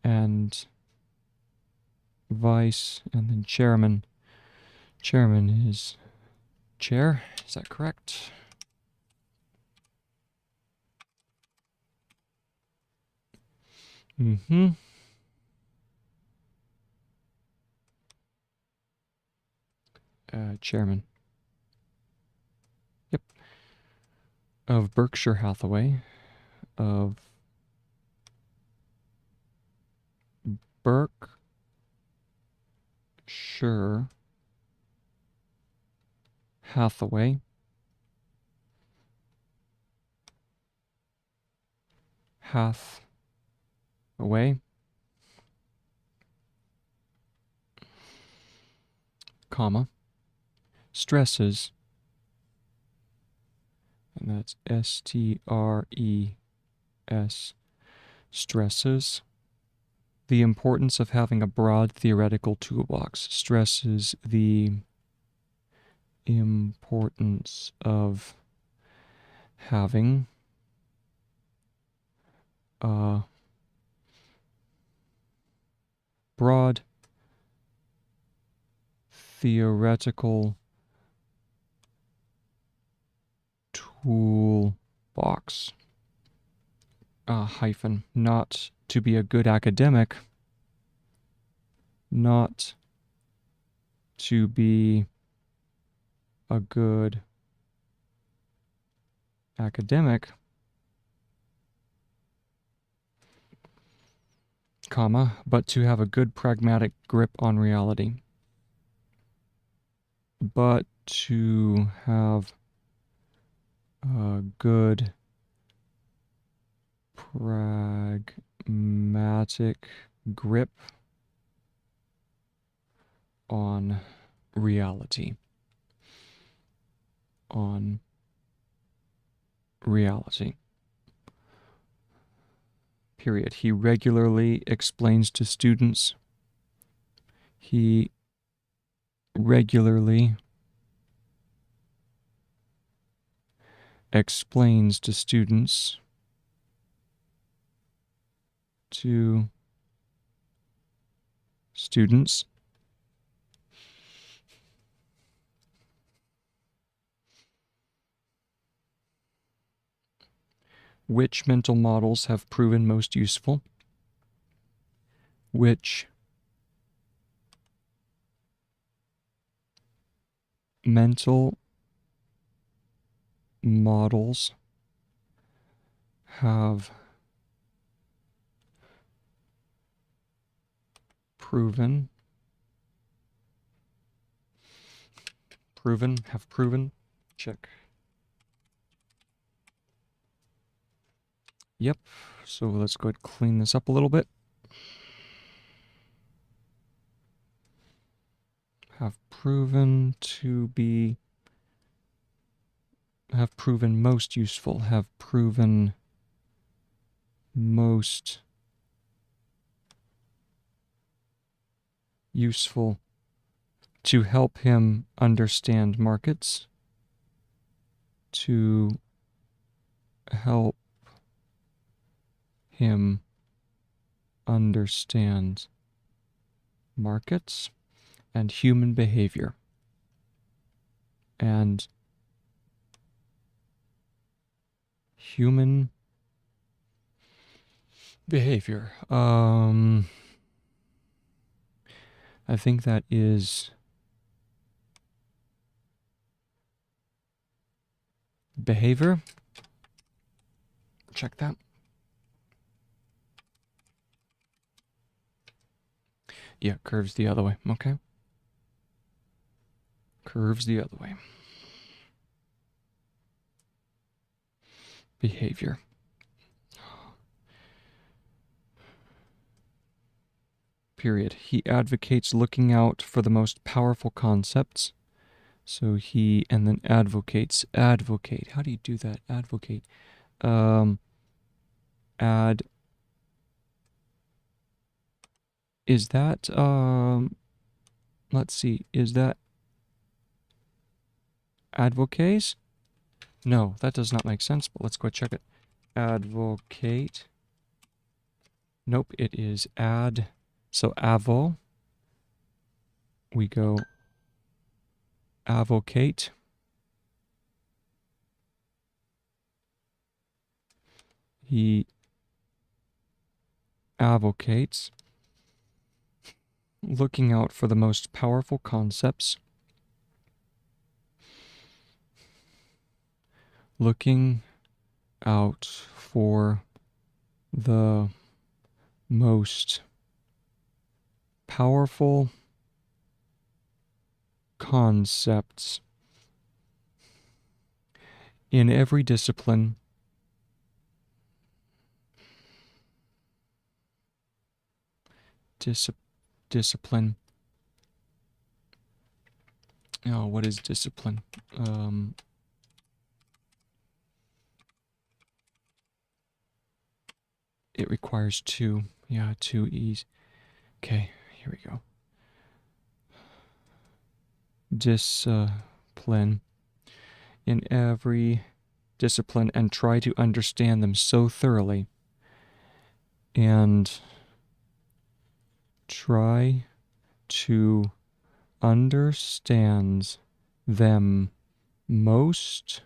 and vice, and then chairman. Chairman is chair. Is that correct? Mm-hmm. Chairman. Yep. Of Berkshire Hathaway. Of Berkshire Hathaway. Comma, stresses, and that's STRES, stresses The importance of having a broad theoretical toolbox. Stresses the importance of having a broad theoretical toolbox. Hyphen. Not to be a good academic. Not to be a good academic, comma, but to have a good pragmatic grip on reality. But to have a good pragmatic grip on reality. On reality. Period. He regularly explains to students. He regularly explains to students which mental models have proven most useful, which mental models have proven, check. Yep, so let's go ahead and clean this up a little bit. Have proven most useful, have proven most useful to help him understand markets, to help him understand markets and human behavior. And human behavior. I think that is behavior. Check that. Yeah, curves the other way. Okay. Curves the other way. Behavior. Period. He advocates looking out for the most powerful concepts. So he, and then advocates. Advocate. How do you do that? Advocate. Is that, let's see, is that advocates? No, that does not make sense, but let's go check it. Advocate. Nope, it is ad. So avo. We go advocate. He advocates looking out for the most powerful concepts. Looking out for the most powerful concepts in every discipline. Discipline. Oh, what is discipline? It requires two. Yeah, two E's. Okay, here we go. Discipline in every discipline and try to understand them so thoroughly and try to understand them most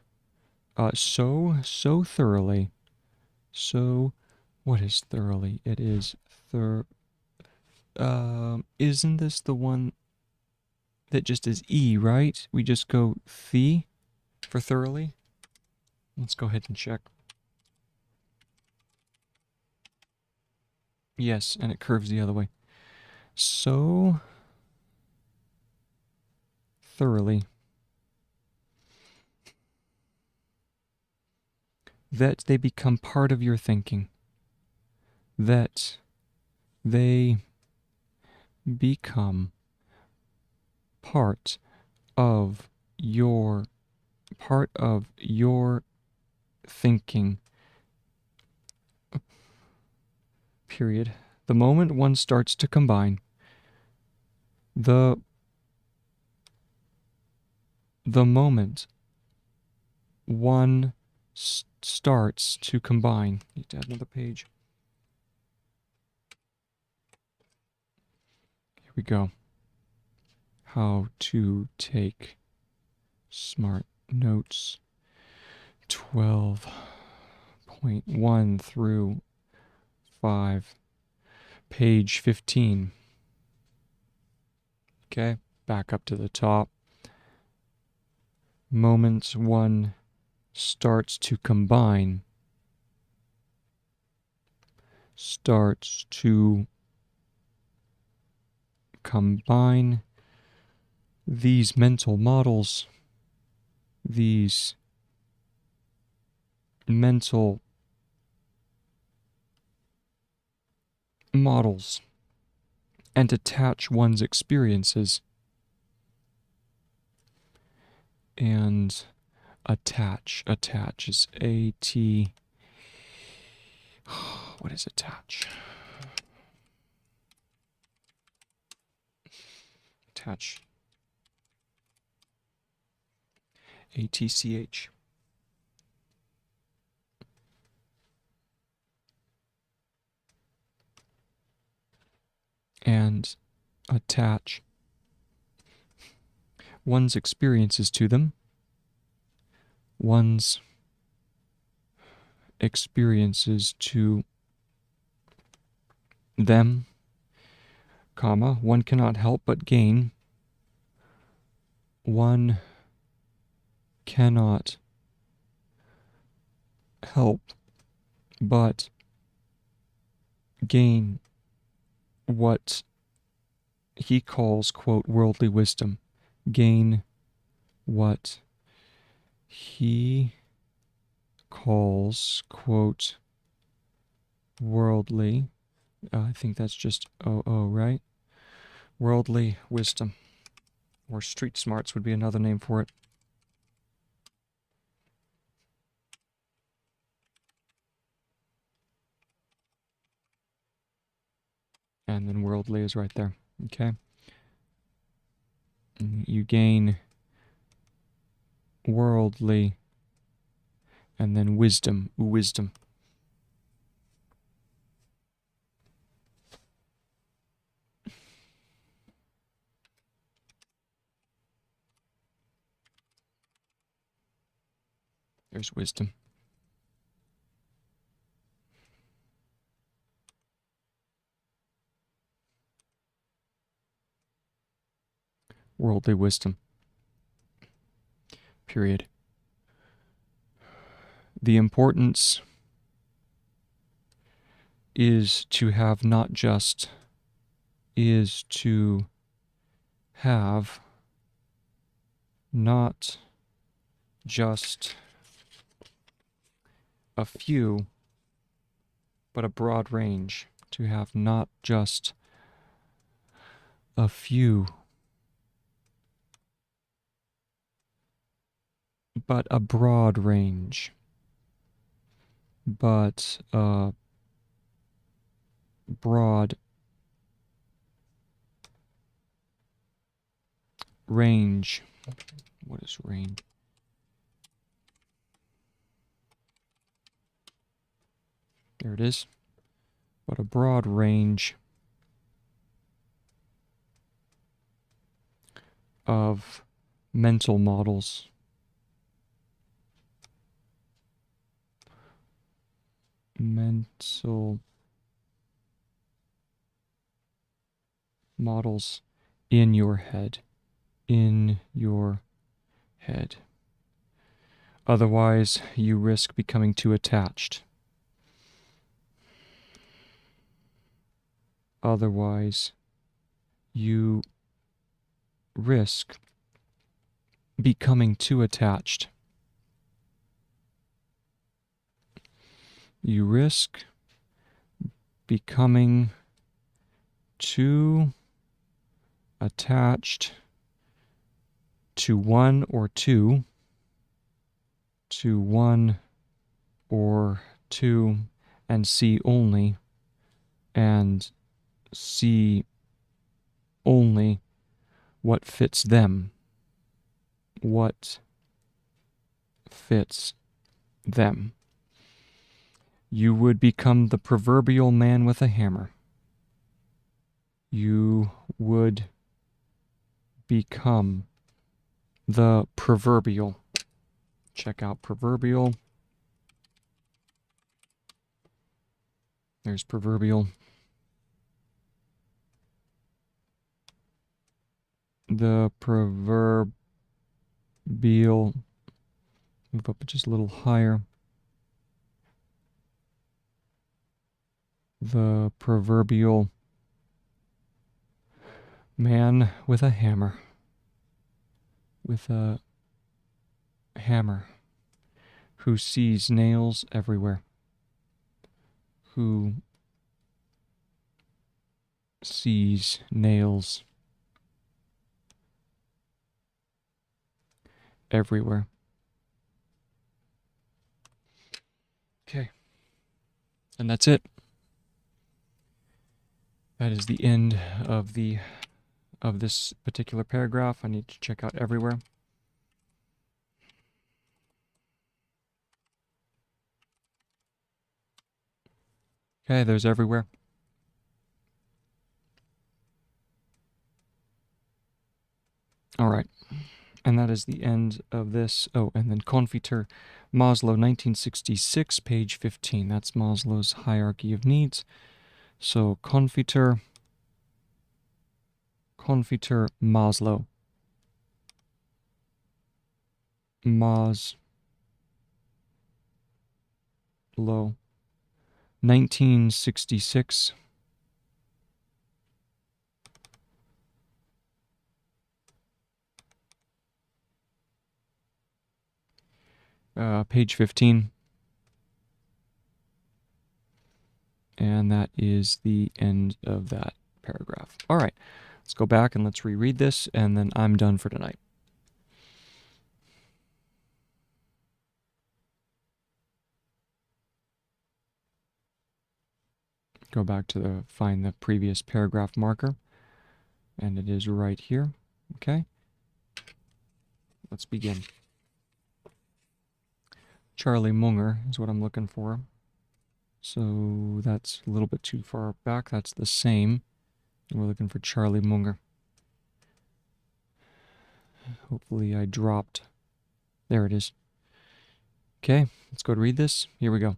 so thoroughly. So what is thoroughly? It is isn't this the one that just is E, right? We just go the for thoroughly. Let's go ahead and check. Yes, and it curves the other way. So thoroughly that they become part of your thinking. That they become part of your thinking. Period. The moment one starts to combine the moment one starts to combine. Need to add another page. Here we go. How to take smart notes 12.1 through 5, page 15. Okay, back up to the top. Moments one starts to combine, these mental models, these mental models, and attach one's experiences. And attach is A-T. What is attach? Attach. A-T-C-H. And attach one's experiences to them, one's experiences to them, comma, one cannot help but gain, one cannot help but gain what he calls, quote, worldly wisdom. Gain what he calls, quote, worldly, I think that's just O-O, right? Worldly wisdom. Or street smarts would be another name for it. And then worldly is right there, okay? You gain worldly, and then wisdom. There's wisdom. Worldly wisdom. Period. The importance is to have not just a few, but a broad range. To have not just a few, but a broad range. But a broad range. What is range? There it is. What a broad range of mental models. Mental models in your head. In your head. Otherwise, you risk becoming too attached. Otherwise, you risk becoming too attached. You risk becoming too attached to one or two, and see only what fits them. What fits them. You would become the proverbial man with a hammer. You would become the proverbial. Check out proverbial. There's proverbial. The proverbial. Move up just a little higher. The proverbial man with a hammer. With a hammer. Who sees nails everywhere. Who sees nails everywhere. Okay. And that's it. That is the end of this particular paragraph. I need to check out everywhere. Okay, there's everywhere. All right. And that is the end of this. Oh, and then Confiture, Maslow, 1966, page 15. That's Maslow's hierarchy of needs. So Confiture, Maslow. Maslow. 1966. Page 15. And that is the end of that paragraph. All right, let's go back and let's reread this, and then I'm done for tonight. Go back to find the previous paragraph marker, and it is right here. Okay, let's begin. Charlie Munger is what I'm looking for. So that's a little bit too far back. That's the same. We're looking for Charlie Munger. Hopefully I dropped. There it is. Okay, let's go to read this. Here we go.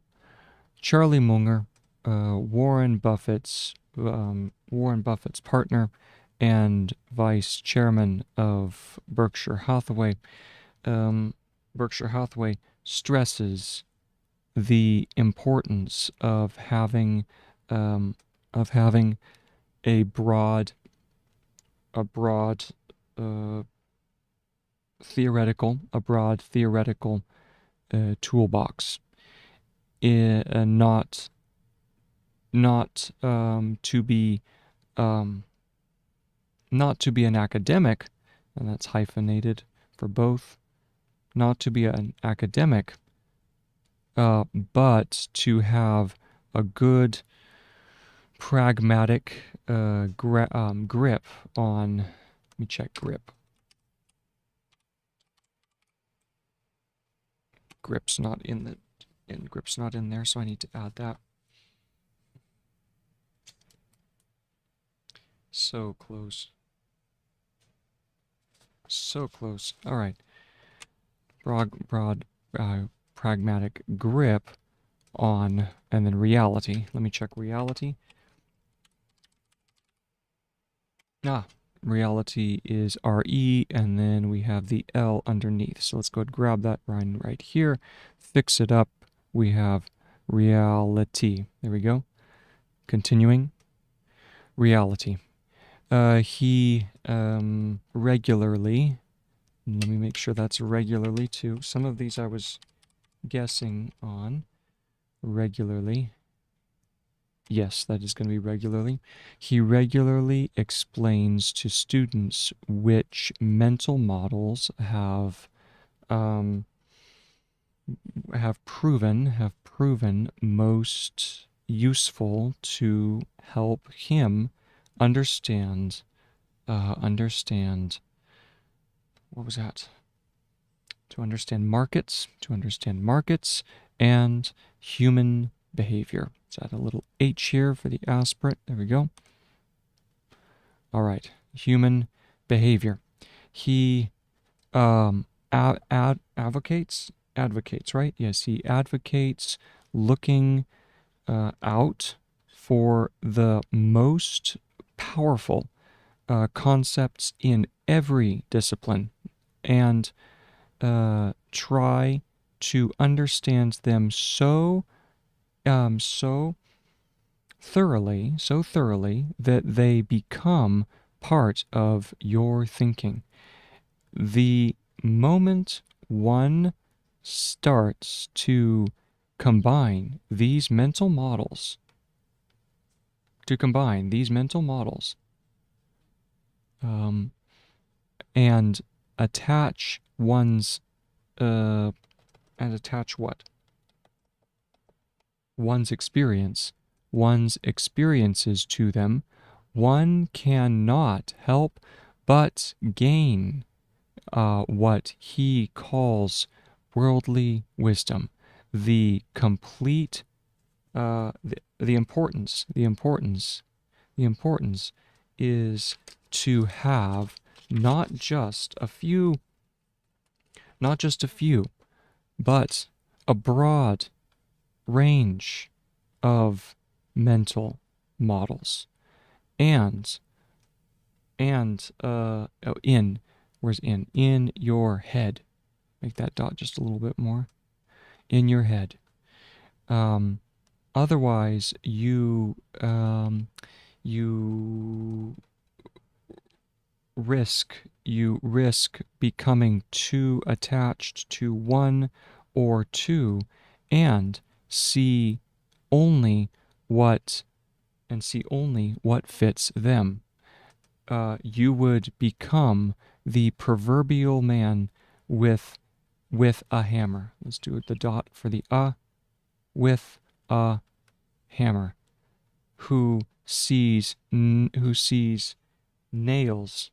Charlie Munger, Warren Buffett's partner and vice chairman of Berkshire Hathaway. Berkshire Hathaway stresses the importance of having a broad theoretical toolbox, not to be an academic, and that's hyphenated for both. Not to be an academic, but to have a good pragmatic grip on. Let me check grip. grip's not in grip's not in there, so I need to add that. So close. So close. All right. Broad, pragmatic grip on, and then reality. Let me check reality. Reality is RE, and then we have the L underneath. So let's go ahead and grab that line right here, fix it up. We have reality. There we go. Continuing. Reality. He regularly, let me make sure that's regularly too. Some of these I was guessing on. Regularly. Yes, that is going to be regularly. He regularly explains to students which mental models have proven most useful to help him understand what was that? To understand markets and human behavior. Let's add a little H here for the aspirate. There we go. All right, human behavior. He advocates, right? Yes, he advocates looking out for the most powerful concepts in every discipline and try to understand them so thoroughly that they become part of your thinking. The moment one starts to combine these mental models, and attach one's one's experiences to them, one cannot help but gain what he calls worldly wisdom. The complete, the importance is to have not just a few, but a broad range of mental models. And in your head. Make that dot just a little bit more. In your head. Otherwise, you risk becoming too attached to one or two and see only what fits them. You would become the proverbial man with a hammer. Let's do the dot for the with a hammer, who sees nails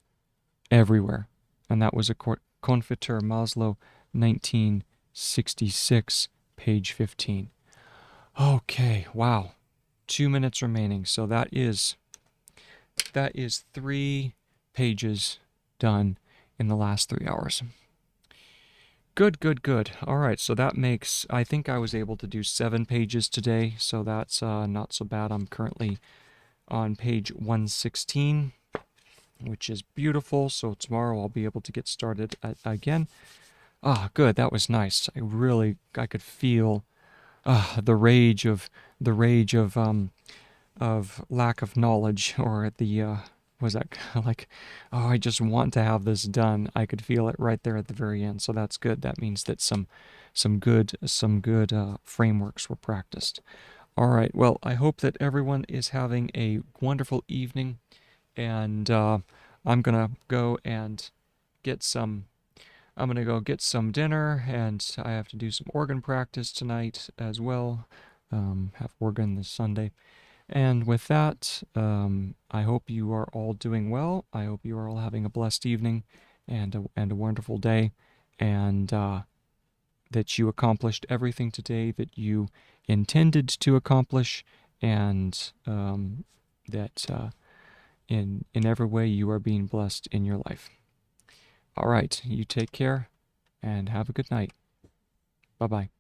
everywhere. And that was a Confiteur Maslow, 1966, page 15. Okay, wow. 2 minutes remaining. So that is 3 pages done in the last 3 hours. Good. All right, so that makes, I think I was able to do 7 pages today, so that's not so bad. I'm currently on page 116, which is beautiful, so tomorrow I'll be able to get started again. Good, that was nice. I could feel the rage of lack of knowledge, or was that like, I just want to have this done. I could feel it right there at the very end, so that's good. That means that some good frameworks were practiced. All right, well, I hope that everyone is having a wonderful evening, and I'm gonna go get some dinner, and I have to do some organ practice tonight as well. Have organ this Sunday. And with that, I hope you are all doing well. I hope you are all having a blessed evening and a wonderful day. And that you accomplished everything today that you intended to accomplish, and that in every way you are being blessed in your life. All right, you take care and have a good night. Bye-bye.